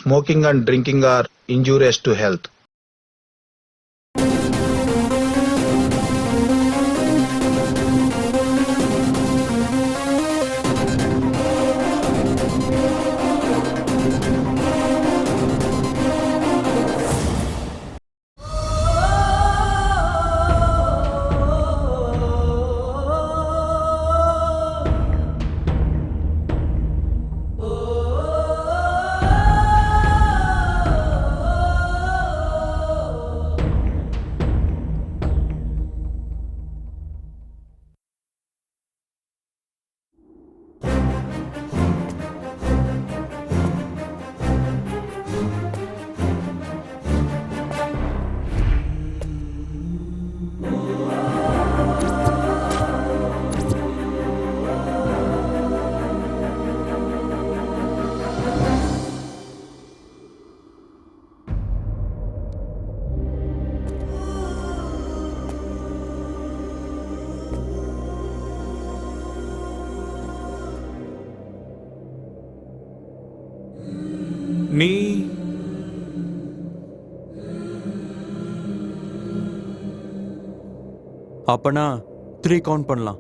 smoking and drinking are injurious to health. நீ அப்பனா 3 count பண்ணலாம்.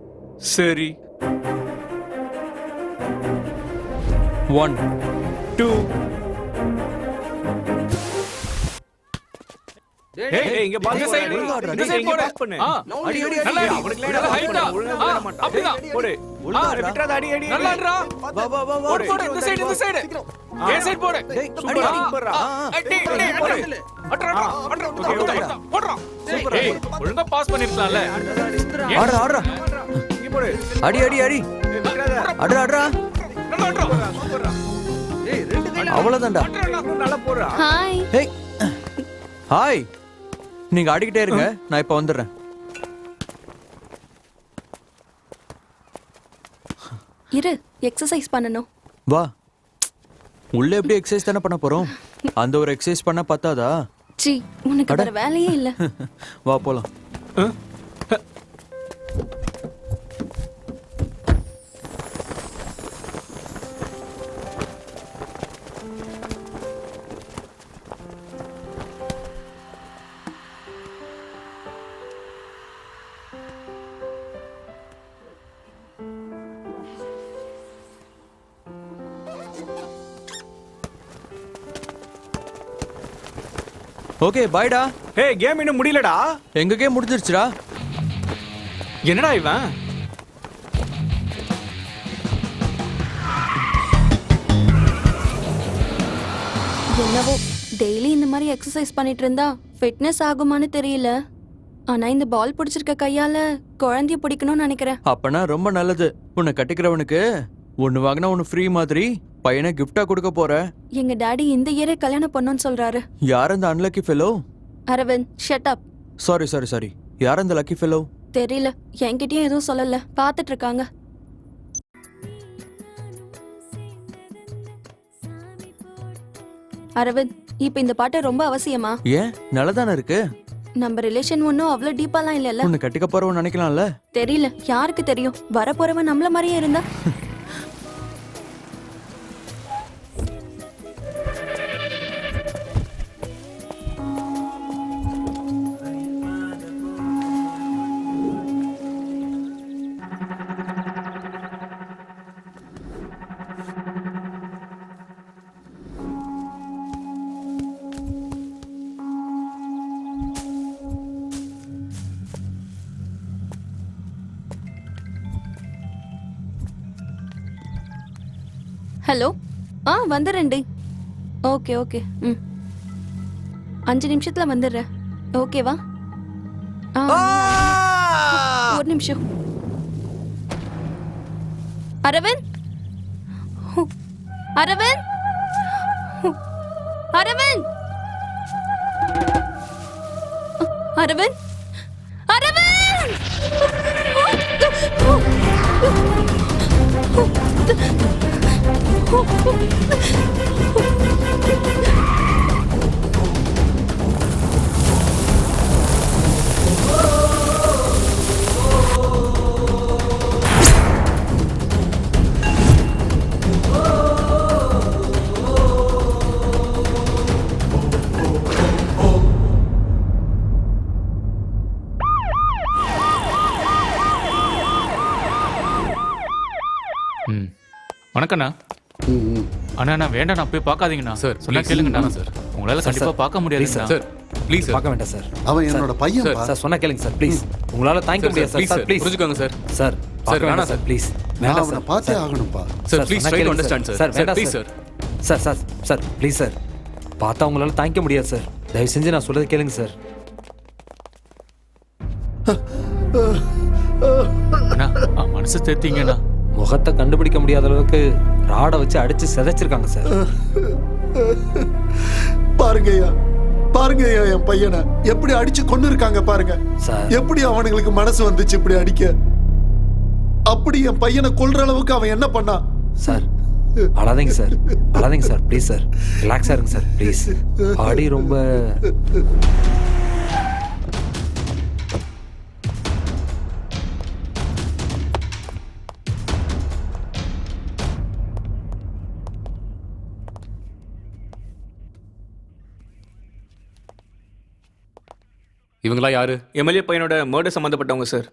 சரி. 1 2 ஏய் இங்க பாஸ் சைடு இந்த சைடு இங்க பாஸ் பண்ணு. அடி அடி நல்லா அடி. அவனுக்கு லேடா ஹைட்டா ஒழுங்கா விட மாட்டான். அப்படிதான் போடு. விட்றாத அடி அடி. நல்லாடா. வா வா வா போடு போடு இந்த சைடு. ஏ சைடு போடு. சூப்பரா சூப்பரா. அடி அடி போடு. அட்ரா போடுறா. சூப்பரா. ஒழுங்கா பாஸ் பண்ணிருக்கலாம்ல. ஆடுறா ஆடுறா. இங்க போடு. அடி அடி அடி. விட்றாத. அட்ரா அட்ரா. நல்லா அட்ரா. சூப்பரா. ஏய் ரெண்டு கையில அவ்வளவுதான்டா. நல்லா போடுறா. ஹாய். Hey hi. நீங்க ஆடிக்கிட்டே இருங்க, நான் இப்ப வந்துடுறேன். இரு, எக்ஸசைஸ் பண்ணனும். வா. உள்ள எப்படி எக்ஸசைஸ் தானே பண்ண போறோம்? அந்த ஒரு எக்ஸசைஸ் பண்ண பத்தாதா? சி, உனக்கு வேற வேலையே இல்ல. வா போலாம். ஓகே பாய்டா. ஏய் கேம் இன்னும் முடியலடா. எங்க கேம் முடிஞ்சிருச்சுடா. என்னடா இவன்? என்னவோ டெய்லி இந்த மாதிரி எக்ஸசைஸ் பண்ணிட்டு இருந்தா ஃபிட்னஸ் ஆகுமான்னு தெரியல. ஆனா இந்த பால் பிடிச்சிருக்க கையால குழந்தைய பிடிக்கணும்னு நினைக்கிறேன். அப்பனா ரொம்ப நல்லது. உன்னை கட்டிக்கிறவனுக்கு ஒன்னு வாங்கினா ஒன்னு ஃப்ரீ மாதிரி பையனை கிஃப்டா கொடுக்க போற. எங்க டாடி இந்த இயரே கல்யாணம் பண்ணணும்னு சொல்றாரு. யார் அந்த unlucky fellow? Aravind, shut up. Sorry. யார் அந்த லக்கி ஃபெலோ? தெரியல, என்கிட்டயும் எதுவும் சொல்லல. பாத்துட்டு இருக்காங்க. அரவிந்த், இப்ப இந்த பாட்டு ரொம்ப அவசியமா? ஏன் நல்லதானே இருக்கு. நம்ம ரிலேஷன் ஒன்னும் அவ்வளவு டீப்பாலாம் இல்லல்ல. உன்னை கட்டிக்க போறவன் நினைக்கலாம்ல. தெரியல, யாருக்கு தெரியும்? வர போறவன் நம்மள மாதிரியே இருந்தா. ஹலோ. வந்துடுறேன்டி. ஓகே. 5 நிமிஷத்துல வந்துடுறேன். ஓகேவா? ஒரு நிமிஷம். அரவிந்த். அரவிந்த். அரவிந்த். அரவிந்த். வணக்கண்ணா. அண்ணா நான் வேண்டாம் போய் பார்க்காதீங்கண்ணா சார், சொன்னா please. கேளுங்கண்ணா சார். உங்களால கண்டிப்பா பார்க்க முடியாது சார் ப்ளீஸ் சார். பார்க்க வேண்டாம் சார். அவன் என்னோட பையன் சார், சார் சொன்னா கேளுங்க சார் ப்ளீஸ். உங்களால தாங்கிக்க முடியாது சார். சார் ப்ளீஸ் புரிஞ்சுக்கோங்க சார். சார் பார்க்க வேணாம் வேண்டாம் சார் ப்ளீஸ். நான் வேண்டாம் அவனை சார். பார்த்தே சார். ஆகணும்ப்பா. சார் ப்ளீஸ் சொன்னா ட்ரை டு கேளுங்க அண்டர்ஸ்டாண்ட் சார். சார் சார் வேண்டாம் please sir. Sir. Sir sir sir please sir. பார்த்தா உங்களால தாங்கிக்க முடியாது சார். தயவு செஞ்சு நான் சொல்றது கேளுங்க சார். அண்ணா மனசு தேர்த்தீங்கண்ணா. முகத்தை கண்டுபிடிக்க முடியாத அளவுக்கு ராடை வச்சு அடிச்சு சிதைச்சிருக்காங்க சார். பாருங்கய்யா, பாருங்கய்யா, என் பையனை எப்படி அடிச்சு கொண்டு இருக்காங்க பாருங்க. சார். எப்படி அவனுங்களுக்கு மனசு வந்துச்சு இப்படி அடிக்க? அப்படி என் பையனை கொல்ற அளவுக்கு அவன் என்ன பண்ணான்? சார் அழாதீங்க சார், அழாதீங்க சார் ப்ளீஸ் சார். ரிலாக்ஸாக இருங்க சார் ப்ளீஸ். பாடி ரொம்ப இவங்களா யாரு? எம்எல்ஏ பையனோட மர்டர் சம்பந்தப்பட்டவங்க சார்.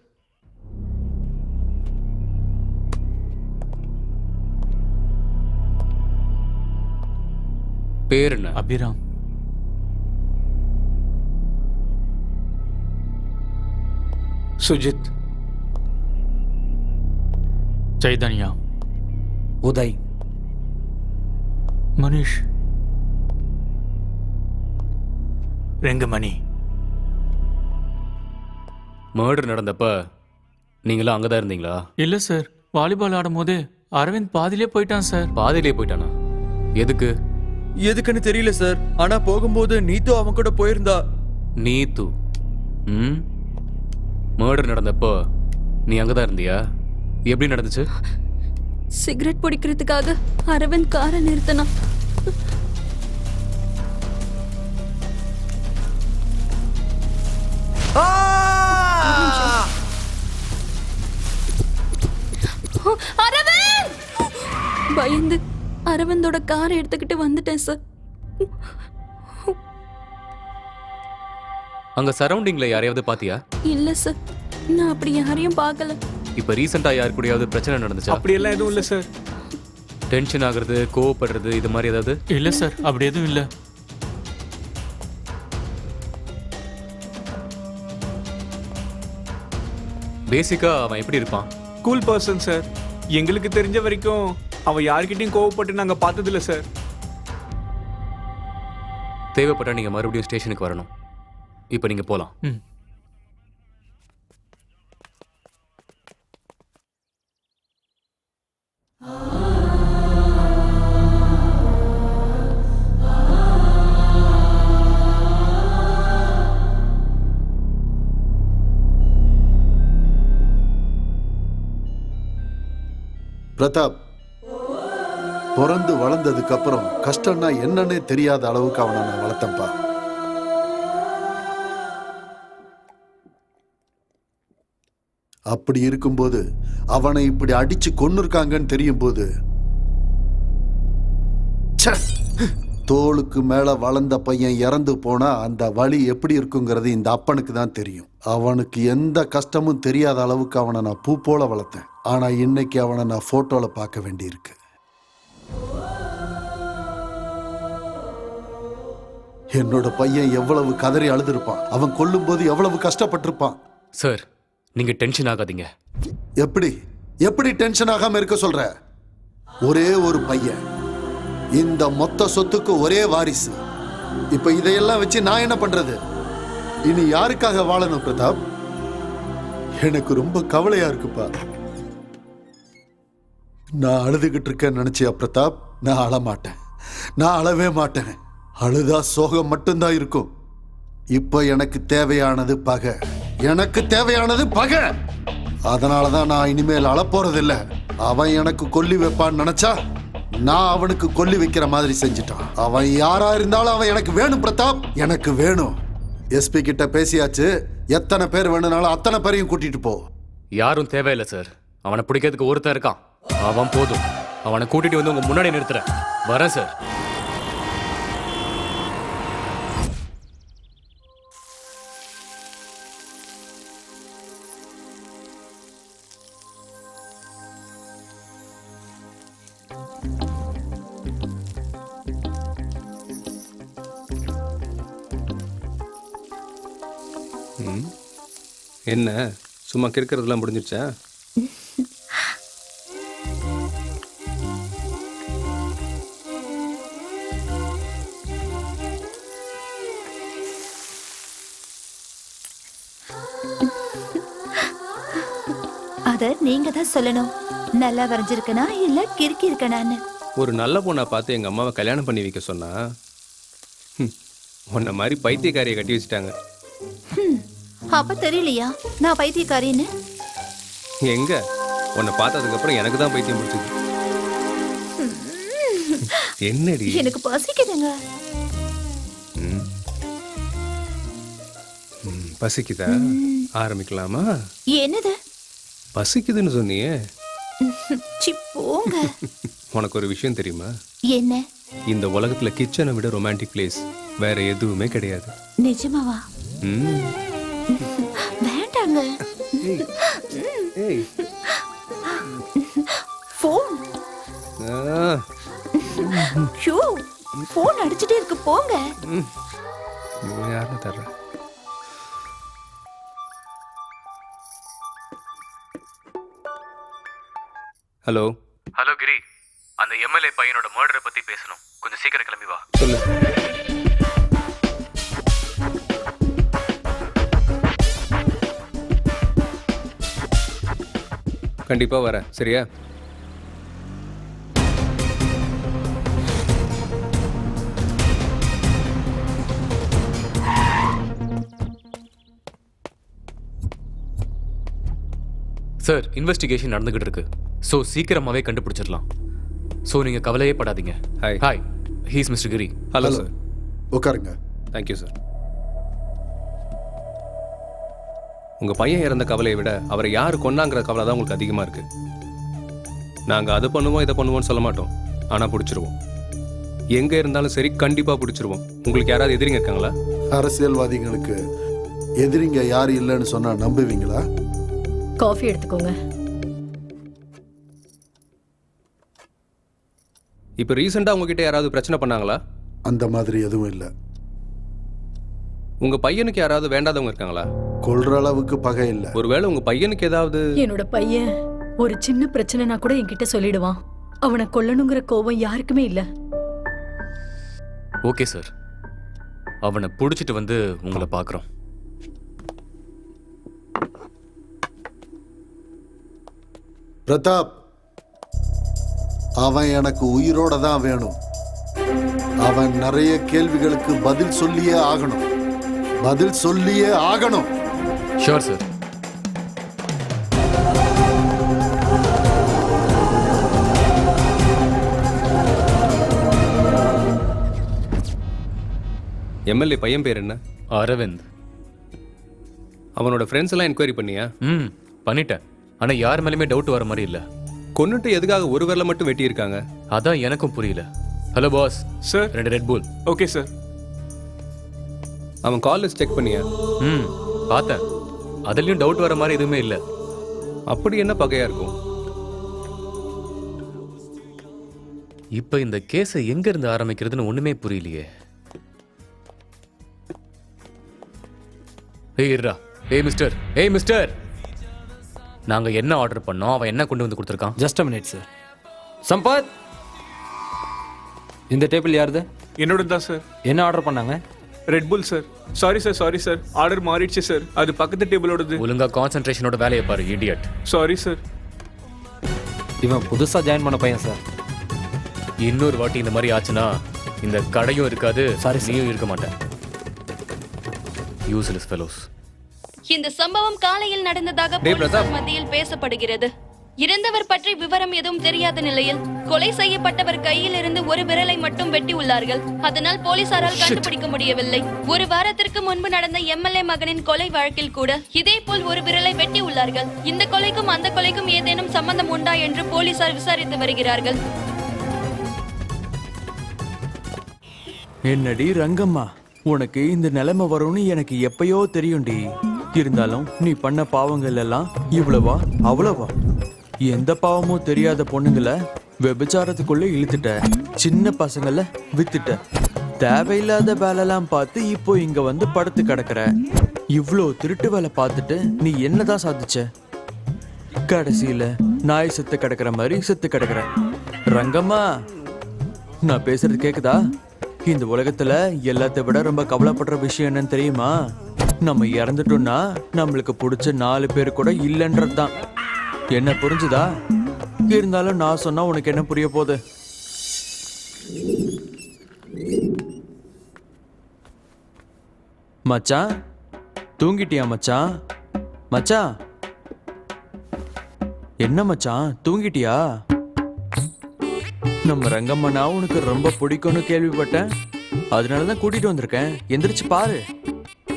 பேர் என்ன? அபிராம். சுஜித். சைதன்யா. உதய். மனிஷ். ரெங்கமணி. மர்டர் நடந்தப்ப நீங்களும் அங்கதான் இருந்தீங்களா? இல்ல சார், வாலிபால் ஆடும் போது அரவிந்த் பாதியிலே போயிட்டான் சார். பாதியிலே போயிட்டானா? எதுக்கு? எதுக்குன்னு தெரியல சார். ஆனா போகும்போது நீத்து அவன் கூட போயிருந்தா. நீத்து. மர்டர் நடந்தப்போ நீ அங்கதான் இருந்தியா? எப்படி நடந்துச்சு? சிகரெட் பிடிக்கிறதுக்காக அரவிந்த் காரை நிறுத்தினான். அரவிந்த்! பயந்து அரவிந்தோட காரை எடுத்துக்கிட்டு வந்துட்டேன் சார். அங்க சரௌண்டிங்ல யாரையாவது பாத்தியா? இல்ல சார், நான் அப்படி யாரையும் பார்க்கல. இப்ப ரீசெண்டா யாரு கூடயாவது பிரச்சனை நடந்துச்சா? அப்படியெல்லாம் எதுவும் இல்ல சார். டென்ஷன் ஆகுறது, கோவப்படுறது, இது மாதிரி ஏதாவது? இல்ல சார், அப்படி எதுவும் இல்ல. பேசிக்கா அவன் எப்படி இருப்பான்? Cool person sir. எங்களுக்கு தெரிஞ்ச வரைக்கும் அவன் யார்கிட்டயும் கோவப்பட்டு நாங்க பார்த்தது இல்ல சார். தேவைப்பட்டா நீங்க மறுபடியும் ஸ்டேஷனுக்கு வரணும். இப்ப நீங்க போலாம். பிரதாப் பிறந்து வளர்ந்ததுக்கு அப்புறம் கஷ்டம்னா என்னன்னே தெரியாத அளவுக்கு அவனை நான் வளர்த்தேன்ப்பா. அப்படி இருக்கும்போது அவனை இப்படி அடிச்சு கொன்னுருக்காங்கன்னு தெரியும் போது தோளுக்கு மேல வளர்ந்த பையன் இறந்து போனா அந்த வலி எப்படி இருக்குங்கிறது இந்த அப்பனுக்கு தான் தெரியும். அவனுக்கு எந்த கஷ்டமும் தெரியாத அளவுக்கு அவனை நான் பூ போல வளர்த்தேன். ஆனா இன்னைக்கு அவனை நான் போட்டோல பார்க்க வேண்டியிருக்கு. என்னோட பையன் எவ்வளவு கதறி அழுதுருப்பான், அவன் கொல்லும் போது எவ்வளவு கஷ்டப்பட்டிருப்பான். சார், நீங்க டென்ஷன் ஆகாதீங்க. எப்படி எப்படி டென்ஷன் ஆகாம இருக்க சொல்ற? ஒரே ஒரு பையன், இந்த மொத்த சொத்துக்கு ஒரே வாரிசு. இப்ப இதையெல்லாம் வச்சு நான் என்ன பண்றது? இனி யாருக்காக வாழணும் பிரதாப்? எனக்கு ரொம்ப கவலையா இருக்குப்பா. நான் அழுதுகிட்டு இருக்கேன்னு நினைச்சியா பிரதாப்? நான் அழமாட்டேன், நான் அழவே மாட்டேன். அழுதா சோகம் மட்டும்தான் இருக்கும். இப்ப எனக்கு தேவையானது பகை, எனக்கு தேவையானது பகை. அதனாலதான் நான் இனிமேல் அழப்போறதில்ல. அவன் எனக்கு கொல்லி வைப்பான்னு நினைச்சா நான் அவனுக்கு கொல்லி வைக்கிற மாதிரி செஞ்சுட்டான். அவன் யாரா இருந்தாலும் அவன் எனக்கு வேணும் பிரதாப், எனக்கு வேணும். எஸ்பி கிட்ட பேசியாச்சு, எத்தனை பேர் வேணும்னாலும் அத்தனை பேரையும் கூட்டிட்டு போ. யாரும் தேவையில்லை சார். அவனை பிடிக்கிறதுக்கு ஒருத்தன் இருக்கான், அவன் போதும். அவனை கூட்டிட்டு வந்து உங்க முன்னாடி நிறுத்துறேன். வரேன் சார். ம். என்ன சும்மா கிறுக்கிறதுலாம் முடிஞ்சிருச்சா? அத நீங்க தான் சொல்லணும். நல்லா வரைஞ்சிருக்கனா இல்ல கிறுக்கி இருக்கனான்னு. ஒரு நல்ல பொண்ணை பார்த்து எங்கள் அம்மாவை கல்யாணம் பண்ணி வைக்க சொன்னா உன்னை மாதிரி பைத்தியக்காரியை கட்டி வச்சுட்டாங்க. அப்ப தெரியலையா நான் பைத்தியக்காரின்னு? எங்க உன்னை பார்த்ததுக்கப்புறம் எனக்கு தான் பைத்தியம் பிடிச்சது. என்னடி? எனக்கு பசிக்குதுங்க. ம். பசிக்குதா? ஆரம்பிக்கலாமா? என்னது? பசிக்குதுன்னு சொன்னியே. சி போங்க. உனக்கு ஒரு விஷயம் தெரியுமா? என்ன? இந்த உலகத்துல கிச்சனை விட ரொமான்டிக் பிளேஸ் வேற எதுவுமே கிடையாது. நிஜமாவா? ம். வேண்டாங்க. ஏய். போன். ஷோ போன் அடிச்சிட்டே இருக்கு போங்க. யாருன்னு தர்ற? ஹலோ. ஹலோ கிரி, அந்த எம்எல்ஏ பையனோட மர்டரை பத்தி பேசணும். கொஞ்சம் சீக்கிரம் கிளம்பி வா. சொல்லு. கண்டிப்பா வரேன், சரியா? சார், இன்வெஸ்டிகேஷன் நடந்துகிட்டு இருக்கு. ஸோ சீக்கிரமாவே கண்டுபிடிச்சிடலாம். ஸோ நீங்க கவலையே படாதீங்க. Hi. Hi, he's mister Giri. Hello sir. உட்காருங்க. Thank you sir. உங்க பையன் இறந்த கவலையை விட அவரை யார் கொன்னாங்கிற கவலை தான் உங்களுக்கு அதிகமா இருக்கு. நாங்க அதை பண்ணுவோம் இதை பண்ணுவோம்னு சொல்ல மாட்டோம், ஆனா பிடிச்சிருவோம். எங்க இருந்தாலும் சரி, கண்டிப்பா பிடிச்சிருவோம். உங்களுக்கு யாராவது எதிரிங்க இருக்காங்களா? அரசியல்வாதிகளுக்கு எதிரிங்க யாரு இல்லைன்னு சொன்னா நம்புவீங்களா? காஃபி எடுத்துக்கோங்க. இப்போ ரீசெண்டா உங்ககிட்ட யாராவது பிரச்சனை பண்ணாங்களா? அந்த மாதிரி எதுவும் இல்லை. உங்க பையனுக்கு யாராவது வேண்டாதவங்க இருக்காங்களா? கொல்ற அளவுக்கு பகை இல்லை. ஒருவேளை உங்க பையனுக்கு ஏதாவது... என்னோட பையன் ஒரு சின்ன பிரச்சனைனா கூட என்கிட்ட சொல்லிடுவான். அவனை கொல்லணுங்கிற கோபம் யாருக்குமே இல்ல. ஓகே சார், அவனை பிடிச்சிட்டு வந்து உங்களை பார்க்குறோம். பிரதாப், அவன் எனக்கு உயிரோட தான் வேணும். அவன் நிறைய கேள்விகளுக்கு பதில் சொல்லியே ஆகணும். பதில் சொல்லியே ஆகணும். Sure sir. எம்எல்ஏ பையன் பேர் என்ன? அரவிந்த். அவனோட ஃப்ரெண்ட்ஸ் எல்லாம் என்கொயரி பண்ணியா? பண்ணிட்டேன். ஆனா யார் மேலுமே டவுட் வர மாதிரி இல்ல. கொன்னுட்டு எதுக்காக ஒரு விரல மட்டும் வெட்டி இருக்காங்க? அதான் எனக்கும் புரியல. Hello boss. சார். 2 ரெட் புல். Okay sir. அவன் கால் லிஸ்ட் செக் பண்ணியா? பார்த்தேன். அதுலயும் டவுட் வர மாதிரி எதுவுமே இல்ல. அப்படி என்ன பகையா இருக்கும்? இப்ப இந்த கேஸை எங்க இருந்து ஆரம்பிக்கிறதுன்னு ஒண்ணுமே புரியலையே. ஏய் மிஸ்டர், நாங்க என்ன ஆர்டர் பண்ணோம், அவன் என்ன கொண்டு வந்து கொடுத்துருக்கான்? Just a minute sir. Sampath, இந்த டேபிள் யாருது? என்னோட தான் சார். என்ன ஆர்டர் பண்ணாங்க? ரெட் புல் சார். சாரி சார், ஆர்டர் மாறிடுச்சு சார். அது பக்கத்து டேபிளோடது. ஒழுங்கா கான்சென்ட்ரேஷனோட வேலையை பாரு, இடியட். Sorry sir. இவன் புதுசா ஜாயின் பண்ண பையன் சார். இன்னொரு வாட்டி இந்த மாதிரி ஆச்சுன்னா இந்த கடையும் இருக்காது, Sorry, sir. நீயும் இருக்க மாட்டேன். Useless fellows. இந்த சம்பவம் காலையில் நடந்ததாக டேய் போலீசார் பிரதாப். மத்தியில் பேசப்படுகிறது. இறந்தவர் பற்றி விவரம் எதுவும் தெரியாத நிலையில் கொலை செய்யப்பட்டவர் கையில் இருந்து ஒரு விரலை மட்டும் வெட்டி உள்ளார்கள். அதனால் போலீசாரால் கண்டுபிடிக்க முடியவில்லை. ஒரு வாரத்திற்கு முன்பு நடந்த எம்எல்ஏ மகனின் கொலை வழக்கில் கூட இதே போல் ஒரு விரலை வெட்டி உள்ளார்கள். இந்த கொலைக்கும் அந்த கொலைக்கும் ஏதேனும் சம்பந்தம் உண்டா என்று போலீசார் விசாரித்து வருகிறார்கள். என்னடி ரங்கம்மா, உனக்கு இந்த நிலைமை வரும்னு எனக்கு எப்பயோ தெரியும்டி. இருந்தாலும் நீ பண்ண பாவங்கள் எல்லாம் இவ்வளவா அவ்வளவா? எந்த பாவமும் தெரியாத பொண்ணுங்களை விபச்சாரத்துக்குள்ள இழுத்துட்ட, சின்ன பசங்களை வித்துட்ட, தேவையில்லாத வேலைலாம் பார்த்து இப்போ இங்க வந்து படுத்து கிடக்குற. இவ்ளோ திருட்டு வேலை பார்த்துட்டு நீ என்னதான் சாதிச்ச? கடைசியில நாய் செத்து கிடக்குற மாதிரி செத்து கிடக்குற. ரங்கம்மா, நான் பேசுறது கேக்குதா? இந்த உலகத்துல எல்லாத்தை விட ரொம்ப கவலைப்படுற விஷயம் என்னன்னு தெரியுமா? நம்ம இறந்துட்டோம்னா நம்மளுக்கு பிடிச்ச 4 பேர் கூட இல்லைன்றதுதான். என்ன புரிஞ்சுதா? இருந்தாலும் நான் சொன்னா உனக்கு என்ன புரிய போகுது? மச்சான், தூங்கிட்டியா மச்சான்? மச்சான், என்ன மச்சான் தூங்கிட்டியா? நம்ம ரங்கம்மனா உனக்கு ரொம்ப பிடிக்கும்னு கேள்விப்பட்டேன். அதனாலதான் கூட்டிட்டு வந்திருக்கேன். எந்திரிச்சு பாரு.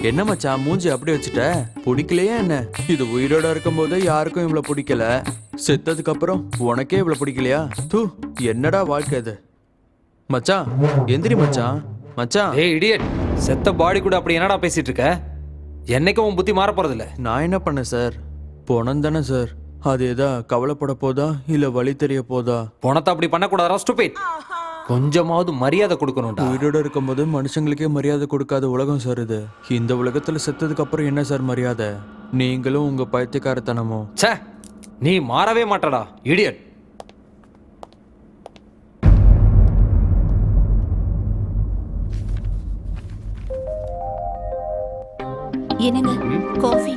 என்ன மச்சான் மூஞ்சி அப்படி வச்சுட்ட? பிடிக்கலையா என்ன? இது உயிரோட இருக்கும் போது யாருக்கும் இவ்வளவு பிடிக்கல, செத்ததுக்கு அப்புறம் உனக்கே இவ்வளவு பிடிக்கலையா? தூ, என்னடா வாழ்க்கை இது? மச்சான் எந்திரி மச்சான். மச்சான். ஏய் இடியட், செத்த பாடி கூட அப்படி என்னடா பேசிட்டு இருக்க? என்னைக்கும் உன் புத்தி மாற போறது இல்ல. நான் என்ன பண்ணேன் சார்? பணம் தானே சார். அது எதா கவலைப்பட போதா இல்ல வழி தெரிய போதா? பணத்தை அப்படி பண்ணக்கூடாதா ஸ்டூபிட். கொஞ்சமாவது மரியாதை கொடுக்கணும்டா. உயிரோட இருக்கும்போது மனுஷங்களுக்கே மரியாதை கொடுக்காத உலகம் சார் இது. இந்த உலகத்துல செத்ததுக்கு அப்புறம் என்ன சார் மரியாதை? நீங்களும் உங்க பைத்தியக்காரத்தனமும். ச்சே, நீ மாறவே மாட்டடா இடியட். என்னங்க காஃபி?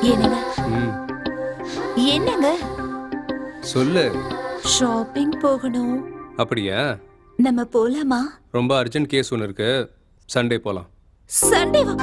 என்னங்க என்னங்க? சொல்லு. ஷாப்பிங் போகணும். அப்படியா? நம்ம போலாமா? ரொம்ப அர்ஜென்ட் கேஸ் ஒன்று இருக்கு. சண்டே போலாம். சண்டேவா?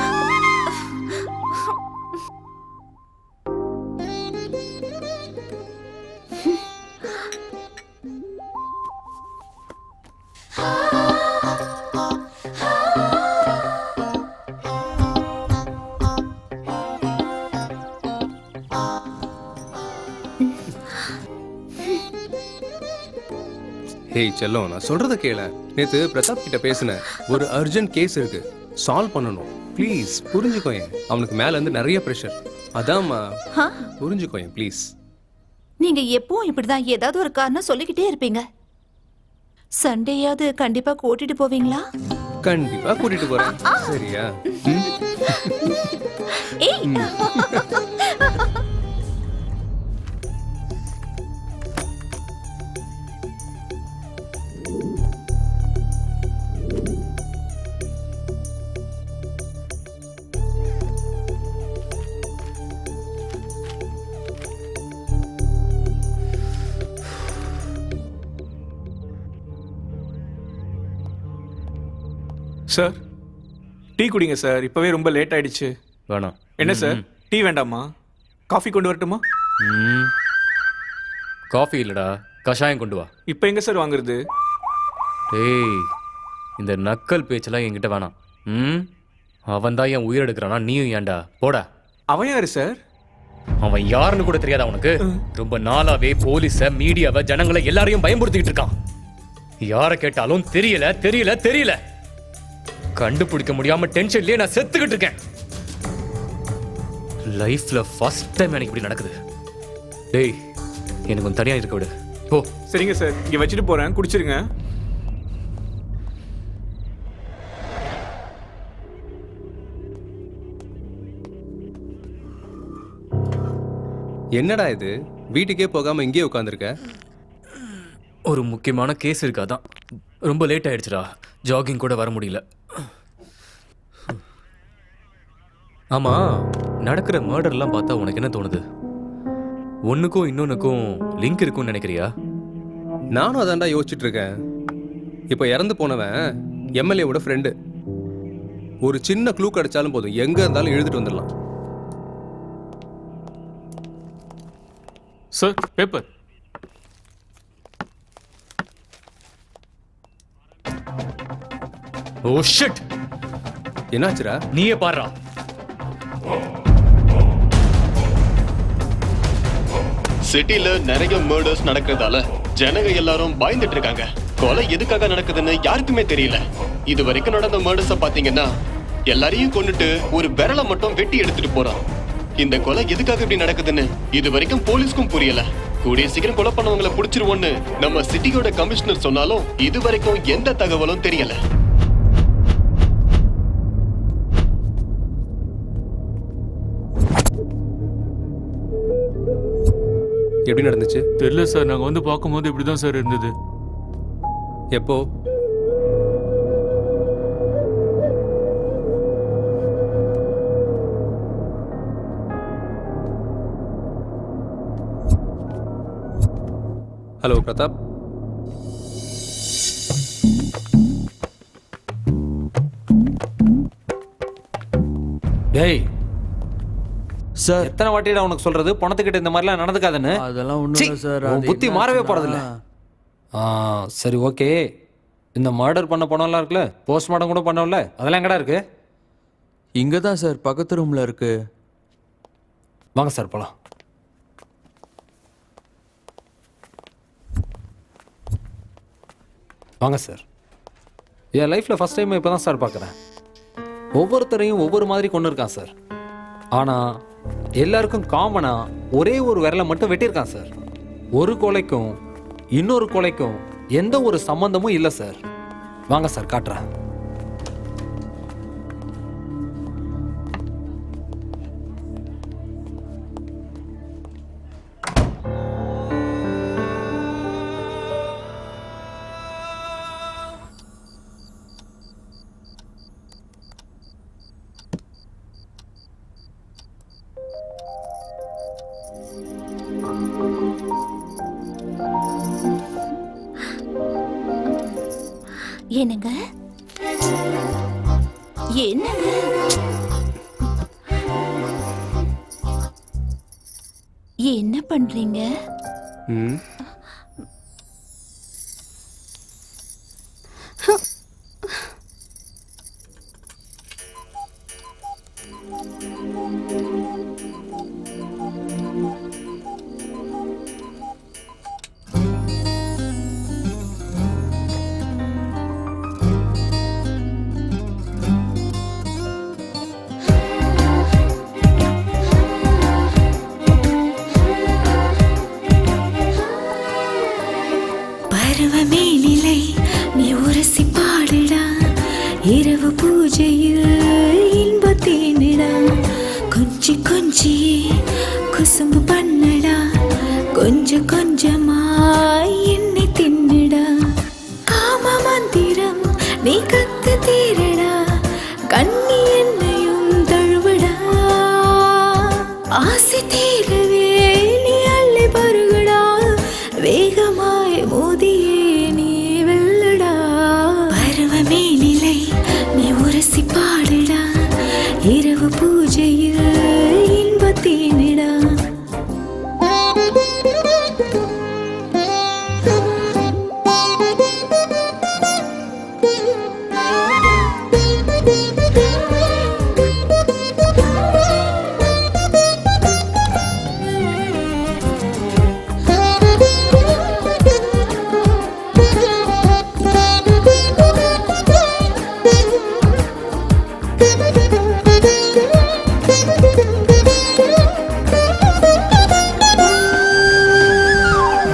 ஹேய் செல்லம், நான் சொல்றத கேளு. நேத்து பிரதாப் கிட்ட பேசினேன். ஒரு அர்ஜென்ட் கேஸ் இருக்கு, சால்வ் பண்ணணும். ப்ளீஸ் புரிஞ்சுக்கோயேன். அவனுக்கு மேல இருந்து நிறைய ப்ரெஷர். அதாம்மா, புரிஞ்சுக்கோயேன் ப்ளீஸ். நீங்க எப்பவும் இப்படிதான் ஏதாவது ஒரு காரணம் சொல்லிக்கிட்டே இருப்பீங்க. சண்டேயாவது கண்டிப்பா கூட்டிட்டு போவீங்களா? கண்டிப்பா கூட்டிட்டு போறேன். சரியா? ஏய் சார், டீ குடிங்க சார். இப்பவே ரொம்ப லேட் ஆயிடுச்சு. வேணாம். என்ன சார், டீ வேண்டாமா? காஃபி கொண்டு வரட்டுமா? காஃபி இல்லடா, கஷாயம் கொண்டு வா. இப்போ எங்க சார் வாங்குறது? டேய், இந்த நக்கல் பேச்செல்லாம் என்கிட்ட வேணாம். அவன் தான் என் உயிர் எடுக்கிறானா, நீயும் ஏன்டா? போடா. அவன் யாரு சார்? அவன் யாருன்னு கூட தெரியாதா உனக்கு? ரொம்ப நாளாவே போலீஸ, மீடியாவை, ஜனங்களை எல்லாரையும் பயமுறுத்திக்கிட்டு இருக்கான். யாரை கேட்டாலும் தெரியல தெரியல தெரியல. கண்டுபிடிக்க முடியாம டென்ஷன்லயே நான் செத்துக்கிட்டு இருக்கேன். லைஃப்ல ஃபர்ஸ்ட் டைம் எனக்கு இப்படி நடக்குது. டேய், எனக்கு கொஞ்சம் தனியா இருக்க விடு. போ. சரிங்க சார், இங்க வச்சுட்டு போறேன், குடிச்சிருங்க. என்னடா இது, வீட்டுக்கே போகாம இங்கேயே உட்காந்துருக்க? ஒரு முக்கியமான கேஸ் இருக்காதான். ரொம்ப லேட் ஆயிடுச்சுடா. ஜாகிங் கூட வர முடியல. ஆமா, நடக்கிற மர்டர்லாம் பார்த்தா உனக்கு என்ன தோணுது? ஒண்ணுக்கும் இன்னொன்னுக்கும் லிங்க் இருக்கும்னு நினைக்கிறியா? நானும் அதான்டா யோசிச்சுட்டு இருக்கேன். இப்போ இறந்து போனவன் எம்எல்ஏவோட ஃப்ரெண்டு. ஒரு சின்ன க்ளூ கிடைச்சாலும் போதும், எங்க இருந்தாலும் எழுதிட்டு வந்துடலாம். Sir, paper. Oh shit. என்னாச்சுடா? நீயே பாருடா. சிட்டில நிறைய மர்டர்ஸ் நடக்கிறதால ஜனங்க எல்லாரும் பயந்துட்டு இருக்காங்க. கொலை எதுக்காக நடக்குதுன்னு யாருக்குமே தெரியல. இது வரைக்கும் நடந்த மர்டர்ஸ பாத்தீங்கன்னா எல்லாரையும் கொண்டுட்டு ஒரு விரலை மட்டும் வெட்டி எடுத்துட்டு போறான். இந்த கொலை எதுக்காக இப்படி நடக்குதுன்னு இது வரைக்கும் போலீஸ்க்கும் புரியல. கூடிய சீக்கிரம் கொலை பண்ணவங்களை புடிச்சிருவோன்னு நம்ம சிட்டியோட கமிஷனர் சொன்னாலும் இது வரைக்கும் எந்த தகவலும் தெரியல. எப்படி நடந்துச்சு? தெரியல சார், நாங்க வந்து பார்க்கும்போது இப்படிதான் சார் இருந்தது. எப்போ? ஹலோ பிரதாப். டேய் சார் எத்தனை வாட்டிடா உனக்கு சொல்றது பணத்துக்கிட்ட இந்த மாதிரிலாம் நடந்துக்காதுன்னு? அதெல்லாம் ஒண்ணும் இல்ல சார். உன் அது புத்தி மாறவே என்னாச்சுன்னா- போறதில்ல. சரி ஓகே. இந்த மர்டர் பண்ண பணம்லாம் இருக்குல்ல, போஸ்ட்மார்ட்டம் கூட பண்ணோம்ல, அதெல்லாம் எங்கடா இருக்கு? இங்க தான் சார், பக்கத்து ரூம்ல இருக்கு. வாங்க சார் போலாம். வாங்க சார். என் லைஃப்ல ஃபர்ஸ்ட் டைம் இப்போ தான் சார் பார்க்குறேன். ஒவ்வொருத்தரையும் ஒவ்வொரு மாதிரி கொண்டு இருக்கான் சார். ஆனால் எல்லாருக்கும் காமனாக ஒரே ஒரு விரலை மட்டும் வெட்டியிருக்கான் சார். ஒரு கொலைக்கும் இன்னொரு கொலைக்கும் எந்த ஒரு சம்பந்தமும் இல்லை சார். வாங்க சார் காட்டுறேன். என்னங்க என்னங்க என்ன பண்றீங்க? ம் பருவமே நிலை நீ உரசி பாடுடா, இரவு பூஜையில் இன்பத்தேனிடா, கொஞ்சி கொஞ்சி குசும்பு பண்ணடா, கொஞ்சம் கொஞ்சமாய் என்னை தின்னுடா, காம மந்திரம் நீ கத்து தீரடா, கண்ணி என்னையும் தழுவடா, ஆசை தீரவே நீ அள்ளி பருகுடா, வேகமாய் மோதியே நீ வெல்லடா, பருவமே நிலை நீ உரசி பாடுடா, இரவு பூஜையில் இன்பத்தேனிடா.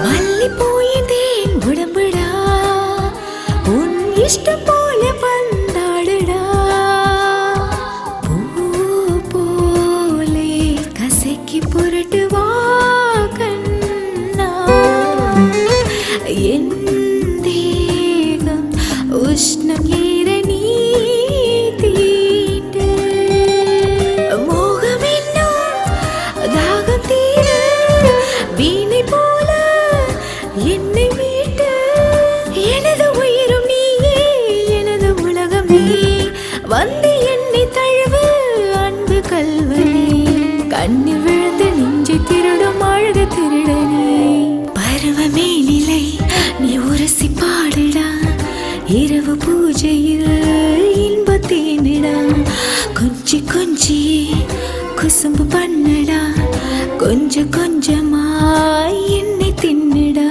மல்லிப்பூயின் உடம்புடா, உன் இஷ்டம் போல பந்தாடுடா, பூ போலே கசக்கி புரட்டு வா கண்ணா, என் தேகம் உஷ்ணம் ஏற நீ தீண்டு, மோகம் என்னும் தாகம் தீர வீணை போல என்னை மீட்டு, எனது உயிரும் நீயே எனது உலகம் நீ, வந்து என்னை தழுவு அன்பு கல்வனே, கண்ணில் விழுந்து நெஞ்சை திருடும் அழகு திருடனே, பருவமே நிலை நீ உரசி பாடுடா, இரவு பூஜையில் இன்பத்தேனிடா, கொஞ்சி கொஞ்சி குசும்பு பண்ணடா, கொஞ்சம் கொஞ்சமாய் என்னை தின்னுடா.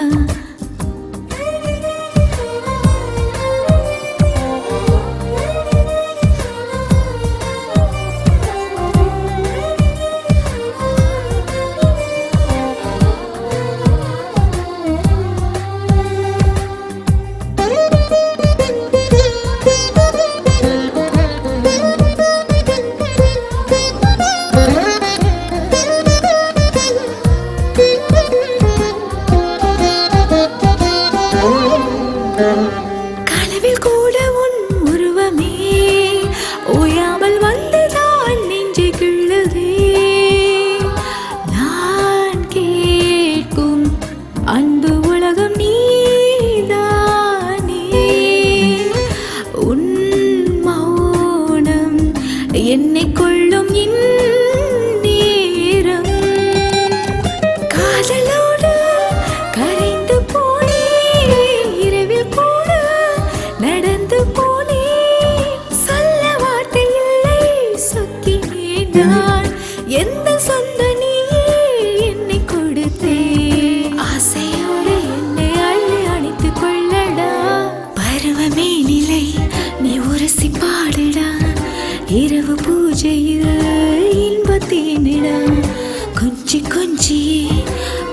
கொஞ்சி கொஞ்சி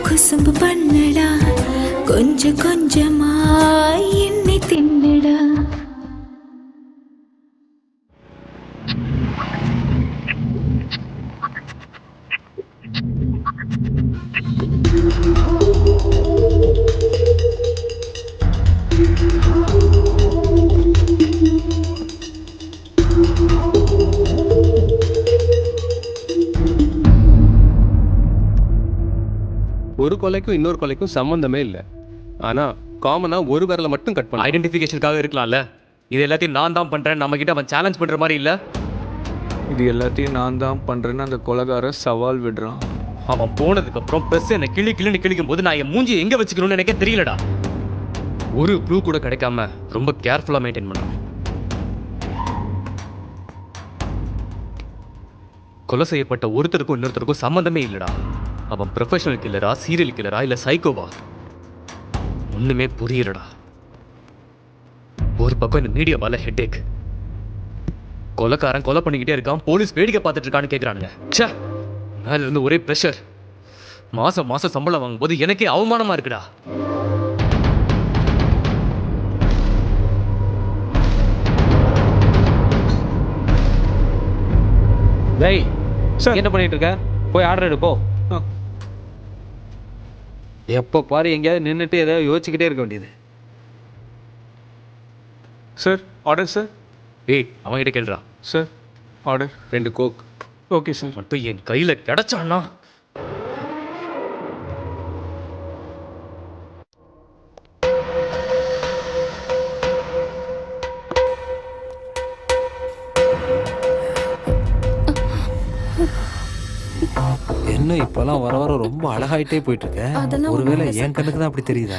குசும்பு பண்ணடா, கொஞ்சம் கொஞ்சமா என்னை தின்னடா. ஒரு கொலைக்கும் இன்னொரு கொலைக்கும் சம்பந்தமே இல்லை ஆனா காமனா ஒரு விரலை மட்டும் கட் பண்ண ஐடென்டிஃபிகேஷனுக்காக இருக்கலாம்ல. இது எல்லாத்தையும் நான் தான் பண்றேன், நம்ம கிட்ட அவன் சேலஞ்ச் பண்ற மாதிரி இல்ல. இது எல்லாத்தையும் நான் தான் பண்றேன்னு அந்த கொலைகார சவால் விடுறான். அவன் போனதுக்கு அப்புறம் பிரஸ் என்ன கிளின்னு கிழிக்கும் போது நான் என் மூஞ்சி எங்க வச்சுக்கணும்னு எனக்கே தெரியலடா. ஒரு ப்ளூ கூட கிடைக்காம ரொம்ப கேர்ஃபுல்லா மெயின்டைன் பண்றான். கொலை செய்யப்பட்ட ஒருத்தருக்கும் இன்னொருத்தருக்கும் சம்மந்தமே இல்லடா. அவன் ப்ரொஃபஷனல் கில்லரா, சீரியல் கில்லரா, இல்ல சைக்கோவா, ஒண்ணுமே புரியலடா. ஒரு பக்கம் இந்த மீடியாவால ஹெட்டேக், கொலைக்காரன் கொலை பண்ணிக்கிட்டே இருக்கான், போலீஸ் வேடிக்கை பார்த்துட்டு இருக்கான்னு கேட்குறானுங்க. ச்சே, மேல இருந்து ஒரே ப்ரெஷர். மாசம் மாசம் சம்பளம் வாங்கும்போது எனக்கே அவமானமா இருக்குடா. டேய் என்ன பண்ணிட்டு இருக்க? போய் ஆர்டர் எடு போ. எப்போ பாரு எங்கேயாவது நின்றுட்டு ஏதாவது யோசிச்சுக்கிட்டே இருக்க வேண்டியது. Sir order sir. ஏய் அவன்கிட்ட கேள்றா. Sir order. 2 coke. Okay sir. மட்டும் என் கையில கிடைச்சான்னா என்ன இப்பெல்லாம் வர வர ரொம்ப அழகாயிட்டே போயிட்டு இருக்க. ஒருவேளை என் கண்ணுக்கு தான் அப்படி தெரியுதா?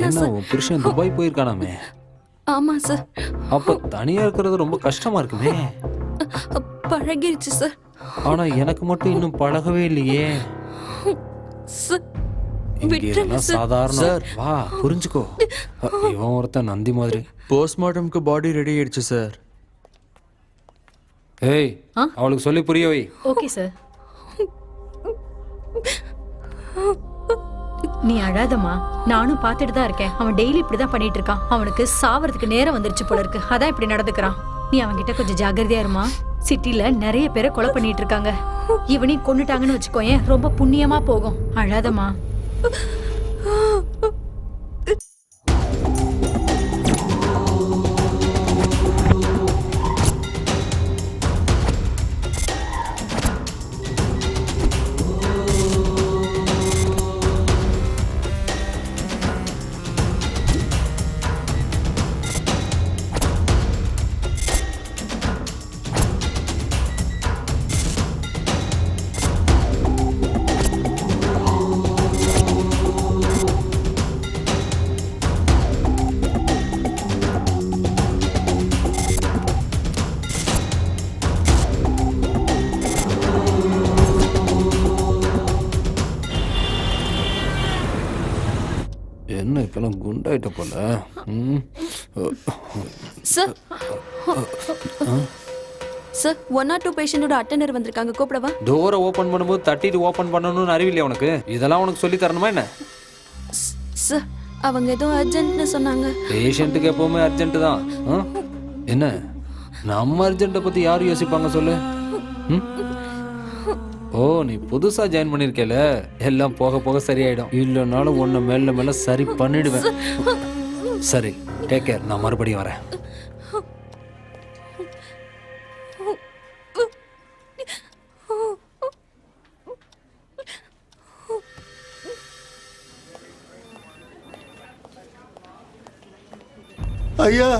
என்ன உன் புருஷன் துபாய் போயிருக்கானாமே? ஆமா சார். அப்ப தனியா இருக்கிறது ரொம்ப கஷ்டமா இருக்குமே. பழகிருச்சு சார். ஆனா எனக்கு மட்டும் இன்னும் பழகவே இல்லையே. இங்க எல்லாம் சாதாரண. வா புரிஞ்சுக்கோ. இவன் ஒருத்தன் நந்தி மாதிரி. போஸ்ட்மார்ட்டம்க்கு பாடி ரெடி ஆயிடுச்சு சார். ஏய் அவளுக்கு சொல்லி புரிய வை. Okay sir. நீ அழாதம்மா, நானும் பார்த்துட்டு தான் இருக்கேன். அவன் டெய்லி இப்படிதான் பண்ணிட்டு இருக்கான். அவனுக்கு சாவறதுக்கு நேரம் வந்துருச்சு போல இருக்கு, அதான் இப்படி நடந்துக்கிறான். நீ அவன்கிட்ட கொஞ்சம் ஜாகிரதையா இருமா. சிட்டில நிறைய பேரை கொலை பண்ணிட்டு இருக்காங்க. இவனையும் கொன்னுட்டாங்கன்னு வச்சுக்கோயேன், ரொம்ப புண்ணியமா போகும். அழாதம்மா. என்ன இப்பெல்லாம் குண்டாயிட்ட போல. சார் சார் 102 பேஷண்டோட அட்டெண்டர் வந்திருக்காங்க, கூப்பிடவா? டோரை ஓபன் பண்ணும்போது தட்டிட்டு ஓபன் பண்ணணும்னு அறிவில்லையா உனக்கு? இதெல்லாம் உனக்கு சொல்லி தரணுமா என்ன? சார் அவங்க ஏதோ அர்ஜென்ட்னு சொன்னாங்க. பேஷண்ட்டுக்கு எப்பவுமே அர்ஜென்ட் தான். என்ன நம்ம அர்ஜென்ட்டை பத்தி யார் யோசிப்பாங்க சொல்லு? ஓ நீ புதுசா ஜாயின் பண்ணிருக்கல, எல்லாம் போக போக சரியாயிடும். இல்லைனாலும் உன்னை மேல மேல சரி பண்ணிடுவேன். சரி டேக் கேர், நான் மறுபடியும் வரேன். ஐயா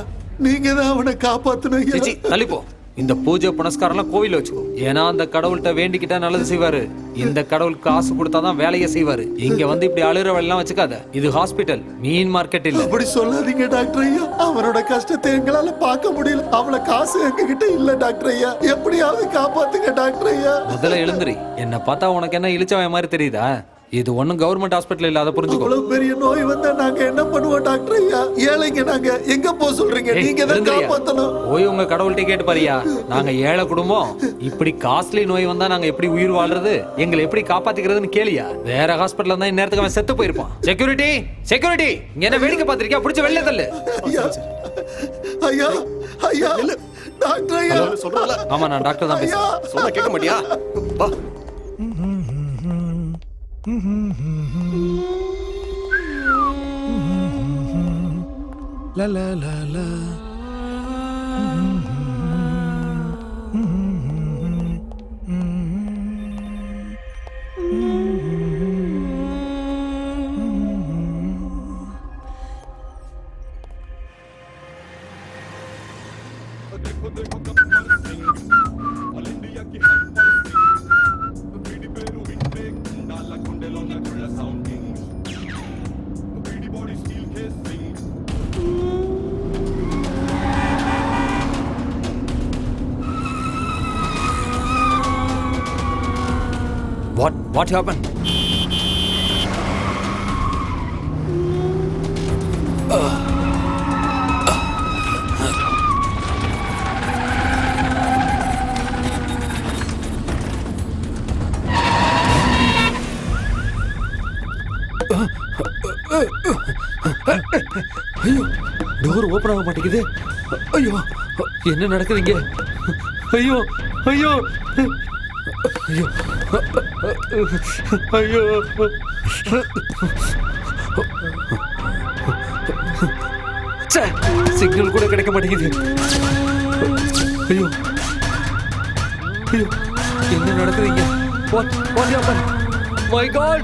நீங்க தான் அவனை காப்பாத்தணும் ஐயா. சிச்சி தள்ளிப்போ. இந்த பூஜை புனஸ்காரம்லாம் கோவில வச்சுக்கோ. ஏன்னா அந்த கடவுள்கிட்ட வேண்டிக்கிட்டா நல்லது செய்வாரு. இந்த கடவுள் காசு கொடுத்தாதான் வேலையை செய்வாரு. இங்க வந்து இப்படி அழுற வேலைலாம் வச்சுக்காத. இது ஹாஸ்பிட்டல், மீன் மார்க்கெட் இல்ல. அப்படி சொல்லாதீங்க டாக்டர் ஐயா. அவனோட கஷ்டத்தை எங்களால பார்க்க முடியல. அவளை காசு எங்ககிட்ட இல்ல டாக்டர் ஐயா. எப்படியாவது காப்பாத்துங்க டாக்டர் ஐயா. முதல்ல எழுந்துரி. என்ன பார்த்தா உனக்கு என்ன இழிச்சவன் மாதிரி தெரியுதா? இது ஒன்றும் கவர்மெண்ட் ஹாஸ்பிட்டல் இல்லை, அதை புரிஞ்சுக்கோ. அவ்வளவு பெரிய நோய் வந்தா நாங்க என்ன பண்ணுவோம் டாக்டர் ஐயா? ஏழைங்க நாங்க, எங்க போக சொல்றீங்க? நீங்க தான் காப்பாத்தணும். போய் உங்க கடவுள்கிட்ட கேட்டு பாரியா. நாங்க ஏழை குடும்பம், இப்படி காஸ்ட்லி நோய் வந்தா நாங்க எப்படி உயிர் வாழ்றது, எங்களை எப்படி காப்பாத்திக்கிறதுன்னு கேளியா. வேற ஹாஸ்பிட்டல் தான் இந்நேரத்துக்கு அவன் செத்து போயிருப்பான். செக்யூரிட்டி, செக்யூரிட்டி, இங்க என்ன வேடிக்கை பார்த்திருக்கியா? பிடிச்ச வெளில தள்ளு. ஐயா ஐயா டாக்டர் ஐயா சொல்றல. ஆமா, நான் டாக்டர் தான் பேசுறேன். சொன்னா கேட்க மாட்டியா? வா. La la la la. What happened? ஐயோ, டோர் ஓபன் ஆக மாட்டேங்குது. ஐயோ, என்ன நடக்குதுங்க? ஐயோ ஐயோ ஐயோ ஐயோ, சிக்னல் கூட கிடைக்க மாட்டேங்குது. ஐயோ ஐயோ, என்ன நடக்குதுங்க? What happened? My God!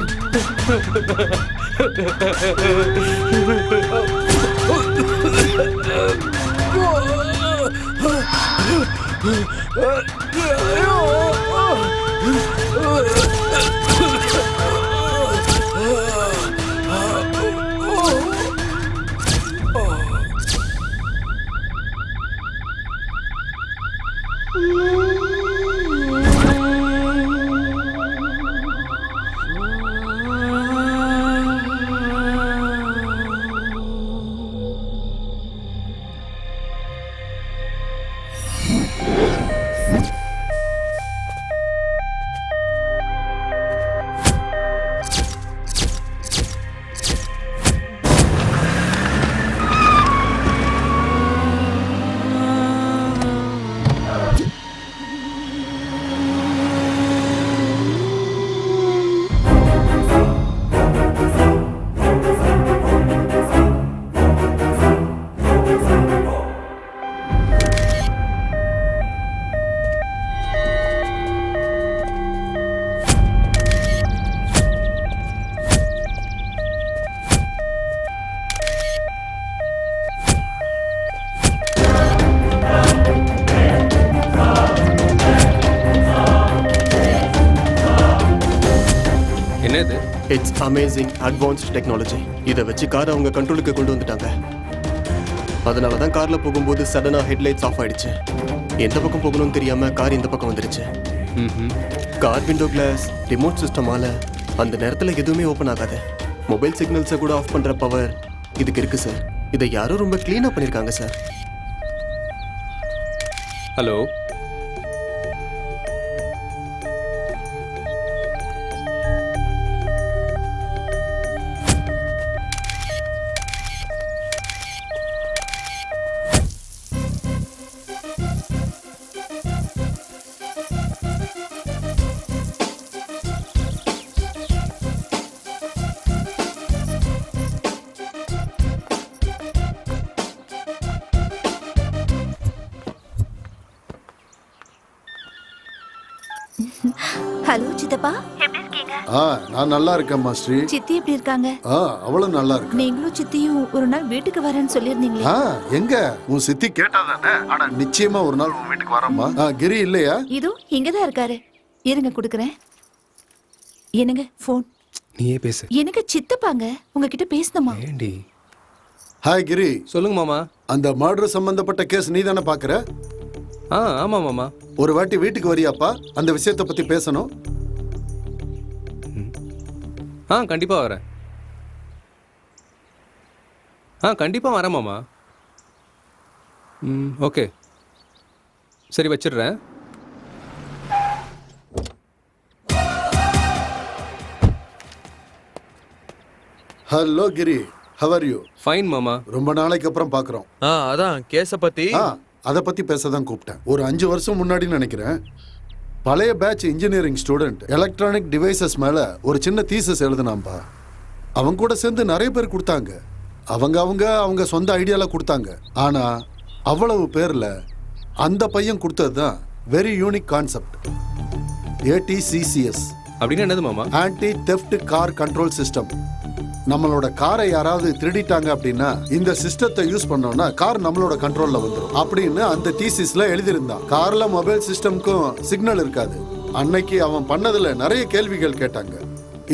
It's amazing advanced technology. இதை வச்சு காரை அவங்க கண்ட்ரோலுக்கு கொண்டு வந்துட்டாங்க. அதனால தான் கார்ல போகும்போது சடனா ஹெட்லைட்ஸ் ஆஃப் ஆயிடுச்சு. எந்த பக்கம் போகணும்னு தெரியாம கார் இந்த பக்கம் வந்துருச்சு. கார் விண்டோ கிளாஸ் ரிமோட் சிஸ்டமால அந்த நேரத்தில் எதுவுமே ஓப்பன் ஆகாது. மொபைல் சிக்னல்ஸை கூட ஆஃப் பண்ற பவர் இதுக்கு இருக்கு சார். இதை யாரும் ரொம்ப கிளீனா பண்ணிருக்காங்க சார். ஹலோ, ஹலோ சித்தப்பா, எப்படி இருக்கீங்க? நான் நல்லா இருக்கேன் மாஸ்டர். சித்தி எப்படி இருக்காங்க? அவளும் நல்லா இருக்கு. நீங்களும் சித்தியும் ஒரு நாள் வீட்டுக்கு வரேன்னு சொல்லிருந்தீங்களே. எங்க உன் சித்தி கேட்டாதானே? ஆனா நிச்சயமா ஒரு நாள் உன் வீட்டுக்கு வரமா. கிரி இல்லையா? இதோ இங்கதான் இருக்காரு. இருங்க குடுக்குறேன். என்னங்க போன்? நீயே பேசு. எனக்கு சித்தப்பாங்க உங்ககிட்ட பேசணுமா? ஏண்டி? ஹாய் கிரி. சொல்லுங்க மாமா. அந்த மர்டர் சம்பந்தப்பட்ட கேஸ் நீ தானே பாக்குற? ஆமா மாமா. ஒரு வாட்டி வீட்டுக்கு வரியாப்பா? அந்த விஷயத்தை பத்தி பேசணும். கண்டிப்பாக வரேன். கண்டிப்பாக வரேன் மாமா. ஓகே, சரி வச்சிடுறேன். Hello Giri, how are you? Fine மாமா. ரொம்ப நாளைக்கு அப்புறம் பார்க்குறோம். அதான் கேஸை பத்தி. அதை பற்றி பேச தான் கூப்பிட்டேன். ஒரு 5 வருஷம் முன்னாடி நினைக்கிறேன், பழைய batch engineering student electronic devices மேலே ஒரு சின்ன தீசஸ் எழுதுனாம்பா. அவங்க கூட சேர்ந்து நிறைய பேர் கொடுத்தாங்க. அவங்க சொந்த ஐடியாவில் கொடுத்தாங்க. ஆனால் அவ்வளவு பேரில் அந்த பையன் கொடுத்தது தான் வெரி யூனிக் கான்செப்ட். ATCCS அப்படின்னு என்னது மாமா? Anti theft car control system. நம்மளோட காரை யாராவது திருடிட்டாங்க அப்படின்னா இந்த சிஸ்டத்தை யூஸ் பண்ணோம்னா கார் நம்மளோட கண்ட்ரோல்ல வந்துடும் அப்படின்னு அந்த தீசிஸ்ல எழுதியிருந்தான். கார்ல மொபைல் சிஸ்டம்க்கும் சிக்னல் இருக்காது. அன்னைக்கு அவன் பண்ணதுல நிறைய கேள்விகள் கேட்டாங்க.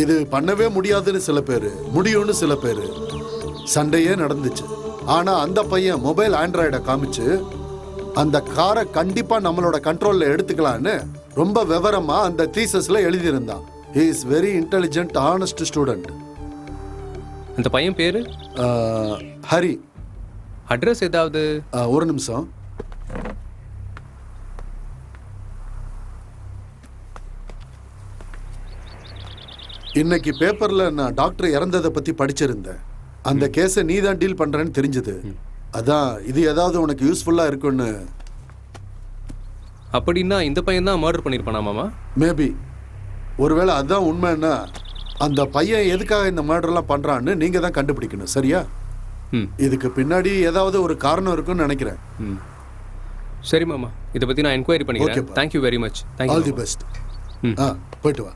இது பண்ணவே முடியாதுன்னு சில பேரு, முடியும்னு சில பேரு. சண்டையே நடந்துச்சு. ஆனா அந்த பையன் மொபைல் ஆண்ட்ராய்டை காமிச்சு அந்த காரை கண்டிப்பா நம்மளோட கண்ட்ரோல்ல எடுத்துக்கலான்னு ரொம்ப விவரமா அந்த தீசஸ்ல எழுதியிருந்தான். He is very intelligent, honest student. அந்த பையன் பேரு ஹரி. அட்ரஸ் ஏதாவது? ஒரு நிமிஷம். இன்னைக்கு பேப்பர்ல நான் டாக்டர் இறந்ததை பத்தி படிச்சிருந்தேன். அந்த கேஸை நீ தான் டீல் பண்றேன்னு தெரிஞ்சது. அதான் இது ஏதாவது உனக்கு யூஸ்ஃபுல்லா இருக்குன்னு. அப்படின்னா இந்த பையன் தான் மர்டர் பண்ணியிருப்பானா மாமா? மேபி. ஒருவேளை அதுதான் உண்மைன்னா அந்த பையன் எதுக்காக இந்த மர்டர்லாம் பண்றான்னு நீங்க தான் கண்டுபிடிக்கணும். சரியா? இதுக்கு பின்னாடி ஏதாவது ஒரு காரணம் இருக்குன்னு நினைக்கிறேன். சரி மாமா, இதை பத்தி நான் என்கொயரி பண்ணிக்கிறேன். Thank you very much. Thank you. All the best. போயிட்டு வா.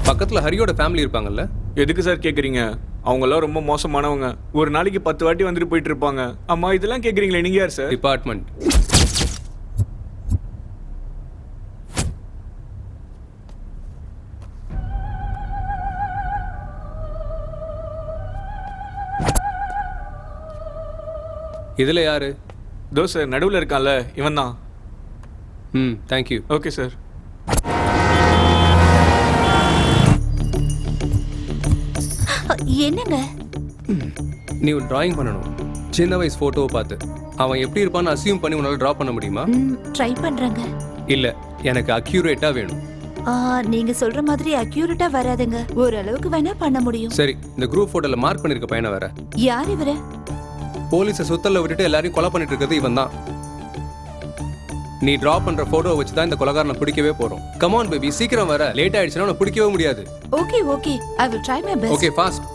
பக்கத்துல ஹரியோட ஃபேமிலி இருப்பாங்கல்ல? எதுக்கு சார் கேக்குறீங்க? அவங்கெல்லாம் ரொம்ப மோசமானவங்க. ஒரு நாளைக்கு 10 வாட்டி வந்துட்டு போயிட்டு இருப்பாங்க. அம்மா இதெல்லாம் கேக்குறீங்களே, நீங்க யார் சார்? டிபார்ட்மெண்ட். இதுல யாரு? தோ சார், நடுவில் இருக்கான்ல இவன் தான். தேங்க்யூ. Okay sir. என்னங்க? நீ ஒரு டிராயிங் பண்ணணும். சின்ன வயசு போட்டோவை பார்த்து அவன் எப்படி இருப்பான்னு அசியூம் பண்ணி உன்னால டிரா பண்ண முடியுமா? ட்ரை பண்றேங்க. இல்ல, எனக்கு அக்யூரேட்டா வேணும். நீங்க சொல்ற மாதிரி அக்யூரேட்டா வராதுங்க. ஓரளவுக்கு வேணா பண்ண முடியும். சரி, இந்த குரூப் போட்டோல மார்க் பண்ணிருக்க பையனை வேற. யார் இவரு? போலீஸை சுத்தல்ல விட்டுட்டு எல்லாரையும் கொலை பண்ணிட்டு இருக்கிறது இவன் தான். நீ டிரா பண்ற போட்டோவை வச்சு தான் இந்த கொலைகாரனை பிடிக்கவே போறோம். கம் ஆன் பேபி, சீக்கிரம் வர. லேட் ஆயிடுச்சுன்னா உன்னை பிடிக்கவே முடியாது. Okay okay, I will try my best. Okay, fast.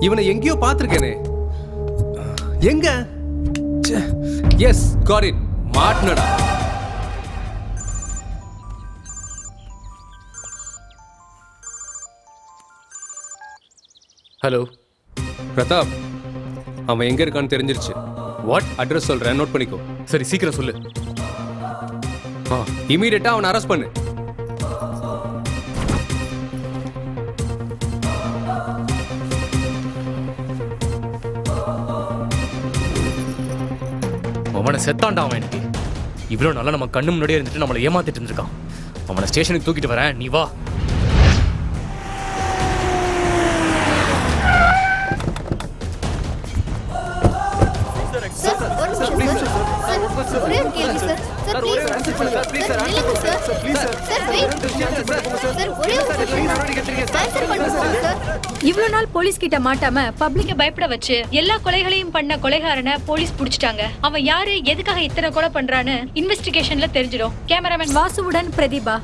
இவனை எங்கேயோ பார்த்திருக்கேனே. எங்க? Yes, got it. மாட்னடா. ஹலோ பிரதாப், அவன் எங்க இருக்கான்னு தெரிஞ்சிருச்சு. வாட்? அட்ரஸ் சொல்றேன், நோட் பண்ணிக்கோ. சரி, சீக்கிரம் சொல்லு. இமீடியட்டா அவனை அரெஸ்ட் பண்ணு. அவனை செத்தாண்டா அவன். எனக்கு இவ்வளோ நல்லா நம்ம கண்ணு முன்னாடியே இருந்துட்டு நம்மளை ஏமாத்திட்டு இருந்திருக்கான். அவனை ஸ்டேஷனுக்கு தூக்கிட்டு வரேன், நீ வா. இவ்வளவு நாள் போலீஸ் கிட்ட மாட்டாம பப்ளிக்க பயப்பட வச்சு எல்லா கொலைகளையும் பண்ண கொலைகாரனை போலீஸ் புடிச்சிட்டாங்க. அவன் யாரு, எதுக்காக இத்தனை கொலை பண்றான்னு இன்வெஸ்டிகேஷன்ல தெரிஞ்சிடும். கேமராமேன் வாசுவுடன் பிரதீபா.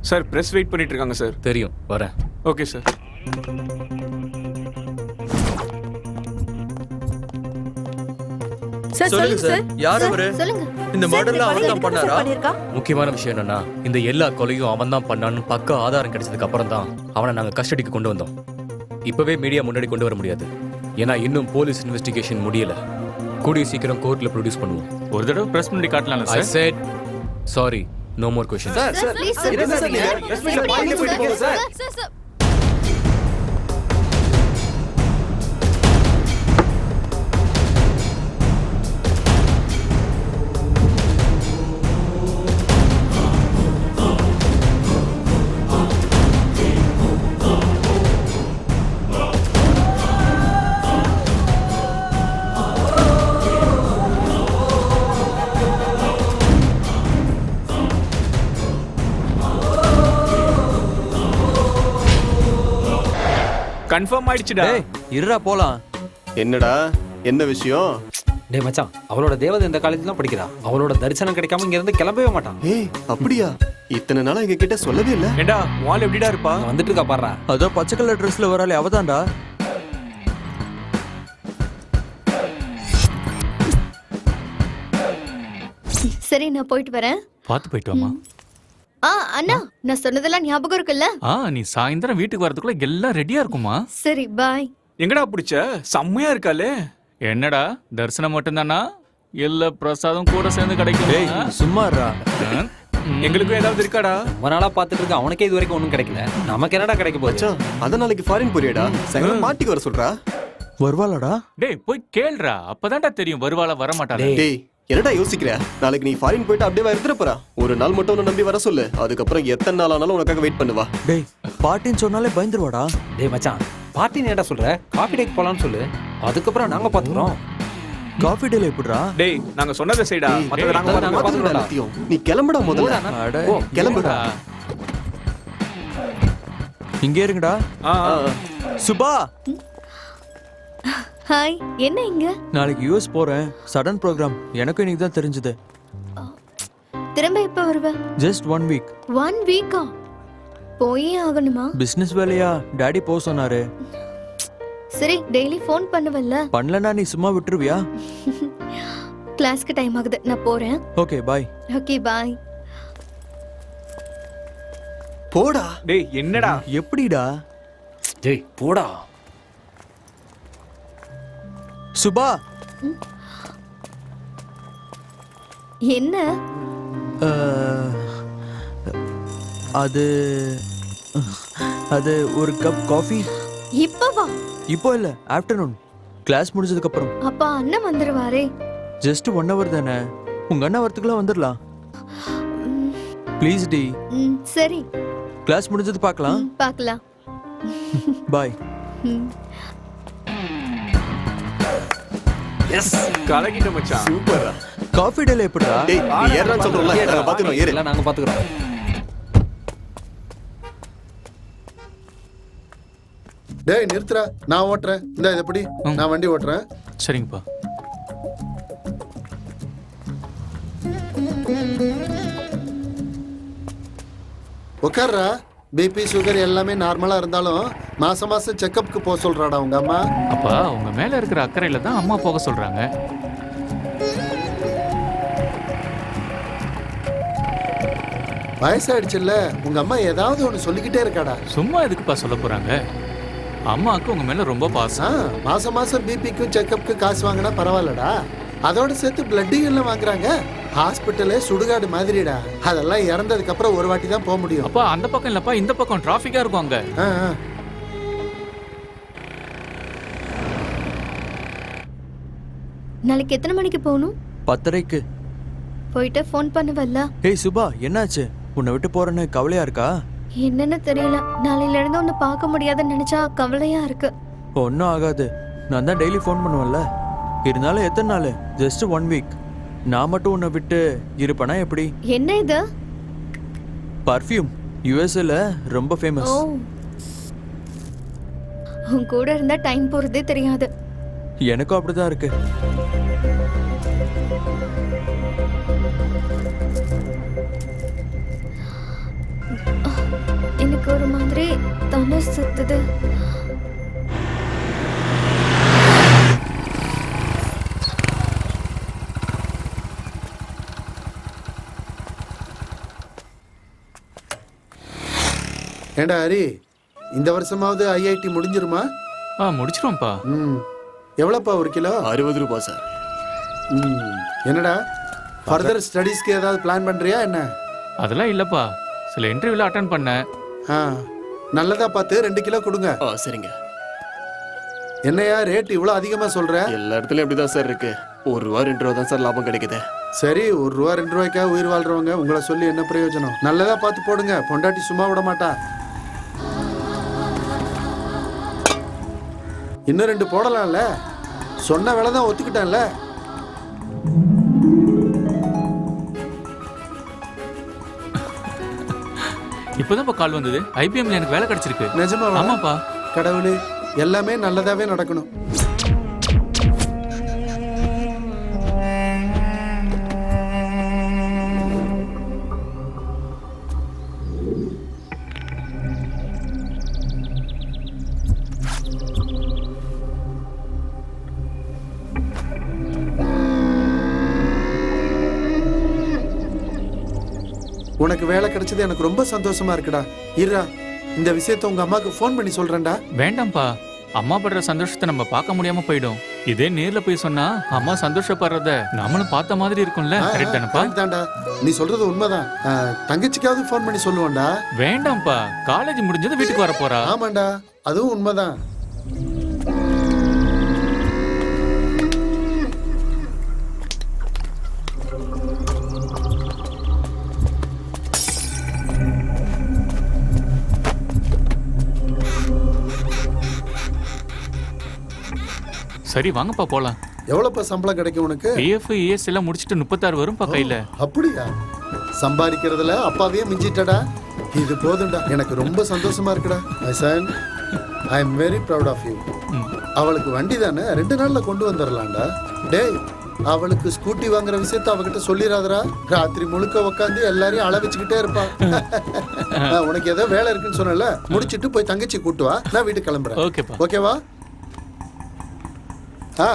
சார் பிரஸ் வெயிட் பண்ணிட்டு இருக்காங்க சார். தெரியும், வரேன். Okay sir. சொல்லுங்க சார், யார் அவரு? சொல்லுங்க. இந்த மர்டர்ல அவன் தான் பண்ணாரா? முக்கியமான விஷயம் என்னன்னா, இந்த எல்லா கொலையும் அவன் தான் பண்ணான்னு பக்கா ஆதாரம் கிடைச்சதுக்கு அப்புறம் தான் அவனை நாங்க கஸ்டடிக்கு கொண்டு வந்தோம். இப்பவே மீடியா முன்னாடி கொண்டு வர முடியாது, ஏன்னா இன்னும் போலீஸ் இன்வெஸ்டிகேஷன் முடியல. கூடிய சீக்கிரம் கோர்ட்ல ப்ரொடியூஸ் பண்ணுவோம். ஒரு தடவை பிரஸ் முன்னாடி காட்டலாம்ல ஐ சார்? செட் sorry, no more question. Sir sir Please, sir. என்ன சார் நீங்க பிரஸ் மீட்ல பாயிண்ட் போயிட்டு போங்க சார். Sir confirm ஆயிடுச்சுடா. டேய் இருடா போலாம். என்னடா என்ன விஷயம்? டேய் மச்சான், அவளோட தேவதை இந்த காலேஜ்ல தான் படிக்கிறா. அவளோட தரிசனம் கிடைக்காம இங்க இருந்து கிளம்பவே மாட்டான். ஏய் அப்படியா? இத்தனை நாளா எங்க கிட்ட சொல்லவே இல்ல. ஏண்டா வால் எப்படிடா இருப்பா? வந்துட்டு இருக்கா பாடுறா. அதோ பச்சை கலர் ட்ரெஸ்ல வராளே அவதான்டா. சரி, நான் போயிட்டு வரேன். பார்த்து போயிட்டு வாமா. அண்ணா, நான் சொன்னதெல்லாம் ஞாபகம் இருக்குல்ல? நீ சாயந்தரம் வீட்டுக்கு வரதுக்குள்ள எல்லாம் ரெடியா இருக்குமா? சரி, பாய். எங்கடா பிடிச்ச? செம்மையா இருக்காளே. என்னடா தரிசனம் மட்டும்தானா இல்ல பிரசாதம் கூட சேர்ந்து டேய் கிடைக்கும்? சும்மா இருடா. எங்களுக்கும் ஏதாவது இருக்காடா? ரொம்ப நாளா பாத்துட்டு இருக்க, அவனுக்கே இது வரைக்கும் ஒண்ணும் கிடைக்கல. நமக்கு என்னடா கிடைக்க போச்சு? மச்சான், அத நாளைக்கு ஃபாரின் போறியடா? சாயங்காலம் மாட்டிக்கு வர சொல்றா. வருவாளாடா? டேய் போய் கேளுடா, அப்பதான்டா தெரியும் வருவாளா வர மாட்டாளா. டேய் என்னடா யோசிக்கிற? நாளைக்கு நீ ஃபாரின் போயிட்டு அப்படியே இருந்துற போறா. ஒரு நாள் மட்டும் உன்னை நம்பி வர சொல்லு. அதுக்கப்புறம் எத்தனை நாள் ஆனாலும் உனக்காக வெயிட் பண்ணுவா. டேய் பாட்டின்னு சொன்னாலே பயந்துருவாடா. டேய் மச்சான், பார்ட்டி ஏன்டா சொல்ற? காபி டேக் போலான்னு சொல்லு, அதுக்கப்புறம் நாங்க பாத்துக்கிறோம். காஃபி டேல எப்படிடா? டேய் நாங்க சொன்னதை செய்டா, மத்தத நாங்க நாங்க பாத்துக்கிறோம். எல்லாத்தையும். நீ கிளம்புடா முதல்ல. அட ஓ கிளம்புடா. இங்க இருங்கடா. சுபா, ஹாய். என்ன இங்க? நாளைக்கு யூஎஸ் போறேன். Sudden program. எனக்கும் இன்னைக்கு தான் தெரிஞ்சது. திரும்ப எப்ப வருவ? Just 1 week. 1 வீக்கா? போயே ஆகணுமா? பிசினஸ் வேலையா டாடி போ சொன்னாரு. சரி, டெய்லி ஃபோன் பண்ணுவல்ல? பண்ணலனா நீ சும்மா விட்டுருவியா? கிளாஸ்க்கு டைம் ஆகுது, நான் போறேன். Okay bye. Okay bye. போடா. டேய் என்னடா? எப்படிடா? டேய் போடா. சுபா, என்ன? அது அது ஒரு கப் காஃபி. இப்பவா? இப்போ இல்ல, ஆஃப்டர்நூன் கிளாஸ் முடிஞ்சதுக்கு அப்புறம். அப்பா அண்ணன் வந்துருவாரே. ஜஸ்ட் 1 hour தானே. உங்க அண்ணா வரத்துக்குள்ள வந்துடலாம். Please D. சரி. கிளாஸ் முடிஞ்சது பார்க்கலாம். பார்க்கலாம். பாய். எஸ், கலக்கிட்ட மச்சான். சூப்பரா. காஃபி டேல எப்படிடா? டேய் நீ ஏறறான்னு சொல்றல. நாங்க பாத்துறோம். ஏறு. எல்லாம் நாங்க பாத்துக்கிறோம். டேய் நிறுத்துறா, நான் ஓட்டுறேன். இந்த இதை எப்படி? நான் வண்டி ஓட்டுறேன். சரிங்கப்பா. உட்கார்றா. பிபி சுகர் எல்லாமே நார்மலா இருந்தாலும் மாசம் மாசம் செக்கப்புக்கு போக சொல்றாடா உங்க அம்மா. அப்பா உங்க மேல இருக்கிற அக்கறையில தான் அம்மா போக சொல்றாங்க. வயசாயிடுச்சுல்ல, உங்க அம்மா ஏதாவது ஒண்ணு சொல்லிக்கிட்டே இருக்காடா. சும்மா எதுக்குப்பா சொல்ல போறாங்க? அம்மாவுக்கு உங்க மேல ரொம்ப பாசம். மாசம் மாசம் பிபிக்கும் செக்கப்புக்கு காசு வாங்கினா பரவாயில்லடா. அதோட சேர்த்து பிளட்டிங் எல்லாம் வாங்குறாங்க. ஹாஸ்பிட்டலே சுடுகாடு மாதிரிடா. அதெல்லாம் இறந்ததுக்கு அப்புறம் ஒரு வாட்டி தான் போக முடியும். அப்பா அந்த பக்கம் இல்லப்பா, இந்த பக்கம் டிராஃபிக்கா இருக்கும் அங்க. நாளைக்கு எத்தனை மணிக்கு போகணும்? 10:30க்கு. போயிட்டு ஃபோன் பண்ணுவல்ல? ஏய் சுபா, என்னாச்சு? உன்னை விட்டு போறேன்னு கவலையா இருக்கா? என்னன்னு தெரியல. நாளையில இருந்து உன்னை பார்க்க முடியாதுன்னு நினைச்சா கவலையா இருக்கு. ஒன்றும் ஆகாது. நான் தான் டெய்லி ஃபோன் பண்ணுவேன்ல. இருந்தாலும் எத்தனை நாள்? Just 1 week. நான் மட்டும் உன்னை விட்டு இருப்பேனா எப்படி? என்ன இது? பர்ஃப்யூம். யுஎஸ்ல ரொம்ப ஃபேமஸ். உன் கூட இருந்தா டைம் போறதே தெரியாது. எனக்கும் அப்படிதான் இருக்கு. ஒரு மாதிரி தலை சுத்துது. ஏண்டா ஹரி, இந்த வருஷமாவது ஐஐடி முடிஞ்சிருமா? முடிச்சிருவோம்ப்பா. எவ்வளோப்பா ஒரு கிலோ? 60 ரூபாய் சார். என்னடா ஃபர்தர் ஸ்டடீஸ்க்கு ஏதாவது பிளான் பண்ணுறியா என்ன? அதெல்லாம் இல்லப்பா, சில இன்டர்வியூல அட்டென்ட் பண்ணேன். நல்லதா பார்த்து 2 கிலோ கொடுங்க. சரிங்க. என்னையா ரேட் இவ்வளோ அதிகமாக சொல்கிற? எல்லா இடத்துலையும் அப்படிதான் சார் இருக்கு. 1 ரூபா 2 ரூபா தான் சார் லாபம் கிடைக்குது. சரி, 1 ரூபா 2 ரூபாய்க்காக உயிர் வாழ்றவங்க உங்களை சொல்லி என்ன பிரயோஜனம்? நல்லதா பார்த்து போடுங்க, பொண்டாட்டி சும்மா விட மாட்டா. இன்னும் 2 போடலாம்ல, சொன்ன வேலை தான் ஒத்துக்கிட்டான்ல. இப்போதான் கால் வந்தது, ஐபிஎம்ல எனக்கு வேலை கிடைச்சிருக்கு. நிஜமா? ஆமாப்பா. கடவுளே, எல்லாமே நல்லதாவே நடக்கணும். உனக்கு வேலை கிடைச்சது எனக்கு ரொம்ப சந்தோஷமா இருக்குடா. இருடா, இந்த விஷயத்தை உங்க அம்மாக்கு ஃபோன் பண்ணி சொல்றேன்டா. வேண்டாம்ப்பா, அம்மா படுற சந்தோஷத்தை நம்ம பார்க்க முடியாம போயிடும். இதே நேர்ல போய் சொன்னா அம்மா சந்தோஷப்படுறத நம்மளும் பார்த்த மாதிரி இருக்கும்ல. கரெக்ட் தானப்பா? தான்டா, நீ சொல்றது உண்மைதான். தங்கச்சிக்காவது ஃபோன் பண்ணி சொல்லுவான்டா. வேண்டாம்ப்பா, காலேஜ் முடிஞ்சது வீட்டுக்கு வர போறா. ஆமாண்டா, அதுவும் உண்மைதான். சரி வாங்கப்பா போலாம். எவ்வளவுப்பா சம்பளம் கிடைக்கும் உனக்கு? பிஎஃப் இஎஸ் எல்லாம் முடிச்சிட்டு 36 வரும்பா கையில. அப்படியா? சம்பாதிக்கிறதுல அப்பாவையே மிஞ்சிட்டடா. இது போதும்டா, எனக்கு ரொம்ப சந்தோஷமா இருக்குடா. My son, I am very proud of you. அவளுக்கு வண்டி தானே 2 நாள்ல கொண்டு வந்துடலாம்டா. டேய், அவளுக்கு ஸ்கூட்டி வாங்குற விஷயத்த அவகிட்ட சொல்லிடாதடா. ராத்திரி முழுக்க உட்காந்து எல்லாரையும் அள வச்சுக்கிட்டே இருப்பா. உனக்கு ஏதோ வேலை இருக்குன்னு சொன்னல, முடிச்சிட்டு போய் தங்கச்சி கூட்டு வா, நான் வீட்டுக்கு கிளம்புறேன். ஓகேவா?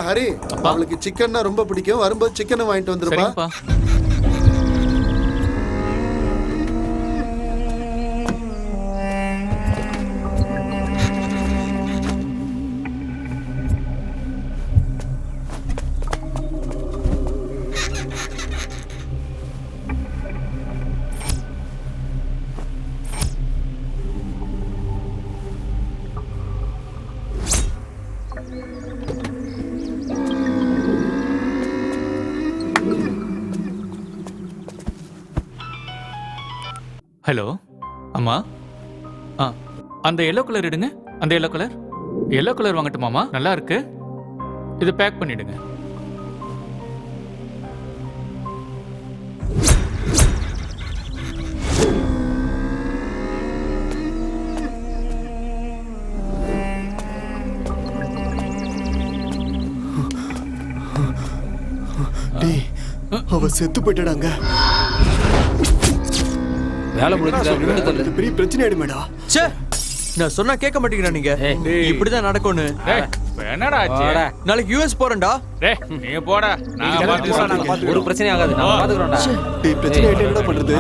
ஹரி, அவளுக்கு சிக்கன்னா ரொம்ப பிடிக்கும். வரும்போது சிக்கன் வாங்கிட்டு வந்துருப்பா. ஹலோ அம்மா, அந்த எல்லோ கலர் எடுங்க. அந்த எல்லோ கலர் வாங்கட்டுமாமா? நல்லா இருக்கு, இது பேக் பண்ணிடுங்க. அவ செத்து போயிட்டாங்க. வேலை முடிஞ்சது பெரிய பிரச்சனை ஆயிடுமேடா. ச்சே, நான் சொன்னா கேட்க மாட்டீங்கடா நீங்க. இப்படிதான் நடக்கும்னு. என்னடா ஆச்சு? நாளைக்கு யுஎஸ் போறேன்டா. டேய் நீங்க போடா, நான் பாத்துக்கறேன். ஒரு பிரச்சனை ஆகாது, நான் பாத்துக்கறேன்டா. டேய், பிரச்சனை ஆயிட்டே என்னடா பண்றது?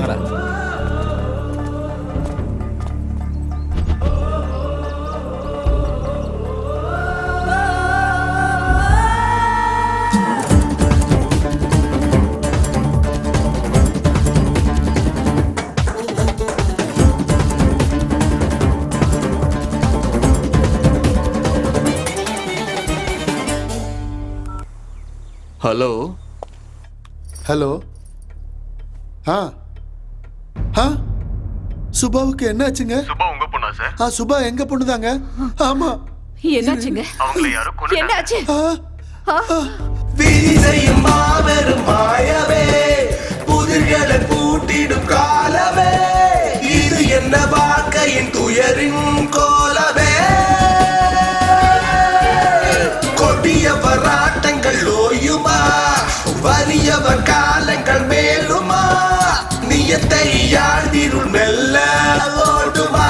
Hello hello. சுபாவுக்கு என்ன ஆச்சுங்க? சுபா உங்க பொண்ணா சார்? சுபா எங்க பொண்ணுதாங்க. ஆமா. என்னாச்சுங்க? அவங்கள யாரோ கொன்னுட்டாங்க. என்னாச்சு? விதிசையும் மாபெரும் மாயவே, புதிர்களை பூட்டிடும் காலவே, இது என்ன வாழ்க்கையின் துயரின் கோலவே. கொடிய பராட்டங்கள் ஓயுமா, வறியவர் காலங்கள் மேலுமா, நியத்தை யாழ்திருள் மெல்ல ஓடுமா.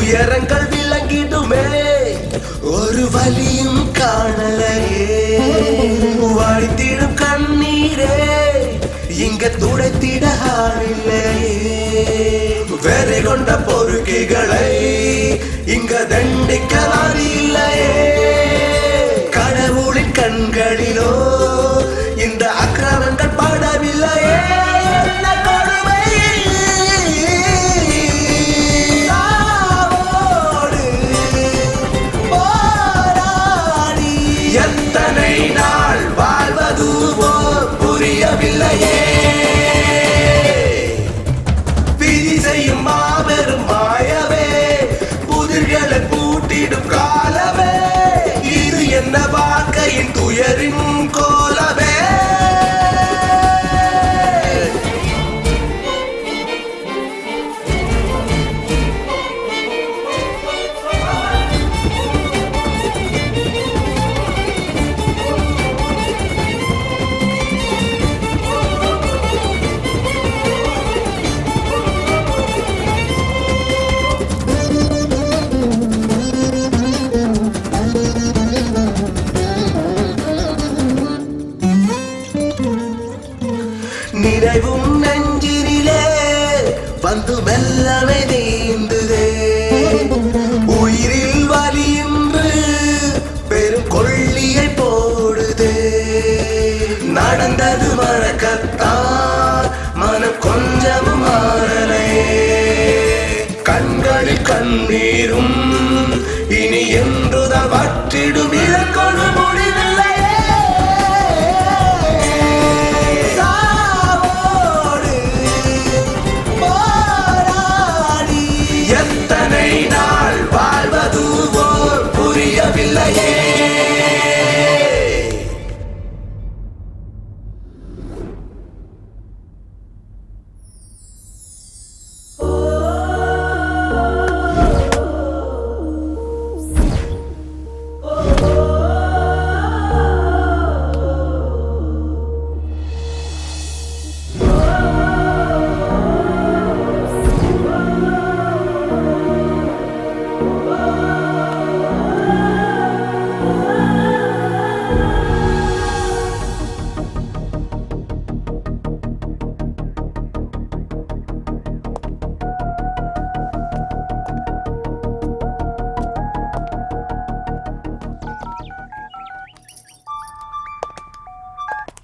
துயரங்கள் விளங்கிடுமே ஒரு வலியும் காணலையே வழித்திடும் கண்ணீரே இங்க துடைத்திட ஆளில்லையே வெறி கொண்ட பொறுக்கைகளை இங்க தண்டிக்கலாம் இல்லையே கடவுளின் கண்களிலோ இந்த அக்கிரமங்கள் படவில்லையே என்ன கொடுமை சாவோடு போராடி எத்தனை நாள் வாழ்வதுவோ புரியவில்லையே விதி செய்யும் மாபெரும் மாயவே புதிர்களை பூட்டிடும் காலமே இது என்ன வாழ்க்கையின் துயரின் கோலமே நினைவும் நெஞ்சினிலே வந்து மெல்லவே நீந்துதே உயிரில் வலியின்று பெரும் கொள்ளியை போடுதே நடந்தது மறக்கத்தான் மனம் கொஞ்சமும் மாறலையே கண்களில் கண்ணீரும் இனி என்றுதான் வற்றிடும் இழக்கொடு முடிவில்லையே எத்தனை நாள் வாழ்வதுவோ புரியவில்லையே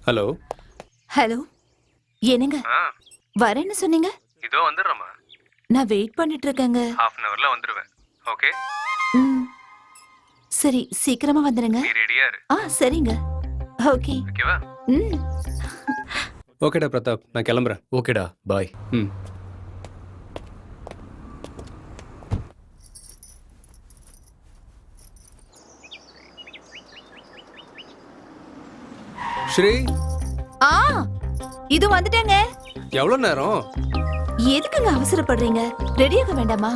ஹலோ ஹலோ என்னங்க வரேன்னு சொன்னீங்க இதோ வந்துடுறேம்மா நான் வெயிட் பண்ணிட்டு இருக்கேங்க ஹாஃப் அன் ஹவர்ல வந்துடுவேன் ஓகே ம். சரி சீக்கிரமா வந்துடுங்க ரெடியா இரு சரிங்க ஓகே ஓகேவா ம் ஓகேடா பிரதாப் நான் கிளம்புறேன் ஓகேடா பாய் ம் ஸ்ரீ இது வந்துட்டேங்க எவ்வளவு நேரம் எதுக்குங்க அவசரப்படுறீங்க ரெடியாக வேண்டாமா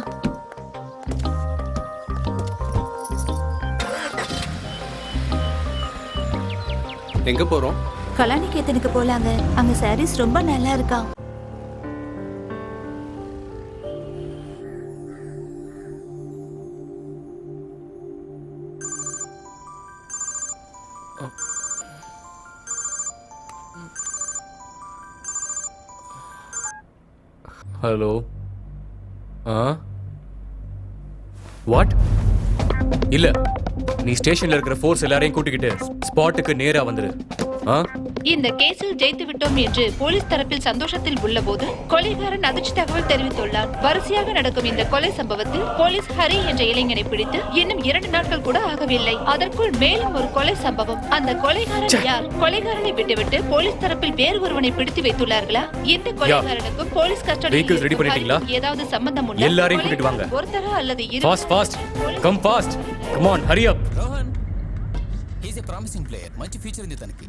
எங்க போறோம் கலாநிகேத்தனுக்கு போலாங்க அங்க சாரீஸ் ரொம்ப நல்லா இருக்கா ஹலோ வாட் இல்ல நீ ஸ்டேஷன்ல இருக்கிற ஃபோர்ஸ் எல்லாரையும் கூட்டிக்கிட்டு ஸ்பாட்டுக்கு நேரா வந்துரு இந்த கேஸில் ஜெயித்து விட்டோம் என்று போலீஸ் தரப்பில் சந்தோஷத்தில் உள்ளபோது கொலைகாரன் அதிர்ச்சி தகவல் தெரிவித்துள்ளார். வரிசையாக நடக்கும் இந்த கொலை சம்பவத்தில் போலீஸ் ஹரி என்ற இளைஞனை பிடித்து இன்னும் 2 நாட்கள் கூட ஆகவில்லை. அதற்குள் மேலும் ஒரு கொலை சம்பவம். அந்த கொலைகாரன் யார்? கொலைகாரனை விட்டுவிட்டு போலீஸ் தரப்பில் வேறு ஒருவனை பிடித்து வைத்துள்ளார்களா? இந்த கொலைகாரனுக்கும் போலீஸ் கஸ்டடியில் ஏதாவது சம்பந்தம் உண்டா? எல்லாரையும் கூட்டிட்டு வாங்க. ஒருத்தரா அல்லது fast come fast come on Hari up. Rohan, he's a promising player. Much future ఉంది తనకి.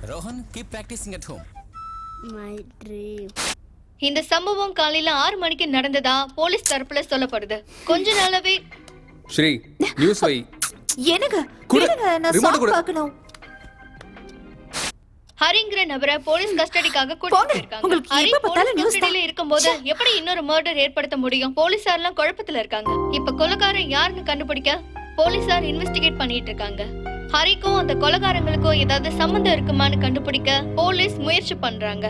Rohan, keep practicing at home. My dream. இந்த சம்பவம் காலையில 6 மணிக்கு நடந்ததா போலீஸ் தரப்புல சொல்லப்படுது. கொஞ்ச நாளாவே ஸ்ரீ நியூஸ் வை எனக்கு குடு. நான் Remote சாங் குடு. பார்க்கணும். ஹரிங்கிற நபரை போலீஸ் கஸ்டடிக்காக கூட்டிட்டு போயிருக்காங்க. உங்களுக்கு ஹரி எப்ப பார்த்தாலும் போலீஸ் news தான். கஸ்டடியில இருக்கும்போது எப்படி இன்னொரு மர்டர் ஏற்படுத்த முடியும்? போலீசார் எல்லாம் குழப்பத்துல இருக்காங்க. இப்ப கொலைகாரன் யாருன்னு கண்டுபிடிக்க போலீசார் இன்வெஸ்டிகேட் பண்ணிட்டு இருக்காங்க. ஹரிக்கும் அந்த கொலைகாரங்களுக்கும் ஏதாவது சம்பந்தம் இருக்குமான்னு கண்டுபிடிக்க போலீஸ் முயற்சி பண்றாங்க.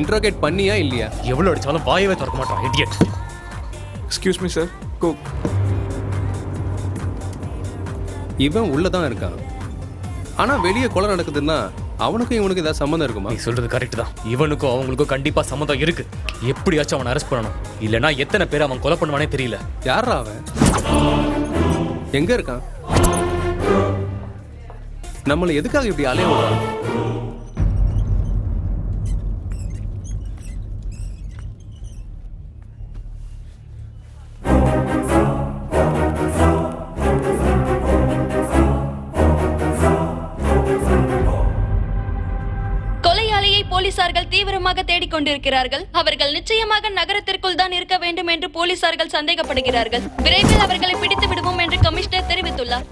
இன்ட்ரோகேட் பண்ணியா இல்லையா? எவ்வளவு அடிச்சாலும் வாயவே திறக்க மாட்டான் இடியட். Excuse me sir. இவன் உள்ளதான் இருக்கான். ஆனா வெளியே கொலை நடக்குதுன்னா அவனுக்கும் இவனுக்கு ஏதாவது சம்மந்தம் இருக்குமா? நீ சொல்றது கரெக்ட் தான். இவனுக்கும் அவங்களுக்கும் கண்டிப்பா சம்மந்தம் இருக்கு. எப்படியாச்சும் அவனை அரெஸ்ட் பண்ணணும். இல்லனா எத்தனை பேர் அவன் கொலை பண்ணுவானே தெரியல. யாரா அவன்? எங்க இருக்கான்? நம்மளை எதுக்காக இப்படி அலைய விடுறான்? போலீசார்கள் தீவிரமாக தேடிக்கொண்டிருக்கிறார்கள். அவர்கள் நிச்சயமாக நகரத்திற்குள் தான் இருக்க வேண்டும் என்று போலீசார்கள் சந்தேகப்படுகிறார்கள். விரைவில் அவர்களை பிடித்து விடுவோம் என்று கமிஷனர் தெரிவித்துள்ளார்.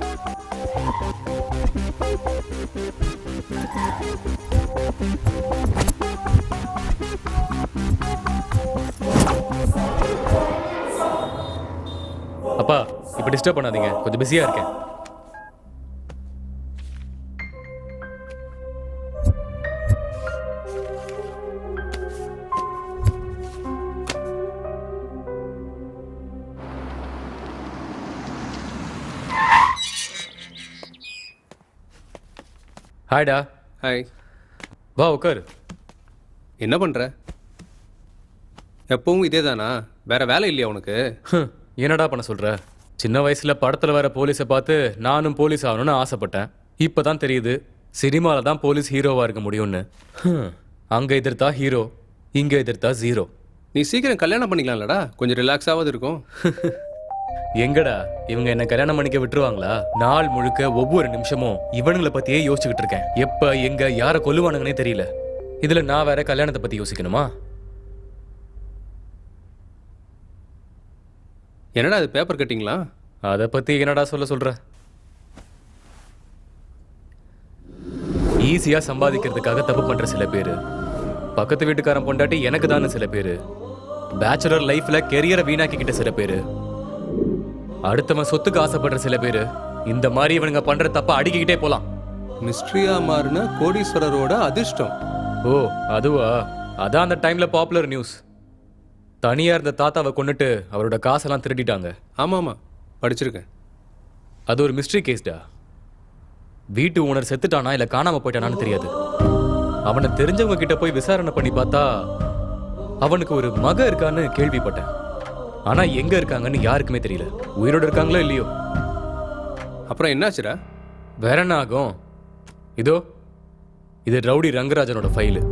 அப்பா இப்ப டிஸ்டர்ப் பண்ணாதீங்க, கொஞ்சம் பிஸியா இருக்கேன். ஹாய்டா. ஹாய். வா உட்காரு. என்ன பண்ற? எப்பவும் இதே தானா? வேற வேலை இல்லையா உனக்கு? என்னடா பண்ண சொல்ற? சின்ன வயசுல படத்துல வர போலீஸை பார்த்து நானும் போலீஸ் ஆகணும்னு ஆசைப்பட்டேன். இப்பதான் தெரியுது சினிமால தான் போலீஸ் ஹீரோவா இருக்க முடியும்னு. அங்க எதிர்த்தா ஹீரோ, இங்க எதிர்த்தா ஜீரோ. நீ சீக்கிரம் கல்யாணம் பண்ணிக்கலாம்லடா, கொஞ்சம் ரிலாக்ஸாவது இருக்கும். எங்கடா இவங்க என்ன கல்யாணம் பண்ணிக்க விட்டுருவாங்களா? நாள் முழுக்க ஒவ்வொரு நிமிஷமும் இவனுங்களை பத்தியே யோசிச்சுக்கிட்டு இருக்கேன். எப்ப எங்க யாரை கொல்லுவானுங்கன்னே தெரியல. இதுல நான் வேற கல்யாணத்தை பத்தி யோசிக்கணுமா? என்னடா அது பேப்பர் கட்டிங்களா? அதை பத்தி என்னடா சொல்ற? ஈஸியா சம்பாதிக்கிறதுக்காக தப்பு பண்ற சில பேரு, பக்கத்து வீட்டுக்காரன் பொண்டாட்டி எனக்கு தானே சில பேரு, பேச்சுலர் லைஃப்ல கெரியரை வீணாக்கிக்கிட்ட சில பேரு, அடுத்தவன் சொத்துக்கு ஆசைப்படுற சில பேரு, இந்த மாதிரி இவனுங்க பண்ற தப்ப அடிக்கிட்டே போலாம். மிஸ்ட்ரியா மாறின கோடீஸ்வரரோட அதிர்ஷ்டம். ஓ அதுவா? அதான் அந்த டைம்ல பாப்புலர் நியூஸ். தனியா இருந்த தாத்தாவை கொன்னுட்டு அவரோட காசெல்லாம் திருடிட்டாங்க. ஆமாமா, படிச்சிருக்கேன். அது ஒரு மிஸ்ட்ரி கேஸ்டா. வீட்டு ஓனர் செத்துட்டானா இல்ல காணாம போயிட்டானான்னு தெரியாது. அவனை தெரிஞ்சவங்க கிட்ட போய் விசாரணை பண்ணி பார்த்தா அவனுக்கு ஒரு மக இருக்கான்னு கேள்விப்பட்டேன். ஆனா எங்க இருக்காங்கன்னு யாருக்குமே தெரியல. உயிரோடு இருக்காங்களோ இல்லையோ. அப்புறம் என்னாச்சுடா? வேற என்ன ஆகும்? இதோ இது ரவுடி ரங்கராஜனோட ஃபைலு.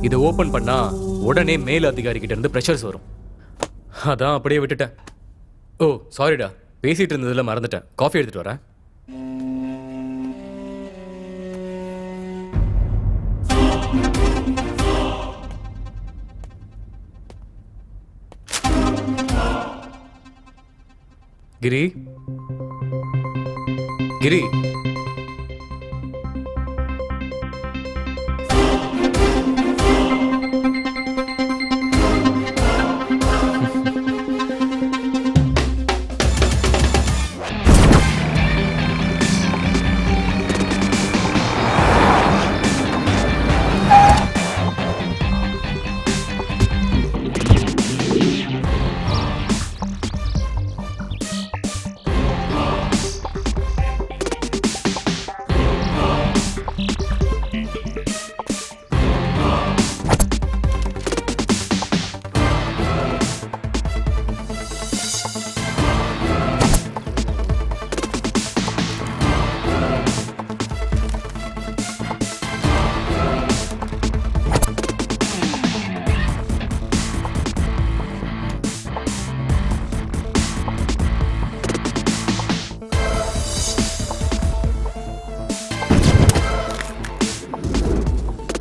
இதை ஓபன் பண்ணா உடனே மேல் அதிகாரி கிட்ட இருந்து பிரஷர்ஸ் வரும். அதான் அப்படியே விட்டுட்டேன். ஓ சாரிடா, பேசிட்டு இருந்ததுல மறந்துட்டேன். காஃபி எடுத்துட்டு வரேன். கிரி கிரி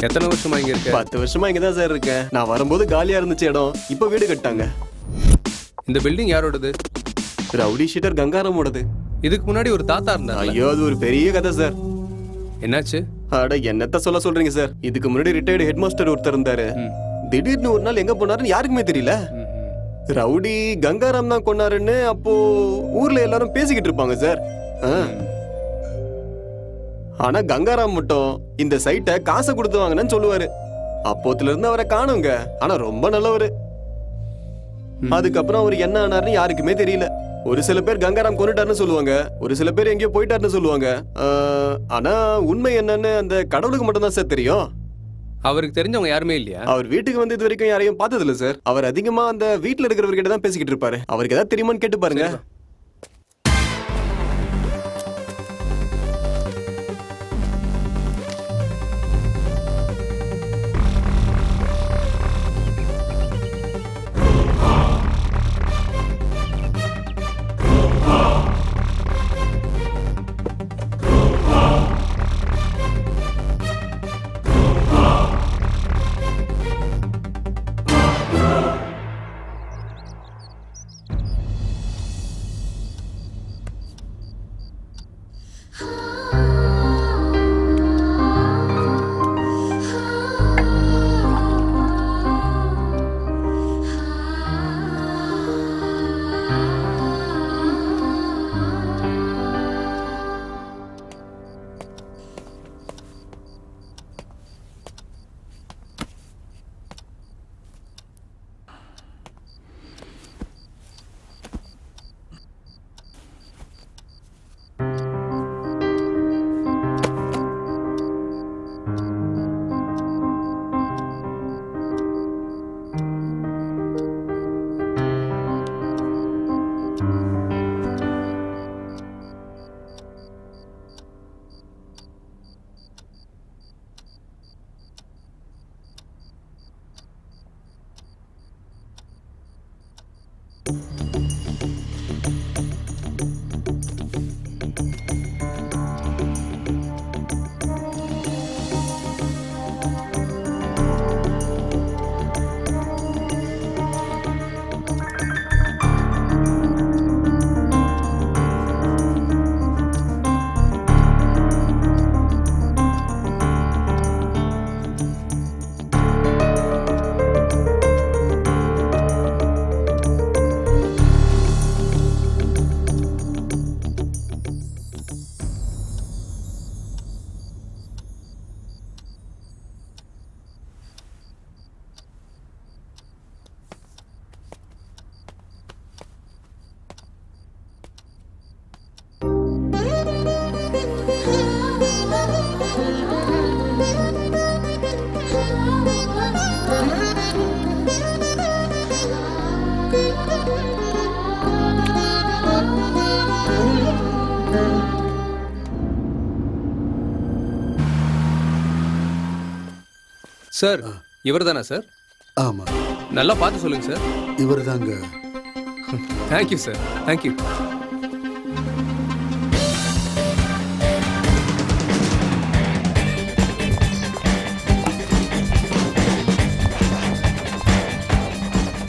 எத்தனை வருஷமா இங்க இருக்க? 10 வருஷமா இங்க தான் சார் இருக்கேன். நான் வரும்போது காலியா இருந்துச்சு இடம், இப்போ வீடு கட்டாங்க. இந்த பில்டிங் யாரோடது? ரவுடி ஷீட்டர் கங்காராமோடது. இதுக்கு முன்னாடி ஒரு தாத்தா இருந்தார். ஐயோ அது ஒரு பெரிய கதை சார். என்னாச்சு? அட என்னத்த சொல்றீங்க சார். இதுக்கு முன்னாடி ரிட்டையர்டு ஹெட் மாஸ்டர் ஒருத்தர் இருந்தாரு. திடீர்னு ஒரு நாள் எங்க போனாருன்னு யாருக்குமே தெரியல. ரவுடி கங்காராம் தான் கொண்டாருன்னு அப்போ ஊர்ல எல்லாரும் பேசிக்கிட்டு இருப்பாங்க சார். ஆனா கங்காராம் மட்டும் இந்த சைட்டை காசை கொடுத்து வாங்கினேன்னு சொல்லுவாரு. அப்போத்துல இருந்து அவரை காணுங்க. ஆனா ரொம்ப நல்லவரு. அதுக்கப்புறம் அவர் என்ன ஆனாருன்னு யாருக்குமே தெரியல. ஒரு சில பேர் கங்காராம் கொண்டுட்டாருன்னு சொல்லுவாங்க, ஒரு சில பேர் எங்கேயோ போயிட்டாருன்னு சொல்லுவாங்க. ஆனா உண்மை என்னன்னு அந்த கடவுளுக்கு மட்டும் தான் சார் தெரியும். அவருக்கு தெரிஞ்சவங்க யாருமே இல்லையா? அவர் வீட்டுக்கு வந்து இது வரைக்கும் யாரையும் பார்த்தது இல்ல சார். அவர் அதிகமா அந்த வீட்டுல இருக்கிறவர்கிட்ட தான் பேசிக்கிட்டு இருப்பாரு. அவருக்கு ஏதாவது தெரியுமான்னு கேட்டு பாருங்க. சார் இவர் தானே சார்? ஆமா. நல்லா பார்த்து சொல்லுங்க சார். இவர் தாங்க. Thank you sir, thank you.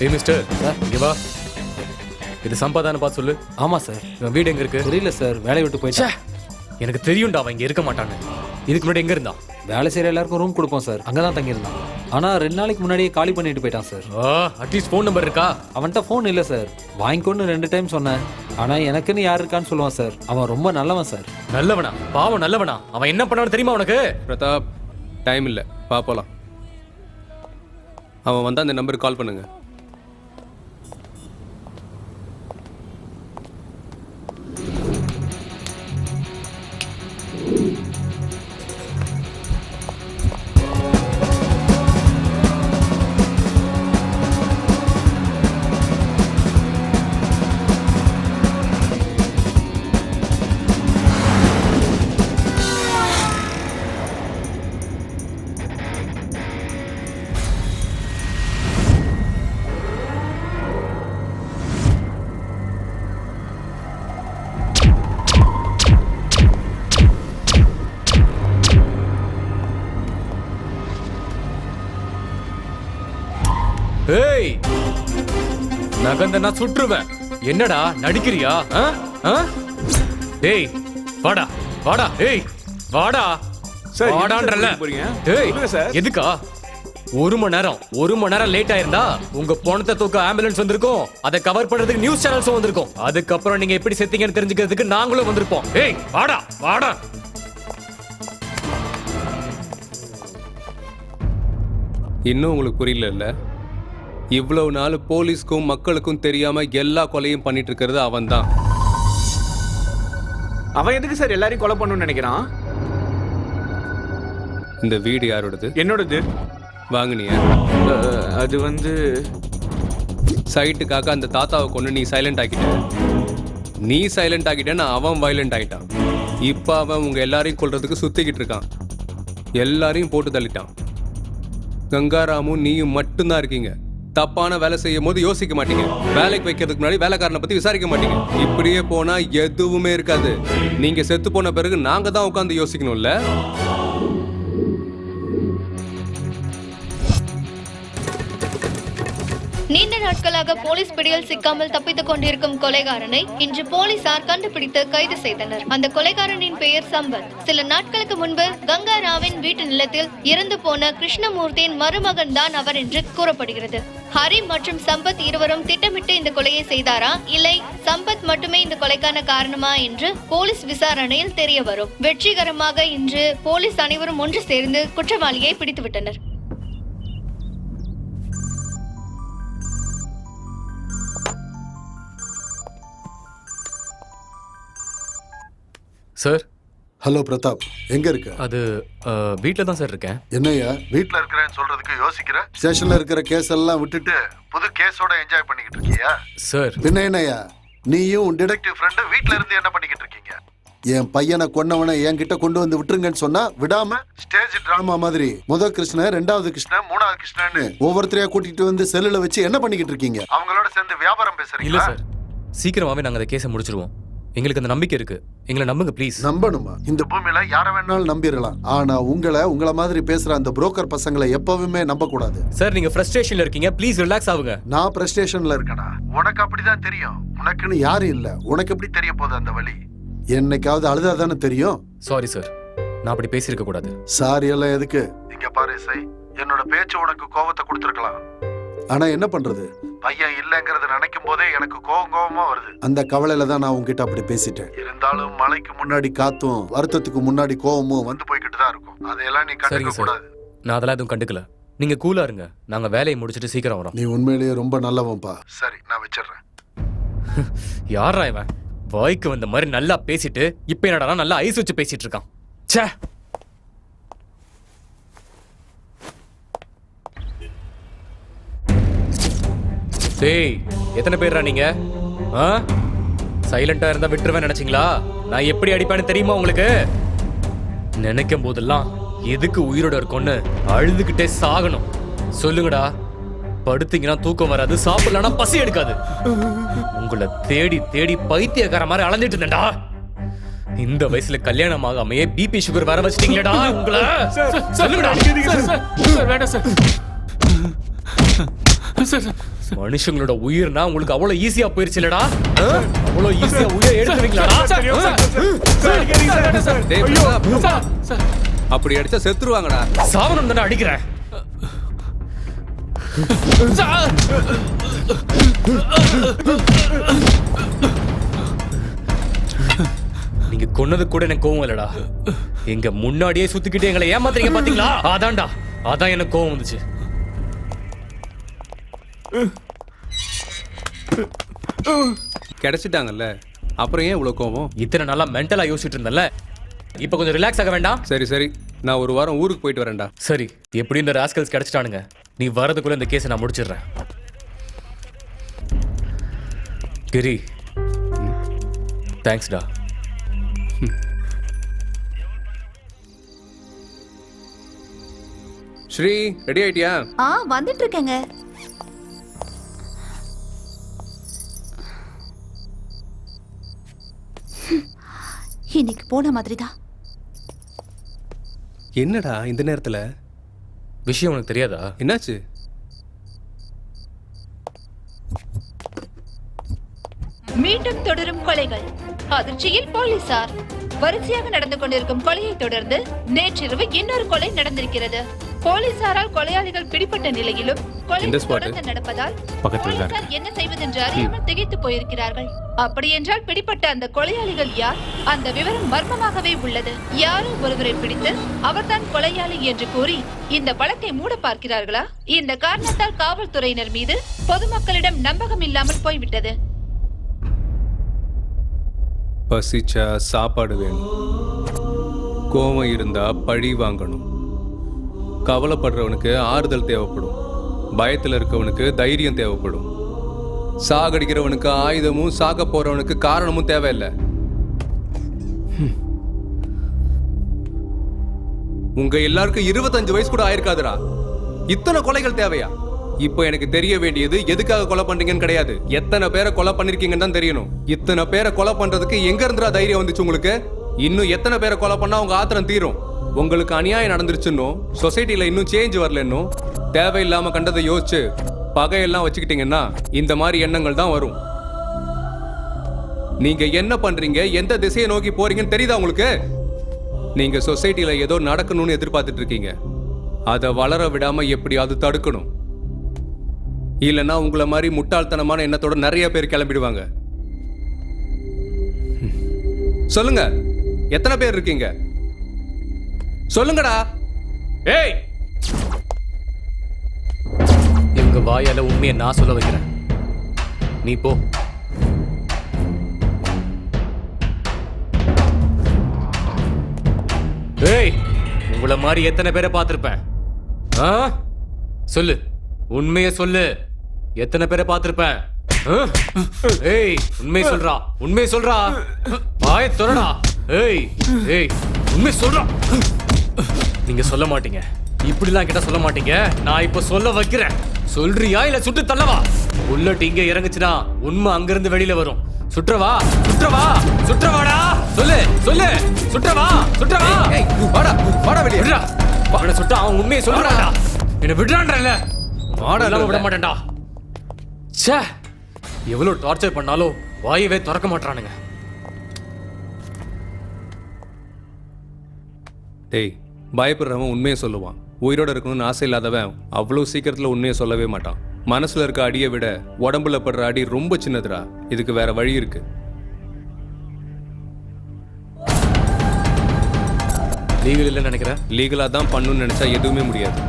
ஏய் மிஸ்டர், இங்க வா. இது சம்பாதான பார்த்து சொல்லு. ஆமா சார். இவன் வீடு எங்க இருக்கு? தெரியல சார், வேலையை விட்டு போயிட்டா. எனக்கு தெரியும்டா அவன் இங்க இருக்க மாட்டான்னு. இதுக்கு முன்னாடி எங்க இருந்தான்? வேலை செய்யற எல்லாருக்கும் ரூம் கொடுப்போம் சார், அங்கதான் தங்கியிருந்தான். ஆனா 2 நாளைக்கு முன்னாடியே காலி பண்ணிட்டு போயிட்டான் சார். அட்லீஸ்ட் ஃபோன் நம்பர் இருக்கா? அவன்கிட்ட ஃபோன் இல்லை சார். வாங்கிக்கொண்டு 2 டைம் சொன்னேன். ஆனா எனக்குன்னு யார் இருக்கான்னு சொல்லுவான் சார். அவன் ரொம்ப நல்லவன் சார். நல்லவனா? பாவம் நல்லவனா? அவன் என்ன பண்ணான்னு தெரியுமா உனக்கு? பிரதாப், டைம் இல்லை, போலாம். அவன் வந்தா அந்த நம்பருக்கு கால் பண்ணுங்க. ஏய், நகந்த நான் சுற்றுவேன். என்னடா நடிக்கிறியா? டேய் வாடா வாடா, டேய் வாடா சார், வாடான்றல. போறீங்க? டேய் சொல்லுங்க சார். எதுக்கா? ஒரு மணி நேரம் லேட் ஆயிருந்தா உங்க போனத்தை தூக்க ஆம்புலன்ஸ் வந்திருக்கும், அதை கவர் பண்றதுக்கு நியூஸ் சேனல்ஸும் வந்திருக்கும், அதுக்கப்புறம் நீங்க எப்படி செத்தீங்கன்னு தெரிஞ்சுக்கிறதுக்கு நாங்களும் வந்திருப்போம். ஏய் வாடா வாடா. இன்னும் உங்களுக்கு புரியல இல்ல? இவ்வளவு நாள் போலீஸ்க்கும் மக்களுக்கும் தெரியாம எல்லா கொலையும் பண்ணிட்டு இருக்கிறது அவன் தான். அவன் எதுக்கு சார் எல்லாரையும் கொலை பண்ணணும்னு நினைக்கிறான்? இந்த வீடு யாரோடது? என்னோடது. வாங்குனியா? அது வந்து சைட்டுக்காக அந்த தாத்தாவை கொண்டு நீ சைலண்ட் ஆக்கிட்ட. நீ சைலண்ட் ஆக்கிட்டேன்னு அவன் வயலண்ட் ஆகிட்டான். இப்போ அவன் உங்க எல்லாரையும் கொல்றதுக்கு சுத்திக்கிட்டு இருக்கான். எல்லாரையும் போட்டு தள்ளிட்டான். கங்காராமும் நீயும் மட்டும்தான் இருக்கீங்க. தப்பான வேலை செய்யும் போது யோசிக்க மாட்டீங்க. வேலைக்கு வைக்கிறதுக்கு முன்னாடி வேலைக்காரனை பத்தி விசாரிக்க மாட்டீங்க. இப்படியே போனா எதுவுமே இருக்காது. நீங்க செத்து போன பிறகு நாங்க தான் உட்காந்து யோசிக்கணும்ல. நீண்ட நாட்களாக போலீஸ் பிடியில் சிக்காமல் தப்பித்துக் கொண்டிருக்கும் கொலைகாரனை இன்று போலீசார் கண்டுபிடித்து கைது செய்தனர். அந்த கொலைகாரனின் பெயர் சம்பத். சில நாட்களுக்கு முன்பு கங்காராவின் வீட்டு நிலத்தில் இறந்து போன கிருஷ்ணமூர்த்தியின் மருமகன் தான் அவர் என்று கூறப்படுகிறது. ஹரி மற்றும் சம்பத் இருவரும் திட்டமிட்டு இந்த கொலையை செய்தாரா, இல்லை சம்பத் மட்டுமே இந்த கொலைக்கான காரணமா என்று போலீஸ் விசாரணையில் தெரிய வரும். வெற்றிகரமாக இன்று போலீஸ் அனைவரும் ஒன்று சேர்ந்து குற்றவாளியை பிடித்துவிட்டனர். சார். ஹலோ பிரதாப், எங்க இருக்க? அது வீட்டில் தான் சார் இருக்கேன். என்னையா வீட்டில் இருக்கிறேன்னு சொல்றதுக்கு யோசிக்கிற? ஸ்டேஷன்ல இருக்கிற கேஸ் எல்லாம் விட்டுட்டு புது கேஸோட என்ஜாய் பண்ணிக்கிட்டு இருக்கியா? சார் பின்ன என்னையா நீயும் டிடெக்டிவ் ஃப்ரெண்டு வீட்டில் இருந்து என்ன பண்ணிக்கிட்டு இருக்கீங்க? என் பையனை கொன்னவனை என்கிட்ட கொண்டு வந்து விட்டுருங்கன்னு சொன்னா விடாம ஸ்டேஜ் டிராமா மாதிரி முதல் கிருஷ்ணன், ரெண்டாவது கிருஷ்ணன், மூணாவது கிருஷ்ணன்னு ஒவ்வொருத்தரையா கூட்டிட்டு வந்து செல்லுல வச்சு என்ன பண்ணிக்கிட்டு இருக்கீங்க? அவங்களோட சேர்ந்து வியாபாரம் பேசுறீங்க? இல்ல சார், சீக்கிரமாவே நாங்க அந்த கேஸை முடிச்சிருவோம். எங்களுக்கு அந்த நம்பிக்கை இருக்கு. எங்களை நம்புங்க ப்ளீஸ். நம்பணுமா? இந்த பூமியில யார வேணாலும் நம்பிடலாம். ஆனா உங்கள மாதிரி பேசுற அந்த புரோக்கர் பசங்களை எப்பவுமே நம்ப கூடாது. சார் நீங்க ஃப்ரஸ்ட்ரேஷன்ல இருக்கீங்க, ப்ளீஸ் ரிலாக்ஸ் ஆகுங்க. நான் ஃப்ரஸ்ட்ரேஷன்ல இருக்கேனா? உனக்கு அப்படிதான் தெரியும். உனக்குன்னு யாரும் இல்ல. உனக்கு எப்படி தெரிய போகுது அந்த வழி? என்னைக்காவது அழுதாதானே தெரியும். சாரி சார், நான் அப்படி பேசியிருக்க கூடாது. சாரி எல்லாம் எதுக்கு? இங்க பாரு இசை, என்னோட பேச்சு உனக்கு கோவத்தை கொடுத்துருக்கலாம். ஆனா என்ன பண்றது, பையன் இல்லைங்கிறத நினைக்கும் போதே எனக்கு கோவமா வருது. அந்த கவலையில தான் நான் உங்ககிட்ட அப்படி பேசிட்டேன். இருந்தாலும் மழைக்கு முன்னாடி காத்தும் வருத்தத்துக்கு முன்னாடி கோவமும் வந்து போய்கிட்டு தான் இருக்கும். அதையெல்லாம் நீ கண்டுக்க கூடாது. நான் அதெல்லாம் எதுவும் கண்டுக்கல. நீங்க கூலா இருங்க, நாங்க வேலையை முடிச்சிட்டு சீக்கிரம் வரோம். நீ உண்மையிலேயே ரொம்ப நல்லவன்பா. சரி, நான் வச்சிடுறேன். யாரா இவன்? வாய்க்கு வந்த மாதிரி நல்லா பேசிட்டு இப்ப என்னடா நல்லா ஐஸ் வச்சு பேசிட்டு இருக்கான். ச்சே. டேய், எத்தனை பேர்ரா நீங்க? சைலண்டா இருந்தா விட்டுருவேன் நினைச்சீங்களா? நான் எப்படி அடிப்பேன்னு தெரியுமா உங்களுக்கு? நினைக்கும் போதெல்லாம் எதுக்கு உயிரோட இருக்கும்னு அழுதுகிட்டே சாகணும். சொல்லுங்கடா. படுத்தீங்கன்னா தூக்கம் வராது, சாப்பிடலன்னா பசி எடுக்காது. உங்களை தேடி தேடி பைத்தியக்கார மாதிரி அலைஞ்சிட்டு இருந்தேன்டா. இந்த வயசுல கல்யாணம் ஆகாமையே பிபி சுகர் வர வச்சிட்டீங்களேடா உங்களை. சொல்லுங்கடா. மனுஷங்களோட உயிர்னா உங்களுக்கு அவ்வளவு ஈஸியா போயிருச்சுலடா? அவ்வளவு ஈஸியா உயிரை எடுத்துவீங்களாடா? அப்படி அடிச்சா செத்துருவாங்கடா. சாவனம் தானே அடிக்கிறேன். நீங்க கொன்னது கூட எனக்கு கோவம் இல்லடா. எங்க முன்னாடியே சுத்திக்கிட்டு எங்களை ஏமாத்துறீங்க பாத்தீங்களா? அதான்டா, அதான் எனக்கு கோவம் வந்துச்சு. கிடைச்சிட்டாங்கல்ல, அப்புறம் ஏன் இவ்வளவு கோவம்? இத்தனை நாளா மென்டலா யோசிச்சுட்டு இருந்தல, இப்ப கொஞ்சம் ரிலாக்ஸ் ஆக வேண்டாம்? சரி சரி, நான் ஒரு வாரம் ஊருக்கு போயிட்டு வரேன்டா. சரி, எப்படி இந்த ராஸ்கல்ஸ் கிடைச்சிட்டானுங்க. நீ வரதுக்குள்ள இந்த கேஸை நான் முடிச்சிடுறேன். கிரி, தேங்க்ஸ்டா. ஸ்ரீ, ரெடி ஆயிட்டியா? வந்துட்டு இருக்கேங்க. இன்னைக்கு போன மாதிரிதான். என்னடா இந்த நேரத்துல? விஷயம் உனக்கு தெரியாதா? என்னாச்சு? மீண்டும் தொடரும் கொலைகள். அதிர்ச்சியில் போலீசார். வரிசையாக நடந்து கொண்டிருக்கும் கொலையை தொடர்ந்து நேற்றிரவு இன்னொரு கொலை நடந்திருக்கிறது. போலீசாரால் கொலையாளிகள் பிடிபட்ட நிலையிலும் கொலை தொடர்ந்து நடப்பதால் போலீசார் என்ன செய்வதென்று அறியாமல் திகைத்து போயிருக்கிறார்கள். அப்படி என்றால் பிடிப்பட்ட அந்த கொலையாளிகள் யார்? அந்த விவரம் மர்மமாகவே உள்ளது. யாரோ ஒருவரை பிடித்து அவர்தான் கொலையாளி என்று கூறி இந்த வழக்கை மூட பார்க்கிறார்களா? இந்த காரணத்தால் காவல்துறையினர் மீது பொதுமக்களிடம் நம்பகம் இல்லாமல் போய்விட்டது. பசிச்சா சாப்பாடு வேணும், கோவம் இருந்தா பழி வாங்கணும், கவலைப்படுறவனுக்கு ஆறுதல் தேவைப்படும், பயத்தில் இருக்கவனுக்கு தைரியம் தேவைப்படும், சாகடிக்கிறவனுக்கு ஆயுதமும் சாக போறவனுக்கு காரணமும் தேவையில்லை. உங்க எல்லாருக்கும் 25 வயசு கூட ஆயிருக்காதுடா. இத்தனை கொலைகள் தேவையா? இப்போ எனக்கு தெரிய வேண்டியது எதுக்காக கொலை பண்றீங்கன்னு கிடையாது, எத்தனை பேரை கொலை பண்ணிருக்கீங்கன்னு தான் தெரியணும். இத்தனை பேரை கொலை பண்றதுக்கு எங்க இருந்துடா தைரியம் வந்துச்சு உங்களுக்கு? இன்னும் எத்தனை பேரை கொலை பண்ணா உங்க ஆத்திரம் தீரும்? உங்களுக்கு அநியாயம் நடந்துருச்சுன்னு, சொசைட்டில இன்னும் சேஞ்ச் வரலன்னு தேவையில்லாம கண்டதை யோசிச்சு பகையெல்லாம் வச்சுக்கிட்டீங்கன்னா இந்த மாதிரி எண்ணங்கள் தான் வரும். நீங்க என்ன பண்றீங்க, எந்த திசையை நோக்கி போறீங்கன்னு தெரியுதா உங்களுக்கு? நீங்க சொசைட்டில ஏதோ நடக்கணும்னு எதிர்பார்த்துட்டு இருக்கீங்க. அதை வளர விடாம எப்படியாவது தடுக்கணும். இல்லைன்னா உங்களை மாதிரி முட்டாள்தனமான எண்ணத்தோட நிறைய பேர் கிளம்பிடுவாங்க. சொல்லுங்க, எத்தனை பேர் இருக்கீங்க? சொல்லுங்கடா. ஏய், எங்க வாயால உண்மையை நான் சொல்ல வைக்கிறேன், நீ போ. ஏய், உங்களை மாதிரி எத்தனை பேரை பார்த்திருப்பேன்? சொல்லு, உண்மையை சொல்லு, எத்தனை பேரை பார்த்திருப்பேன்? ஏய், உண்மையை சொல்றா, உண்மையை சொல்றா, வாயை திறடா. ஏய் ஏய், உண்மையை சொல்றா. நீங்க சொல்ல மாட்டீங்க, இப்படிலாம் கிட்ட சொல்ல மாட்டீங்க. நான் இப்ப சொல்ல வைக்கிறேன். சொல்றியா இல்ல சுட்டு தள்ளவா? புல்லட் இங்க இறங்குச்சுன்னா உண்மை அங்கிருந்து வெளியில வரும். சுற்றவா, சுற்றவா, சுற்றவாடா. சொல்லு சொல்லு, சுற்றவா, சுற்றவா. வாடா வாடா வெளியே. அவனை சுட்டா அவன் உண்மையை சொல்றான்டா. என்ன விடுறான்றல, வாடா விட மாட்டேன்டா. ச்சே, எவ்வளவு டார்ச்சர் பண்ணாலும் வாயவே திறக்க மாட்டானுங்க. டேய், பயப்படுறவன் உண்மையை சொல்லுவான். உயிரோட இருக்கணும்னு ஆசை இல்லாதவன் அவ்வளோ சீக்கிரத்தில் உண்மையை சொல்லவே மாட்டான். மனசுல இருக்க அடியை விட உடம்புல படுற அடி ரொம்ப சின்னதுடா. இதுக்கு வேற வழி இருக்கு. லீகல் இல்லைன்னு நினைக்கிறேன். லீகலா தான் பண்ணணும்னு நினைச்சா எதுவுமே முடியாது.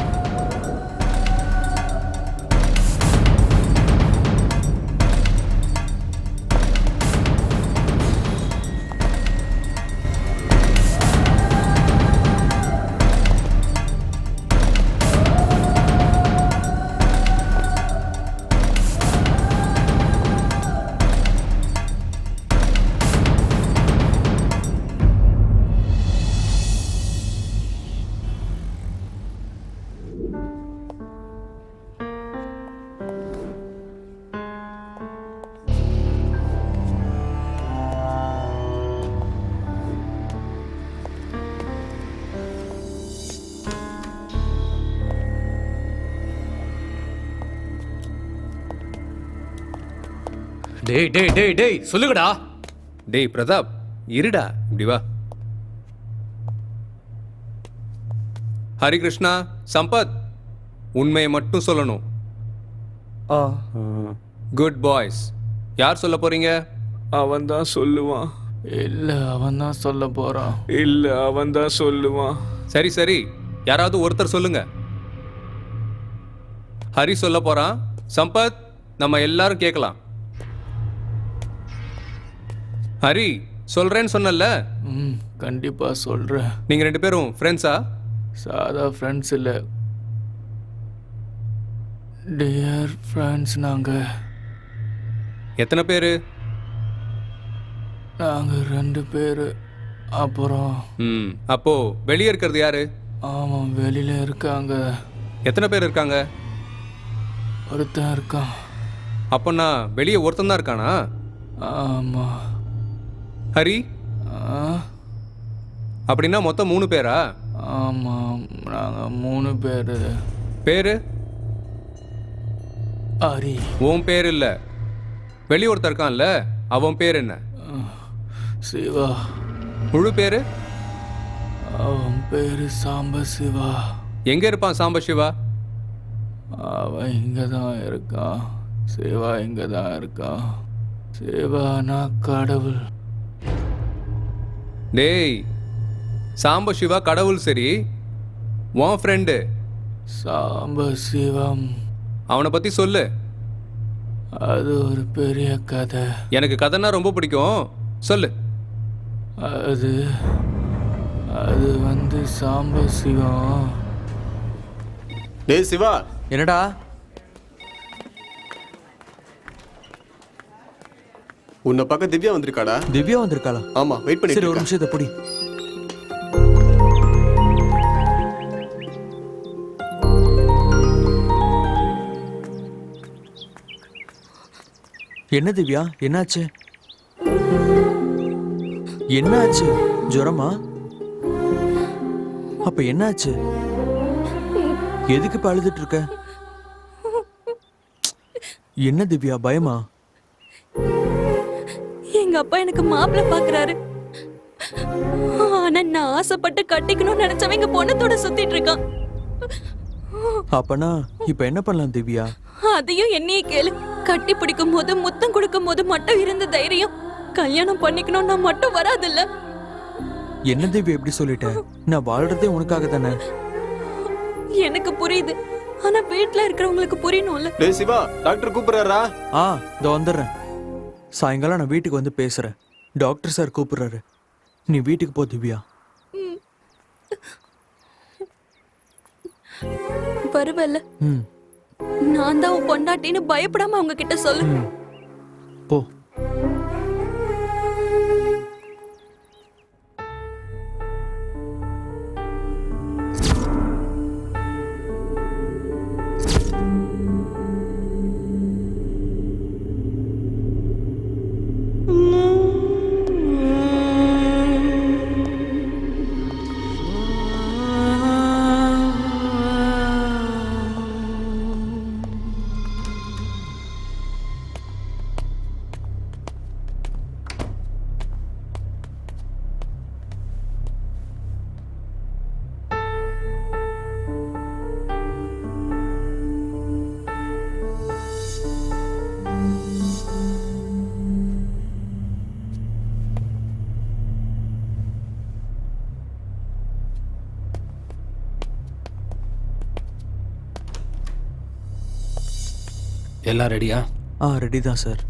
டேய் டேய் டேய் டேய், சொல்லுங்கடா. டேய் பிரதாப், இருடா, இப்படி வா. ஹரிகிருஷ்ணா, சம்பத், உண்மையை மட்டும் சொல்லணும். Good boys. யார் சொல்ல போறீங்க? அவன் தான் சொல்லுவான். இல்ல, அவன் தான் சொல்ல போறான். இல்ல, அவன் தான் சொல்லுவான். சரி சரி, யாராவது ஒருத்தர் சொல்லுங்க. ஹரி சொல்ல போறான். சம்பத், நம்ம எல்லாரும் கேட்கலாம். ஹரி, சொல்றேன்னு சொன்னல? கண்டிப்பா சொல்றேன். நீங்க ரெண்டு பேரும் ஃப்ரெண்ட்ஸா? சாதா ஃப்ரெண்ட்ஸ் இல்ல, டியர் ஃப்ரெண்ட்ஸ். நாங்க எத்தனை பேரு? நாங்க 2 பேரு. அப்புறம் அப்போ வெளியே இருக்கிறது யாரு? ஆமா, வெளியில இருக்காங்க. எத்தனை பேர் இருக்காங்க? ஒருத்தன் இருக்கான். அப்போனா வெளியே ஒருத்தன் தான் இருக்கானா? ஆமா. ஹரி, அப்படின்னா மொத்தம் 3 பேரா? ஆமா, நாங்க 3 பேரு. பேரு? ஹரி. உன் பேர் இல்ல, வெளியே ஒருத்தர் இருக்கான்ல, அவன் பேர் என்ன? சிவா. முழு பேரு? அவன் பேரு சாம்பசிவா. எங்க இருப்பான் சாம்பசிவா? அவன் இங்க தான் இருக்கான். சிவா இங்க தான் இருக்கான். சிவானா கடவுள். டேய், சாம்பசிவா கடவுள் சரி, உன் ஃப்ரெண்டு சாம்பசிவம். அவனை பத்தி சொல்லு. அது ஒரு பெரிய கதை. எனக்கு கதைன்னா ரொம்ப பிடிக்கும், சொல்லு. அது வந்து சாம்பசிவம். டேய் சிவா. என்னடா? உன்னை பார்க்க திவ்யா வந்திருக்காடா. திவ்யா வந்திருக்காளா? ஆமா, வெயிட் பண்ணி. சரி, ஒரு நிமிஷத்தை பொடி. என்ன திவ்யா, என்னாச்சு? என்னாச்சு? ஜுரமா? அப்ப என்னாச்சு? எதுக்கு இப்ப அழுதுட்டு இருக்க? என்ன திவ்யா, பயமா? எங்க அப்பா எனக்கு மாப்பிள்ளை பாக்குறாரு. ஆனா நான் ஆசைப்பட்டு கட்டிக்கணும்னு நினைச்சவங்க பொண்ணத்தோட சுத்திட்டு இருக்கான். அப்பனா இப்ப என்ன பண்ணலாம் திவ்யா? அதையும் என்னையே கேளு. கட்டி பிடிக்கும் போது முத்தம் கொடுக்கும் போது மட்டும் இருந்த தைரியம் கல்யாணம் பண்ணிக்கணும்னா மட்டும் வராதுல்ல. என்ன திவ்யா எப்படி சொல்லிட்ட? நான் வாழ்றதே உனக்காக தானே. எனக்கு புரியுது, ஆனா வீட்டுல இருக்கிறவங்களுக்கு புரியணும்ல. டேய் சிவா, டாக்டர் கூப்பிடுறாரா? இதோ வந்துடுறேன். சாயங்காலம் நான் வீட்டுக்கு வந்து பேசுறேன். டாக்டர் சார் கூப்பிடுறாரு. நீ வீட்டுக்கு போ திவ்யா. வருவல்ல? நான் தான் உன் பொண்டாட்டின்னு பயப்படாம அவங்க கிட்ட சொல்லு. போ. எல்லாம் ரெடியா? ரெடி தான் சார்.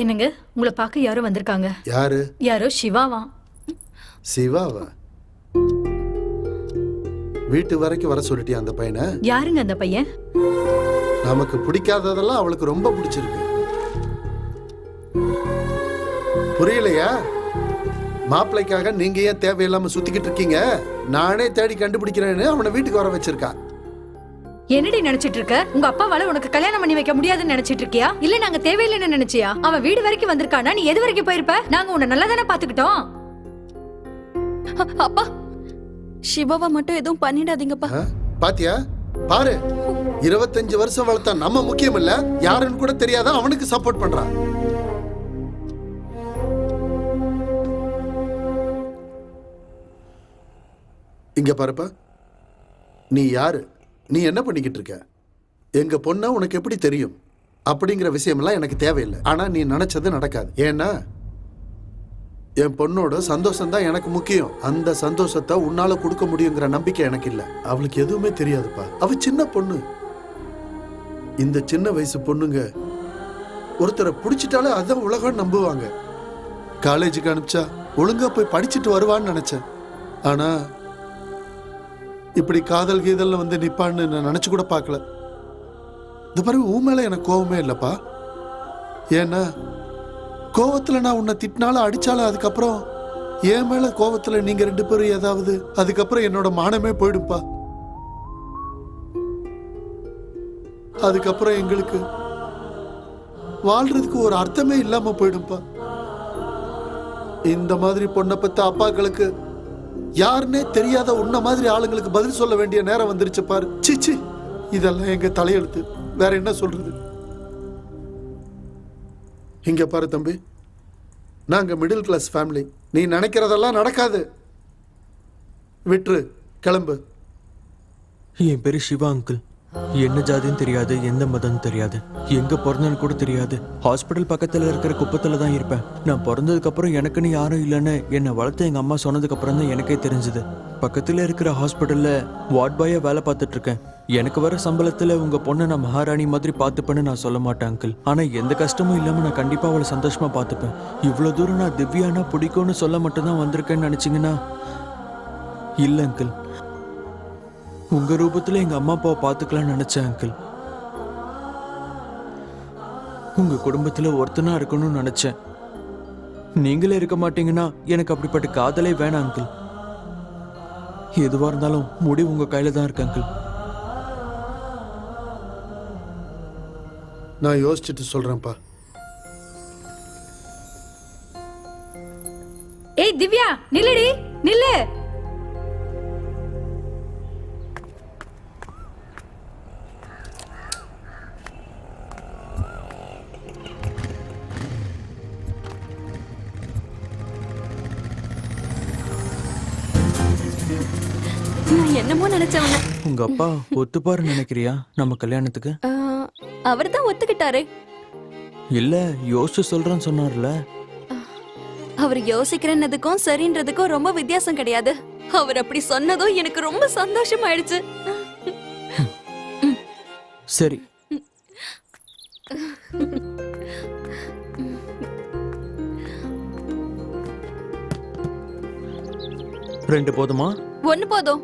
என்னங்க, உங்களை பார்க்க யாரோ வந்திருக்காங்க. யாரு? யாரோ சிவாவா. சிவாவா? வீட்டு வரைக்கும் வர சொல்லிட்டியா அந்த பையனை? யாருங்க அந்த பையன்? நமக்கு பிடிக்காததெல்லாம் அவளுக்கு ரொம்ப பிடிச்சிருக்கு. புரியலையா? மாப்பிள்ளைக்காக நீங்க ஏன் தேவையில்லாம சுத்திக்கிட்டு இருக்கீங்க? நானே தேடி கண்டுபிடிக்கிறேன்னு அவனை வீட்டுக்கு வர வச்சிருக்கா. என்னடி நினைச்சிட்டு இருக்க? உங்க அப்பாவால உனக்கு கல்யாணம் பண்ணி வைக்க முடியாதுன்னு நினைச்சிட்டு இருக்கியா? இல்ல நாங்க தேவையில்லைன்னு நினைச்சியா? அவன் வீடு வரைக்கும் வந்திருக்கானா? நீ எது வரைக்கும் போயிருப்ப? நாங்க உன்னை நல்லா தானே பாத்துக்கிட்டோம். அப்பா, சிவாவை மட்டும் எதுவும் பண்ணிடாதீங்கப்பா. பாத்தியா பாரு, 25 வருஷம் வளர்த்தா நம்ம முக்கியம் இல்ல, யாருன்னு கூட தெரியாத அவனுக்கு சப்போர்ட் பண்றான். இங்க பாருப்பா, நீ யாரு, நீ என்ன பண்ணிக்கிட்டு இருக்க, எங்க பொண்ண உனக்கு எப்படி தெரியும் அப்படிங்கிற விஷயம்லாம் எனக்கு தேவையில்லை. ஆனா நீ நினைச்சது நடக்காது. ஏன்னா என் பொண்ணோட சந்தோஷம் தான் எனக்கு முக்கியம். அந்த சந்தோஷத்தை உன்னால கொடுக்க முடியுங்கிற நம்பிக்கை எனக்கு இல்லை. அவளுக்கு எதுவுமே தெரியாதுப்பா, அவ சின்ன பொண்ணு. இந்த சின்ன வயசு பொண்ணுங்க ஒருத்தரை பிடிச்சிட்டாலே அதான் உலகம் நம்புவாங்க. காலேஜுக்கு அனுப்பிச்சா ஒழுங்கா போய் படிச்சுட்டு வருவான்னு நினைச்சேன். ஆனா இப்படி காதல் கீதல்ல வந்து நிப்பான்னு நான் நினைச்சு கூட பார்க்கல. இந்த மாதிரி உன் மேல எனக்கு கோவமே இல்லப்பா. ஏன்னா கோவத்துல நான் உன்னை திட்டினாலும் அடிச்சாலும் அதுக்கப்புறம் என் மேல கோவத்துல நீங்க 2 பேரும் ஏதாவது, அதுக்கப்புறம் என்னோட மானமே போயிடும்பா. அதுக்கப்புறம் எங்களுக்கு வாழ்றதுக்கு ஒரு அர்த்தமே இல்லாம போயிடும்பா. இந்த மாதிரி பொண்ணை பத்த அப்பாக்களுக்கு யாருன்னே தெரியாத உன்ன மாதிரி ஆளுங்களுக்கு பதில் சொல்ல வேண்டிய நேரம் வந்துருச்சு பாரு. சிச்சி, இதெல்லாம் எங்க தலையெழுத்து, வேற என்ன சொல்றது. இங்க பாரு தம்பி, நாங்க மிடில் கிளாஸ் ஃபேமிலி. நீ நினைக்கிறதெல்லாம் நடக்காது. விட்டுரு, கிளம்பு. என் பேரு சிவா அங்கிள். என்ன ஜாதின்னு தெரியாது, எந்த மதம் தெரியாது, எங்க பிறந்தன்னு கூட தெரியாது. ஹாஸ்பிட்டல் பக்கத்துல இருக்கிற குப்பத்துல தான் இருப்பேன். நான் பிறந்ததுக்கு அப்புறம் எனக்குன்னு யாரும் இல்லைன்னு என்னை வளர்த்து எங்க அம்மா சொன்னதுக்கு அப்புறம் தான் எனக்கே தெரிஞ்சது. பக்கத்துல இருக்கிற ஹாஸ்பிட்டல்ல வார்ட் பாயா வேலை பார்த்துட்டு இருக்கேன். எனக்கு வர சம்பளத்துல உங்க பொண்ணை நான் மகாராணி மாதிரி பார்த்துப்பேன்னு நான் சொல்ல மாட்டேன் அங்கிள். ஆனா எந்த கஷ்டமும் இல்லாம நான் கண்டிப்பா அவளை சந்தோஷமா பார்த்துப்பேன். இவ்வளவு தூரம் நான் திவ்யானா பிடிக்கும்னு சொல்ல மட்டும்தான் வந்திருக்கேன்னு நினைச்சீங்கன்னா இல்ல அங்கிள். உங்க ரூபத்துல எங்க அம்மா அப்பாவை பார்த்துக்கலாம்னு நினைச்சேன் அங்கிள். உங்க குடும்பத்துல ஒருத்தனா இருக்கணும்னு நினைச்சேன். நீங்களே இருக்க மாட்டீங்கன்னா எனக்கு அப்படிப்பட்ட காதலே வேணாம் அங்கிள். எதுவா இருந்தாலும் முடிவு உங்க கையில தான் இருக்கு அங்கிள். நான் யோசிச்சுட்டு சொல்றேன்ப்பா. ஏய் திவ்யா, நில்லுடி, நில்லு. நான் என்னமோ நினைச்சவங்க. உங்க அப்பா ஒத்துப்பாரு நினைக்கிறியா நம்ம கல்யாணத்துக்கு? அவர் தான் ஒத்துக்கிட்டாரே. இல்ல யோசிச்சு சொல்றேன்னு சொன்னார்ல. அவர் யோசிக்கிறதுக்கும் சரின்றதுக்கும் ரொம்ப வித்தியாசம் கிடையாது. அவர் அப்படி சொன்னதும் எனக்கு ரொம்ப சந்தோஷம் ஆயிடுச்சு. சரி, ரெண்டு போதுமா? ஒண்ணு போதும்.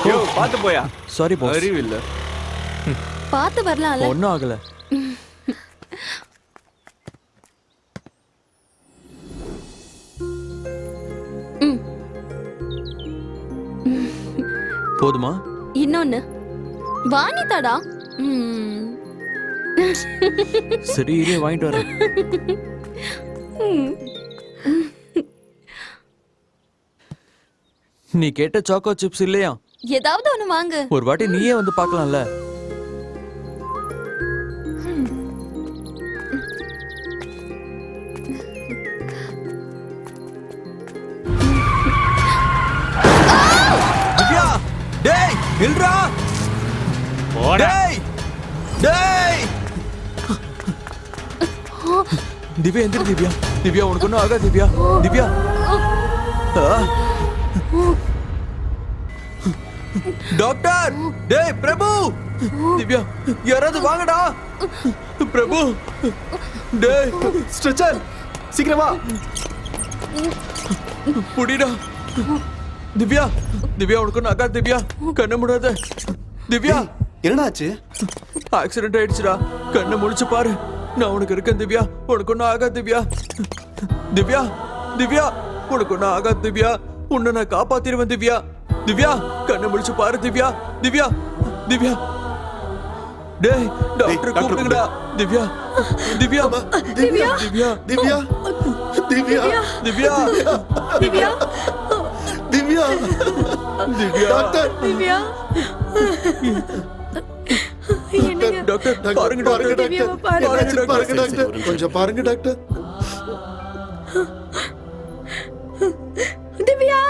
யோ பாத்து போயா. Sorry boss. அறிவு இல்ல. பாத்து வரலாம்ல. ஒண்ணும் ஆகல. போதுமா? இன்னொன்னு வாங்கிட்டாடா. சரி இரு வாங்கிட்டு வரேன். நீ கேட்ட சாக்கோ சிப்ஸ் இல்லையா? ஏதாவது ஒண்ணு வாங்கு. ஒரு வாட்டி நீயே வந்து பார்க்கலாம்ல. திவ்யா, டேய் நில்றா. டேய் டேய். திவ்யா எந்திரி. திவ்யா, திவ்யா உனக்கு ஒன்றும் ஆகாது. திவ்யா, திவ்யா. டாக்டர், டேய் பிரபு. திவ்யா யாராவது வாங்கடா. பிரபு, டேய் ஸ்ட்ரெச்சர் சீக்கிரமா புடிடா. திவ்யா, திவ்யா உனக்கு ஒன்றும் ஆகாது. திவ்யா கண்ணு மூடாத. திவ்யா என்னடாச்சு? ஆக்சிடென்ட் ஆயிடுச்சுடா. கண்ணை முழிச்சு பாரு. நான் உனக்கு இருக்கேன் திவ்யா. உனக்கு ஒன்றும் ஆகாது திவ்யா. திவ்யா திவ்யா உனக்கு ஒன்றும் ஆகாது திவ்யா. உன்னை நான் காப்பாத்திடுவேன் திவ்யா. திவ்யா கண்ணை முடிச்சு பாரு திவ்யா. திவ்யா திவ்யா டேய் டாக்டர் கூப்பிடுங்கடா. திவ்யா திவ்யா திவ்யா திவ்யா திவ்யா திவ்யா திவ்யா திவ்யா திவ்யா திவ்யா டாக்டர் திவ்யா டாக்டர் பாருங்க டாக்டர். திவ்யாவை பாருங்க. என்னாச்சு பாருங்க டாக்டர். கொஞ்சம் பாருங்க டாக்டர். திவ்யா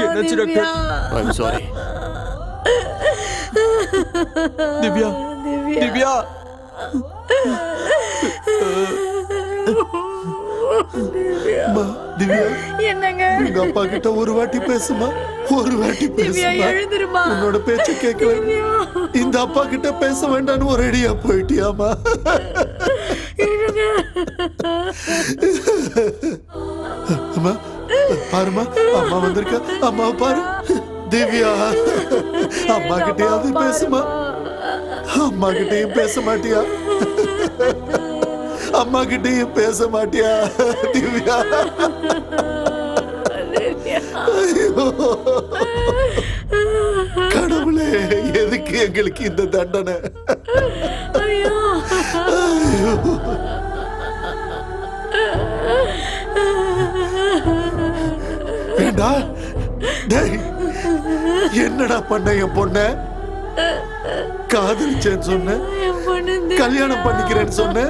என்னாச்சு doctor? I'm sorry. Divya Divya அம்மா, திவ்யா என்னங்க உங்க அப்பா கிட்ட ஒரு வாட்டி பேசுமா. ஒரு வாட்டி திவ்யா பேசுமா. எழுந்திருமா. உன்னோட பேச்ச கேட்கல. இந்த அப்பா கிட்ட பேச வேண்டாம்னு ஒரு அடியா போயிட்டியாமா. அம்மா பாருமா, அம்மா வந்திருக்கா. அம்மா பாரு. திவ்யா அம்மா கிட்டயாவது பேசுமா. அம்மா கிட்டயும் பேச மாட்டியா. அம்மா கிட்டயும் பேச மாட்டியா திவ்யா. ஐயோ கடவுளே, எதுக்கு எங்களுக்கு இந்த தண்டனை. ஐயோ ஏண்டா டேய், என்னடா பண்ண என் பொண்ண? காதலிச்சேன்னு சொன்ன, கல்யாணம் பண்ணிக்கிறேன்னு சொன்ன,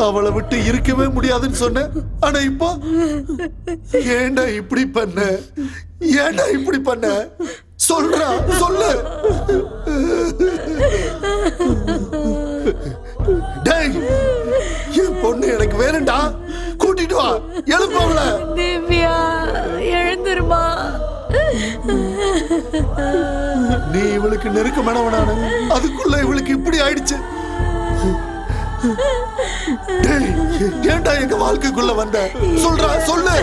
அவளை விட்டு இருக்கவே முடியாதுன்னு சொன்ன. ஆனா இப்போ ஏண்டா இப்படி பண்ண? ஏண்டா இப்படி பண்ண? சொல்றா, சொல்லு. டேய், என் பொண்ணு எனக்கு வேணும்டா. கூட்டிட்டு வா, எழுப்பவள. திவ்யா எழுந்திருமா. நீ இவளுக்கு நெருக்கமானவனான, அதுக்குள்ள இவளுக்கு இப்படி ஆயிடுச்சு. டேய், ஏன்டா எங்க வாழ்க்கைக்குள்ள வந்த? சொல்றா, சொல்லு.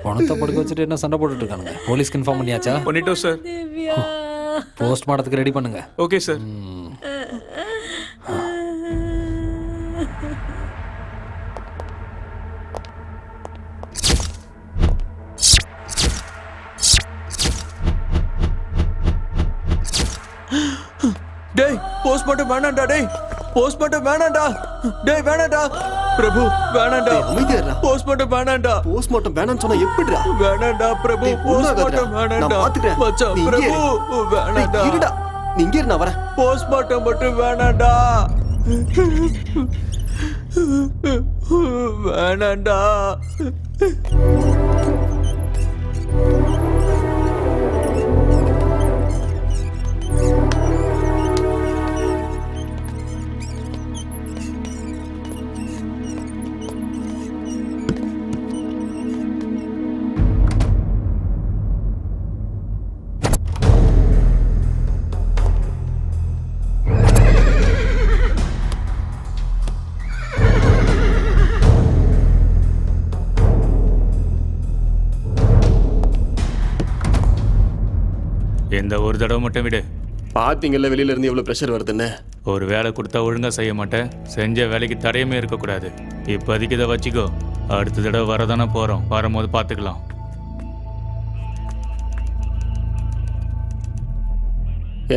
பணத்தை படுக்க வச்சுட்டு என்ன சண்டை போட்டுட்டு இருக்கானுங்க? போலீஸ்க்கு இன்ஃபார்ம் பண்ணியாச்சா? பண்ணிட்டோம் சார். போஸ்ட்மார்ட்டத்துக்கு ரெடி பண்ணுங்க. Okay sir. டேய் போஸ்ட்மார்ட்டம் வேணாம்டா. டேய் போஸ்ட்மார்ட்டம் வேணாம்டா. டேய் வேணாம்டா பிரபு, வேணாம்டா. அமைதியா. போஸ்ட்மார்ட்டம் வேணாம்டா. போஸ்ட்மார்ட்டம் வேணாம்னு சொன்னா எப்படிடா? வேணாம்டா பிரபு, போஸ்ட்மார்ட்டம் வேணாம்டா. மச்சான் பிரபு வேணாம்டா. இருடா, நீ இங்க இரு, நான் வரேன். போஸ்ட்மார்ட்டம் மட்டும் வேணாம்டா. வேணாம்டா. இந்த ஒரு தடவை மட்டும் விடு. பாத்தீங்கல்ல வெளியில இருந்து எவ்வளவு பிரஷர் வருதுன்னு. ஒரு வேலை கொடுத்தா ஒழுங்கா செய்ய மாட்டேன். செஞ்ச வேலைக்கு தடையுமே இருக்கக்கூடாது. இப்போதைக்கு இதை வச்சுக்கோ. அடுத்த தடவை வரதானே போறோம். வரும்போது பார்த்துக்கலாம்.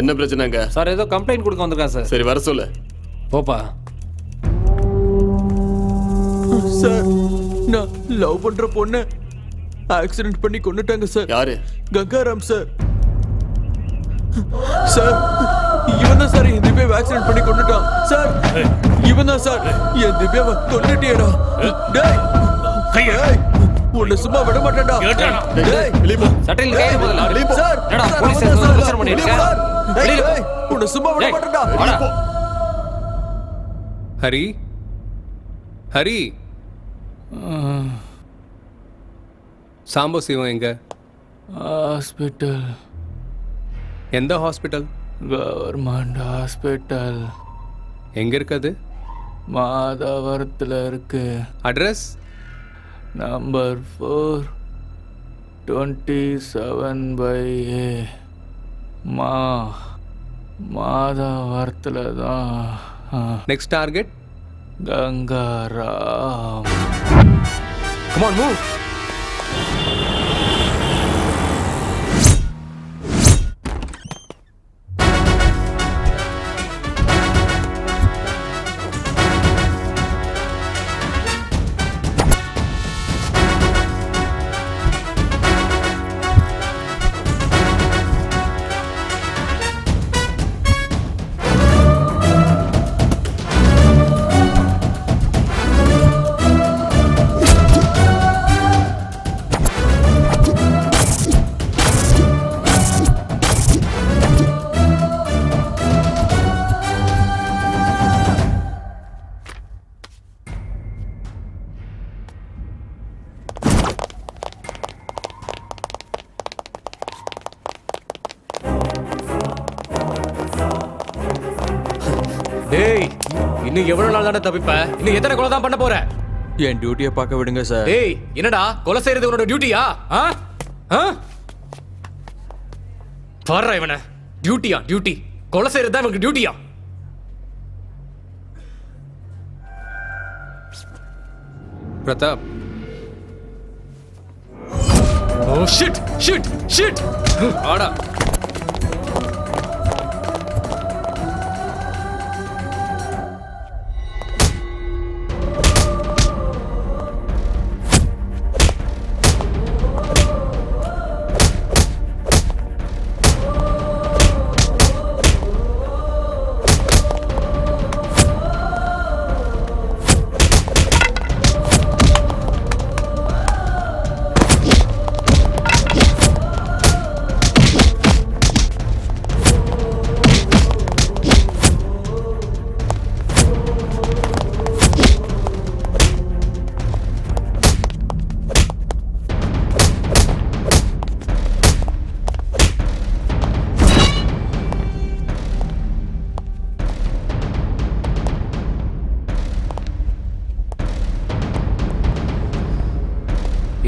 என்ன பிரச்சனைங்க சார்? ஏதோ கம்ப்ளைண்ட் கொடுக்க வந்திருக்கேன் சார். சரி, வர சொல்லு. போப்பா. சார், நான் லவ் பண்ற பொண்ணு ஆக்சிடென்ட் பண்ணி கொன்னுட்டாங்க சார். யாரு? கங்காராம் சார். சார், இவன் தான் சார் என் திவ்யாவை ஆக்சிடென்ட் பண்ணி கொன்னுட்டான். சார், இவன் தான் சார் என் திவ்யாவை கொன்னுட்டியடா. டேய், டேய், உன்னை சும்மா விட மாட்டேன்டா. டேய், வெளிய போ. சட்டையில் கையை முதல்ல. சார், என்னடா சார், போலீஸ் அவன் தான் பிரச்சனை சார். பண்ணிட்டு வெளிய இருக்க? போ. டேய், டேய், உன்னை சும்மா விட மாட்டேன்டா. வெளிய போ. ஹரி, ஹரி, சாம்போ சிவம் எங்க? ஹாஸ்பிட்டல். எந்த ஹாஸ்பிட்டல்? Government hospital. எங்க இருக்காது? மாதாவரத்தில் இருக்கு. அட்ரஸ்? நம்பர் 4 27/A மாதவரத்தில் தான் next target Gangaram. Come on, move. டேய், இன்னும் எவ்வளவு நாள் தானே தப்பிப்ப? இன்னும் எத்தனை கொலை தான் பண்ண போற? என் டியூட்டியை பார்க்க விடுங்க சார். டேய், என்னடா கொலை செய்யறது உன்னோட டியூட்டியா? பாருடா இவனை. டியூட்டியா? டியூட்டி கொலை செய்யறது தான் இவனுக்கு டியூட்டியா? Pratap, oh shit shit shit. ஆடா.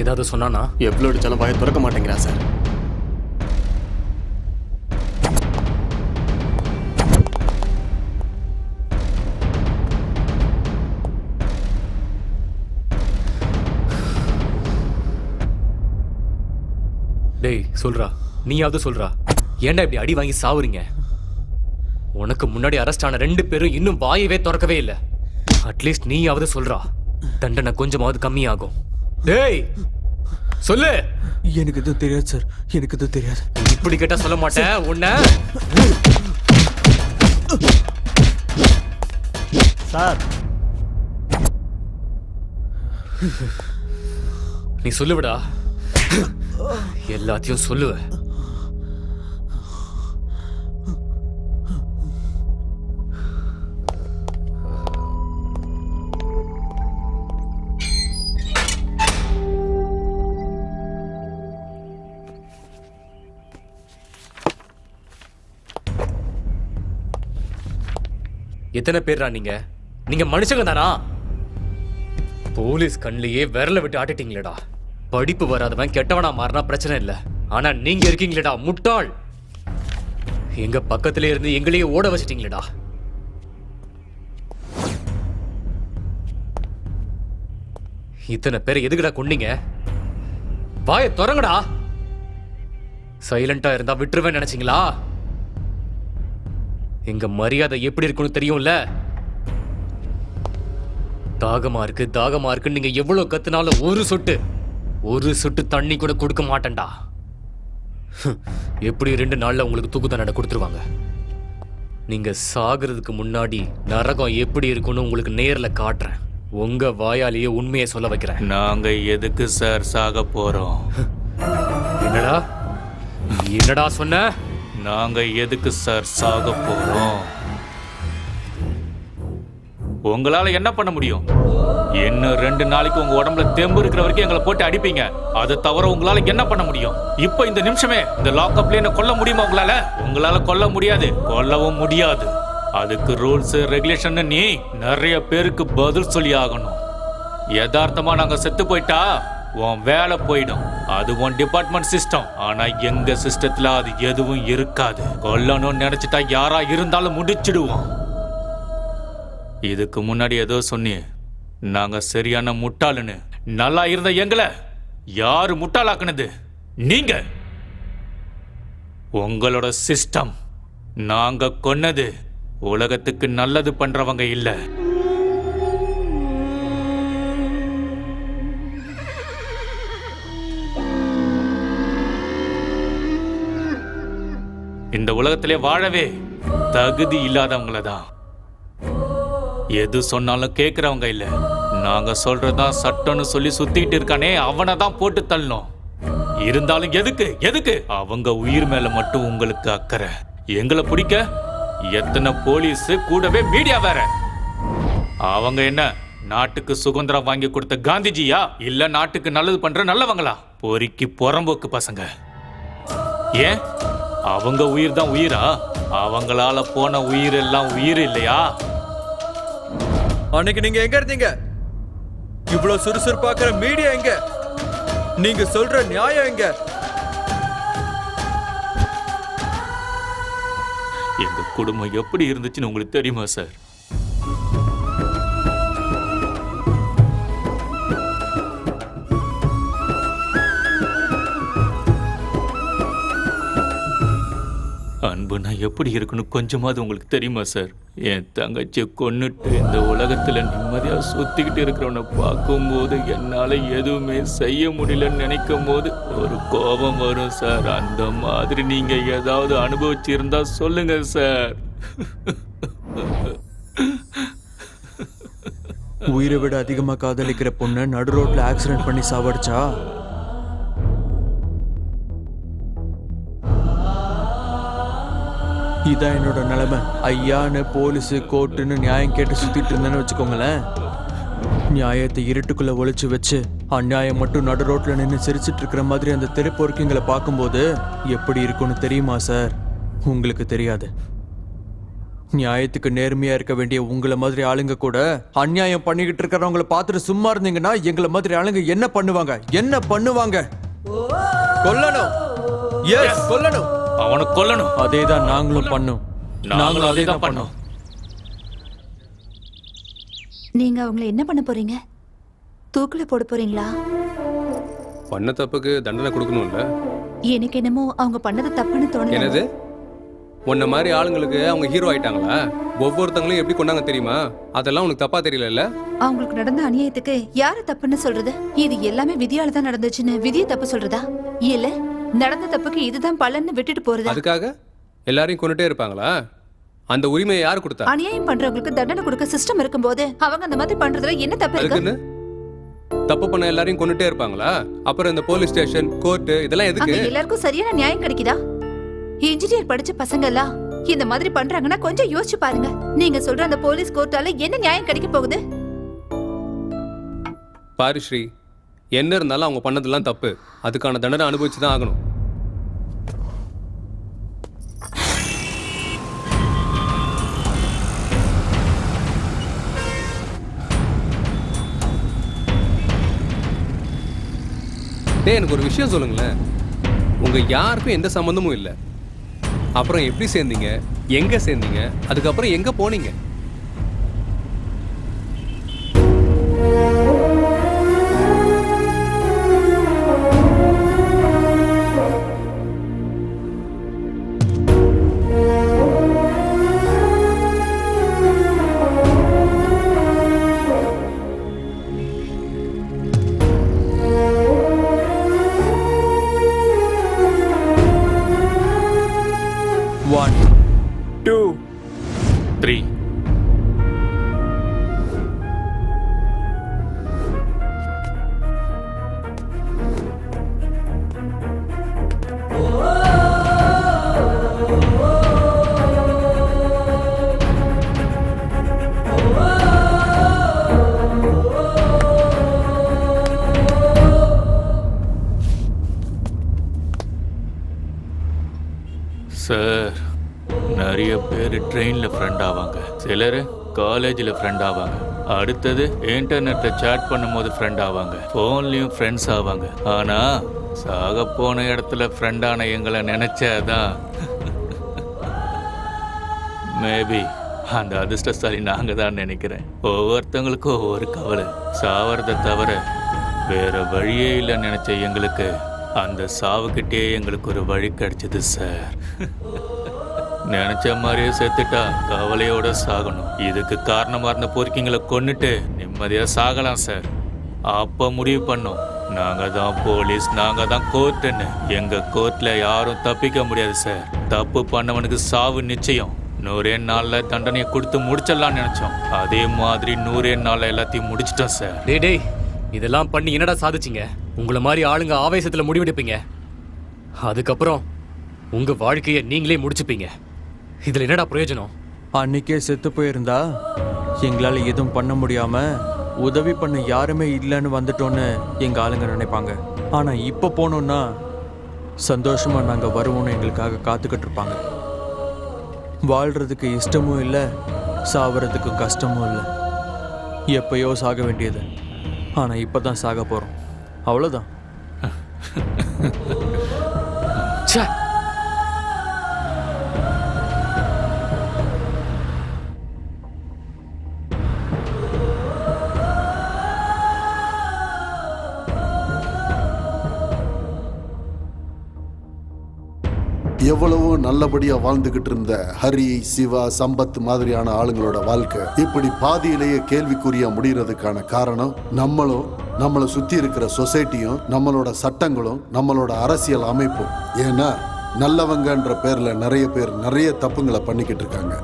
ஏதாவது சொன்னானா? எவ்வளோ அடிச்சாலும் வாயை திறக்க மாட்டேங்கிறா சார். டேய் சொல்றா, நீயாவது சொல்றா, ஏன்டா இப்படி அடி வாங்கி சாவுறீங்க? உனக்கு முன்னாடி அரெஸ்ட் ஆன 2 பேரும் இன்னும் வாயவே திறக்கவே இல்லை. அட்லீஸ்ட் நீயாவது சொல்றா, தண்டனை கொஞ்சமாவது கம்மியாகும். டேய் சொல்லு. எனக்கு எதுவும் தெரியாது சார், எனக்கு எதுவும் தெரியாது. இப்படி கேட்டா சொல்ல மாட்டேன் உன்னை. சார் நீ சொல்லுவிடா, எல்லாத்தையும் சொல்லுவ. எத்தனை பேர்ரா நீங்க? நீங்க மனுஷங்க தானா? போலீஸ் கண்ணிலேயே விரல விட்டு ஆட்டிட்டீங்களேடா. படிப்பு வராதவன் கெட்டவனா மாறினா பிரச்சனை இல்ல, ஆனா நீங்க இருக்கீங்களேடா முட்டாள். எங்க பக்கத்துல இருந்து எங்களையே ஓட வச்சிட்டீங்களேடா. இத்தனை பேரை எதுக்குடா கொன்னீங்க? வாயை திறங்கடா. சைலண்டா இருந்தா விட்டுருவேன் நினைச்சீங்களா? எங்க மரியாதை எப்படி இருக்குன்னு தெரியும்ல. தாகமா இருக்கு தாகமா இருக்குன்னு நீங்க எவ்வளவு கத்துனாலும் ஒரு சொட்டு தண்ணி கூட கொடுக்க மாட்டேன்டா. எப்படி 2 நாள்ல உங்களுக்கு தூக்கு தண்டனை கொடுத்துருவாங்க. நீங்க சாகிறதுக்கு முன்னாடி நரகம் எப்படி இருக்குன்னு உங்களுக்கு நேர்ல காட்டுறேன். உங்க வாயாலேயே உண்மையை சொல்ல வைக்கிறேன். நாங்க எதுக்கு சார் சாக போறோம்? என்னடா சொன்ன? நாங்க எதுக்கு சார் சாக போறோம்? உங்களால என்ன பண்ண முடியும்? இன்னும் 2 நாளைக்கு உங்க உடம்புல தெம்பு இருக்கிற வரைக்கும் எங்களை போட்டு அடிப்பீங்க. அதை தவிர உங்களால என்ன பண்ண முடியும்? இப்ப இந்த நிமிஷமே இந்த லாக்அப்ல என்ன கொல்ல முடியுமா உங்களால? உங்களால கொல்ல முடியாது, கொல்லவும் முடியாது. அதுக்கு ரூல்ஸ் ரெகுலேஷன் நீ நிறைய பேருக்கு பதில் சொல்லி ஆகணும். யதார்த்தமா நாங்க செத்து போயிட்டா உன் வேலை போயிடும். அது உன் டிபார்ட்மெண்ட் சிஸ்டம். ஆனா எங்க சிஸ்டத்துல அது எதுவும் இருக்காது. கொல்லணும்னு நினைச்சிட்டா யாரா இருந்தாலும் முடிச்சிடுவோம். இதுக்கு முன்னாடி ஏதோ சொன்னியே, நாங்க சரியான முட்டாளுன்னு. நல்லா இருந்த எங்களை யாரு முட்டாளாக்குனது? நீங்க. உங்களோட சிஸ்டம். நாங்க கொன்னது உலகத்துக்கு நல்லது பண்றவங்க இல்ல. இந்த உலகத்திலே வாழவே தகுதி இல்லாதவங்கள தான். எது சொன்னாலும் கேட்கிறவங்க இல்ல. நாங்க சொல்றதுதான் சட்டம்னு சொல்லி சுத்திட்டு இருக்கானே, அவனை தான் போட்டு தள்ளணும். இருந்தாலும் எதுக்கு அவங்க உயிர் மேல மட்டும் உங்களுக்கு அக்கறை. எங்களை பிடிக்க எத்தனை போலீஸ், கூடவே மீடியா வேற. அவங்க என்ன நாட்டுக்கு சுதந்திரம் வாங்கி கொடுத்த காந்திஜியா, இல்ல நாட்டுக்கு நல்லது பண்ற நல்லவங்களா? பொறுக்கி புறம்போக்கு பசங்க. ஏன் அவங்க உயிர் தான் உயிரா? அவங்களால போன உயிர் எல்லாம் உயிர் இல்லையா? அன்னைக்கு நீங்க எங்க இருந்தீங்க? இவ்வளவு சுறுசுறுப்பாக்குற மீடியா எங்க? நீங்க சொல்ற நியாயம் எங்க? எங்க குடும்பம் எப்படி இருந்துச்சுன்னு உங்களுக்கு தெரியுமா சார்? அன்புனா எப்படி இருக்குன்னு கொஞ்சமாவது உங்களுக்கு தெரியுமா சார்? என் தங்கச்சியை கொன்னுட்டு இந்த உலகத்துல நிம்மதியா சுத்திக்கிட்டு இருக்கிறவனை பார்க்கும்போது என்னால எதுவுமே செய்ய முடியலன்னு நினைக்கும் போது ஒரு கோபம் வரும் சார். அந்த மாதிரி நீங்க ஏதாவது அனுபவிச்சிருந்தா சொல்லுங்க சார். உயிரை விட அதிகமா காதலிக்கிற பொண்ணை நடு ரோட்ல ஆக்சிடென்ட் பண்ணி சாவடிச்சா இதான் என்னோட நிலைமை. ஐயான்னு போலீஸு கோர்ட்டுன்னு நியாயம் கேட்டு சுத்திட்டு இருந்தேன்னு வச்சுக்கோங்களேன். நியாயத்தை இருட்டுக்குள்ள ஒளிச்சு வச்சு அநியாயம் மட்டும் நடு ரோட்ல நின்று சிரிச்சிட்டு இருக்கிற மாதிரி அந்த தெருப்பொறுக்கிங்களை பார்க்கும்போது எப்படி இருக்கும்னு தெரியுமா சார்? உங்களுக்கு தெரியாது. நியாயத்துக்கு நேர்மையா இருக்க வேண்டிய உங்களை மாதிரி ஆளுங்க கூட அநியாயம் பண்ணிக்கிட்டு இருக்கிறவங்கள பார்த்துட்டு சும்மா இருந்தீங்கன்னா எங்களை மாதிரி ஆளுங்க என்ன பண்ணுவாங்க? கொல்லணும். எஸ், கொல்லணும். அவனை கொல்லணும். அதேதான் நாங்களும் பண்ணோம். நாங்களும் அதேதான் பண்ணோம். நீங்க அவங்கள என்ன பண்ண போறீங்க? தூக்குல போட போறீங்களா? பண்ண தப்புக்கு தண்டனை கொடுக்கணும்ல. எனக்கு என்னமோ அவங்க பண்ணது தப்புன்னு தோணுது. என்னது? உன்ன மாதிரி ஆளுங்களுக்கு அவங்க ஹீரோ ஆயிட்டாங்களா? ஒவ்வொருத்தங்களும் எப்படி கொண்டாங்க தெரியுமா? அதெல்லாம் உனக்கு தப்பா தெரியல? அவங்களுக்கு நடந்த அநியாயத்துக்கு யாரு தப்புன்னு சொல்றது? இது எல்லாமே விதியால தான் நடந்துச்சுன்னு விதியை தப்பு சொல்றதா? இல்ல நடந்த தப்புக்கு இதுதான் பலன்னு விட்டுட்டு போறது? அதுக்காக எல்லாரையும் கொண்டுட்டே இருப்பாங்களா? அந்த உரிமையை யாரு கொடுத்தா? அநியாயம் பண்றவங்களுக்கு தண்டனை கொடுக்க சிஸ்டம் இருக்கும்போது அவங்க அந்த மாதிரி பண்றதுல என்ன தப்பு இருக்கு? தப்பு பண்ண எல்லாரையும் கொண்டுட்டே இருப்பாங்களா? அப்புறம் இந்த போலீஸ் ஸ்டேஷன், கோர்ட் இதெல்லாம் எதுக்கு? எல்லாருக்கும் சரியான நியாயம் கிடைக்குதா? இன்ஜினியர் படிச்ச பசங்க எல்லாம் இந்த மாதிரி பண்றாங்கன்னா கொஞ்சம் யோசிச்சு பாருங்க. நீங்க சொல்ற அந்த போலீஸ் கோர்ட்டால என்ன நியாயம் கிடைக்க போகுது? பாரு ஸ்ரீ, என்ன இருந்தாலும் அவங்க பண்ணதெல்லாம் தப்பு. அதுக்கான தண்டனை அனுபவிச்சு தான் ஆகணும். எனக்கு ஒரு விஷயம் சொல்லுங்களேன். உங்க யாருக்கும் எந்த சம்பந்தமும் இல்லை. அப்புறம் எப்படி சேர்ந்தீங்க? எங்க சேர்ந்தீங்க? அதுக்கப்புறம் எங்க போனீங்க? சார், நிறைய பேர் ட்ரெயினில் ஃப்ரெண்ட் ஆவாங்க, சிலர் காலேஜில் ஃப்ரெண்ட் ஆவாங்க. அடுத்தது இன்டர்நெட்ல சேட் பண்ணும்போது ஃப்ரெண்ட் ஆவாங்க, ஃபோன்லயும் ஃப்ரெண்ட்ஸ் ஆவாங்க. ஆனா சாக போன இடத்துல ஃப்ரெண்டான எங்களை நினைச்சாதான் மேபி அந்த அதிர்ஷ்டசாலி நாங்க தான் நினைக்கிறேன். ஒவ்வொருத்தவங்களுக்கும் ஒவ்வொரு கவலை. சாவறதை தவிர வேற வழியே இல்லைன்னு நினைச்ச எங்களுக்கு அந்த சாவுக்கிட்டே எங்களுக்கு ஒரு வழி கிடைச்சது சார். நினைச்ச மாதிரியே செத்துட்டா கவலையோட சாகணும். இதுக்கு காரணமா இருந்த பொறுக்கிங்களை கொன்னுட்டு நிம்மதியா சாகலாம் சார். அப்ப முடிவு பண்ணோம், நாங்க தான் போலீஸ், நாங்க தான் கோர்ட்டுன்னு. எங்க கோர்ட்ல யாரும் தப்பிக்க முடியாது சார். தப்பு பண்ணவனுக்கு சாவு நிச்சயம். 100 நாள்ல தண்டனையை கொடுத்து முடிச்சிடலாம்னு நினைச்சோம். அதே மாதிரி 100 நாள்ல எல்லாத்தையும் முடிச்சிட்டோம் சார். டேய் இதெல்லாம் பண்ணி என்னடா சாதிச்சிங்க? உங்களை மாதிரி ஆளுங்க ஆவேசத்துல முடிவெடுப்பீங்க, அதுக்கப்புறம் உங்க வாழ்க்கையை நீங்களே முடிச்சுப்பீங்க. இதுல என்னடா பிரயோஜனம்? அன்னைக்கே செத்து போயிருந்தா எங்களால் எதுவும் பண்ண முடியாம உதவி பண்ண யாருமே இல்லைன்னு வந்துட்டோன்னு எங்க ஆளுங்க நினைப்பாங்க. ஆனா இப்ப போனோம்னா சந்தோஷமா நாங்க வருவோம்னு எங்களுக்காக காத்துக்கிட்டு இருப்பாங்க. வாழ்றதுக்கு இஷ்டமும் இல்லை, சாவறதுக்கு கஷ்டமும் இல்லை. எப்பயோ சாக வேண்டியது, ஆனா இப்பதான் சாக போறோம், அவ்வளவுதான். எவ்வளவோ நல்லபடியா வாழ்ந்துகிட்டு இருந்த ஹரி, சிவா, சம்பத் மாதிரியான ஆளுங்களோட வாழ்க்கை இப்படி பாதியிலேயே கேள்விக்குறியா முடியறதுக்கான காரணம் நம்மளும், நம்மளை சுத்தி இருக்கிற சொசைட்டியும், நம்மளோட சட்டங்களும், நம்மளோட அரசியல் அமைப்பும். ஏன்னா நல்லவங்கன்ற பேர்ல நிறைய பேர் நிறைய தப்புங்களை பண்ணிக்கிட்டு இருக்காங்க.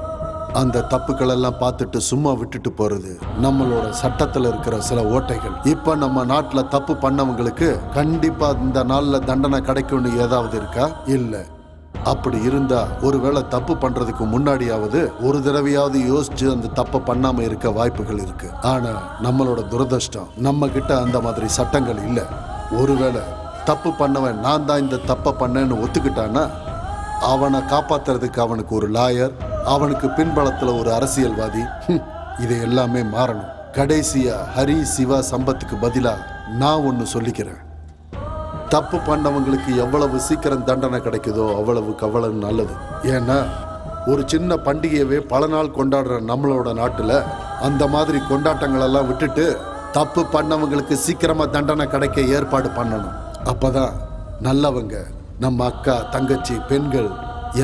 அந்த தப்புக்கள் எல்லாம் பார்த்துட்டு சும்மா விட்டுட்டு போறது நம்மளோட சட்டத்துல இருக்கிற சில ஓட்டைகள். இப்ப நம்ம நாட்டுல தப்பு பண்ணவங்களுக்கு கண்டிப்பா இந்த நாள்ல தண்டனை கிடைக்கும்னு ஏதாவது இருக்கா? இல்ல. அப்படி இருந்தா ஒருவேளை தப்பு பண்றதுக்கு முன்னாடியாவது ஒரு தடவையாவது யோசிச்சு அந்த தப்பை பண்ணாம இருக்க வாய்ப்புகள் இருக்கு. ஆனா நம்மளோட துரதிர்ஷ்டம், நம்ம கிட்ட அந்த மாதிரி சட்டங்கள் இல்ல. ஒருவேளை தப்பு பண்ணவன் நான் தான் இந்த தப்பை பண்ணேன்னு ஒத்துக்கிட்டான்னா அவனை காப்பாத்துறதுக்கு அவனுக்கு ஒரு லாயர், அவனுக்கு பின்பலத்துல ஒரு அரசியல்வாதி, இது எல்லாமே மாறணும். கடைசியா ஹரி, சிவா, சம்பத்துக்கு பதிலா நான் ஒன்னு சொல்லிக்கிறேன். தப்பு பண்ணவங்களுக்கு எவ்வளவு சீக்கிரம் தண்டனை கிடைக்குதோ அவ்வளவுக்கு அவ்வளவு நல்லது. ஏன்னா ஒரு சின்ன பண்டிகையவே பல நாள் கொண்டாடுற நம்மளோட நாட்டுல அந்த மாதிரி கொண்டாட்டங்கள் எல்லாம் விட்டுட்டு தப்பு பண்ணவங்களுக்கு சீக்கிரமா தண்டனை கிடைக்க ஏற்பாடு பண்ணணும். அப்பதான் நல்லவங்க, நம்ம அக்கா, தங்கச்சி, பெண்கள்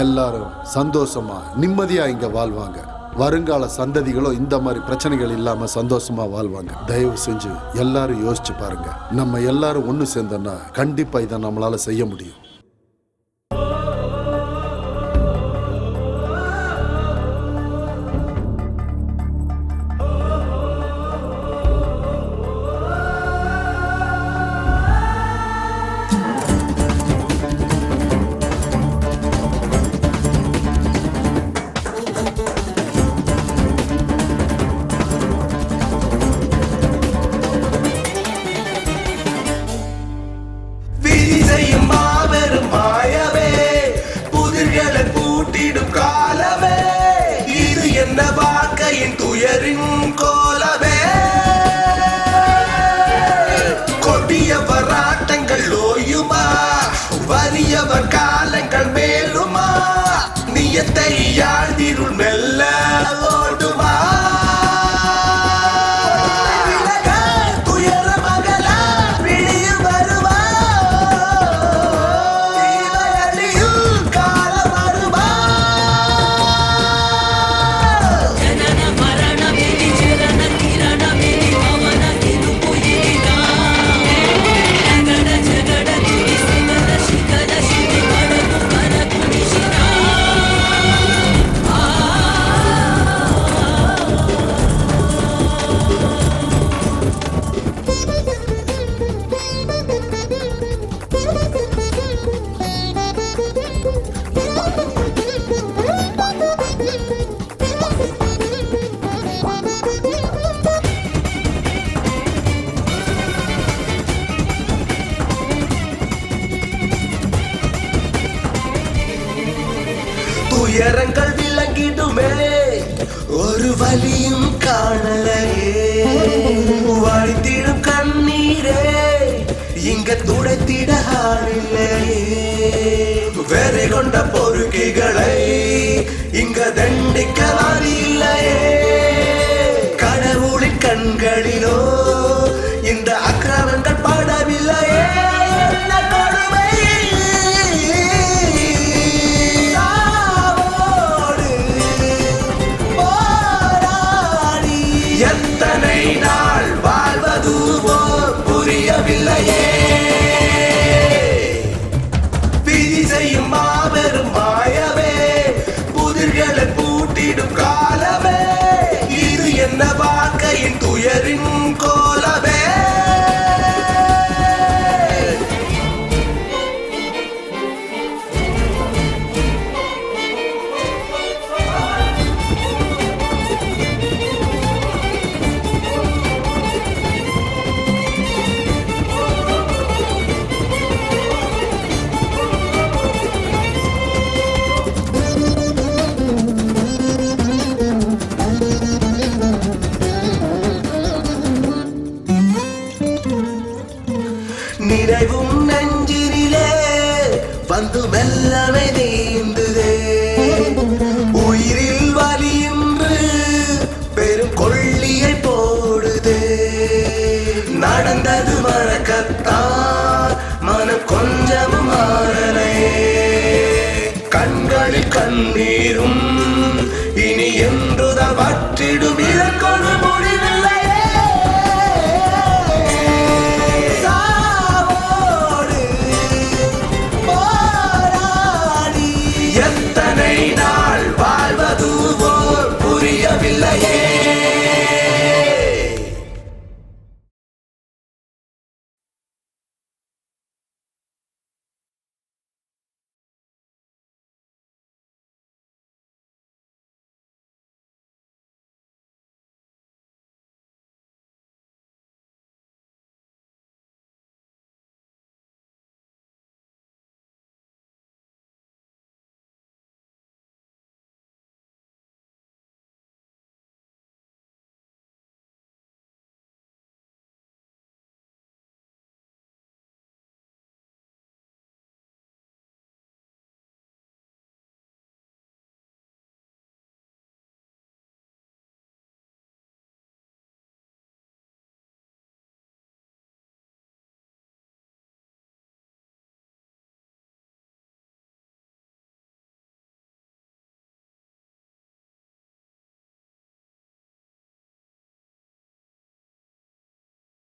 எல்லாரும் சந்தோஷமா நிம்மதியா இங்க வாழ்வாங்க. வருங்கால சந்ததிகளும் இந்த மாதிரி பிரச்சனைகள் இல்லாம சந்தோஷமா வாழ்வாங்க. தயவு செஞ்சு எல்லாரும் யோசிச்சு பாருங்க. நம்ம எல்லாரும் ஒண்ணு சேர்ந்தோம்னா கண்டிப்பா இதை நம்மளால செய்ய முடியும். துயரங்கள் விளங்கிடுமே ஒரு வலியும் காணலையே வழித்திடும் கண்ணீரே இங்க துடைத்திட ஆளில்லையே வெறி கொண்ட பொறுக்கிகளை இங்க தண்டிக்க இல்லையே கடவுளின் கண்களிலோ இந்த அக்கிரமங்கள் படவில்லையே என்ன கொடுமை சாவோடு போராடி எத்தனை நாள் வாழ்வதுவோ புரியவில்லையே விதி செய்யும் மாபெரும் மாயவே புதிர்களை பூட்டிடும் காலமே இது என்ன வாழ்க்கையின் துயரின் கோலமே நினைவும் நெஞ்சினிலே வந்து மெல்லமை நீந்துதே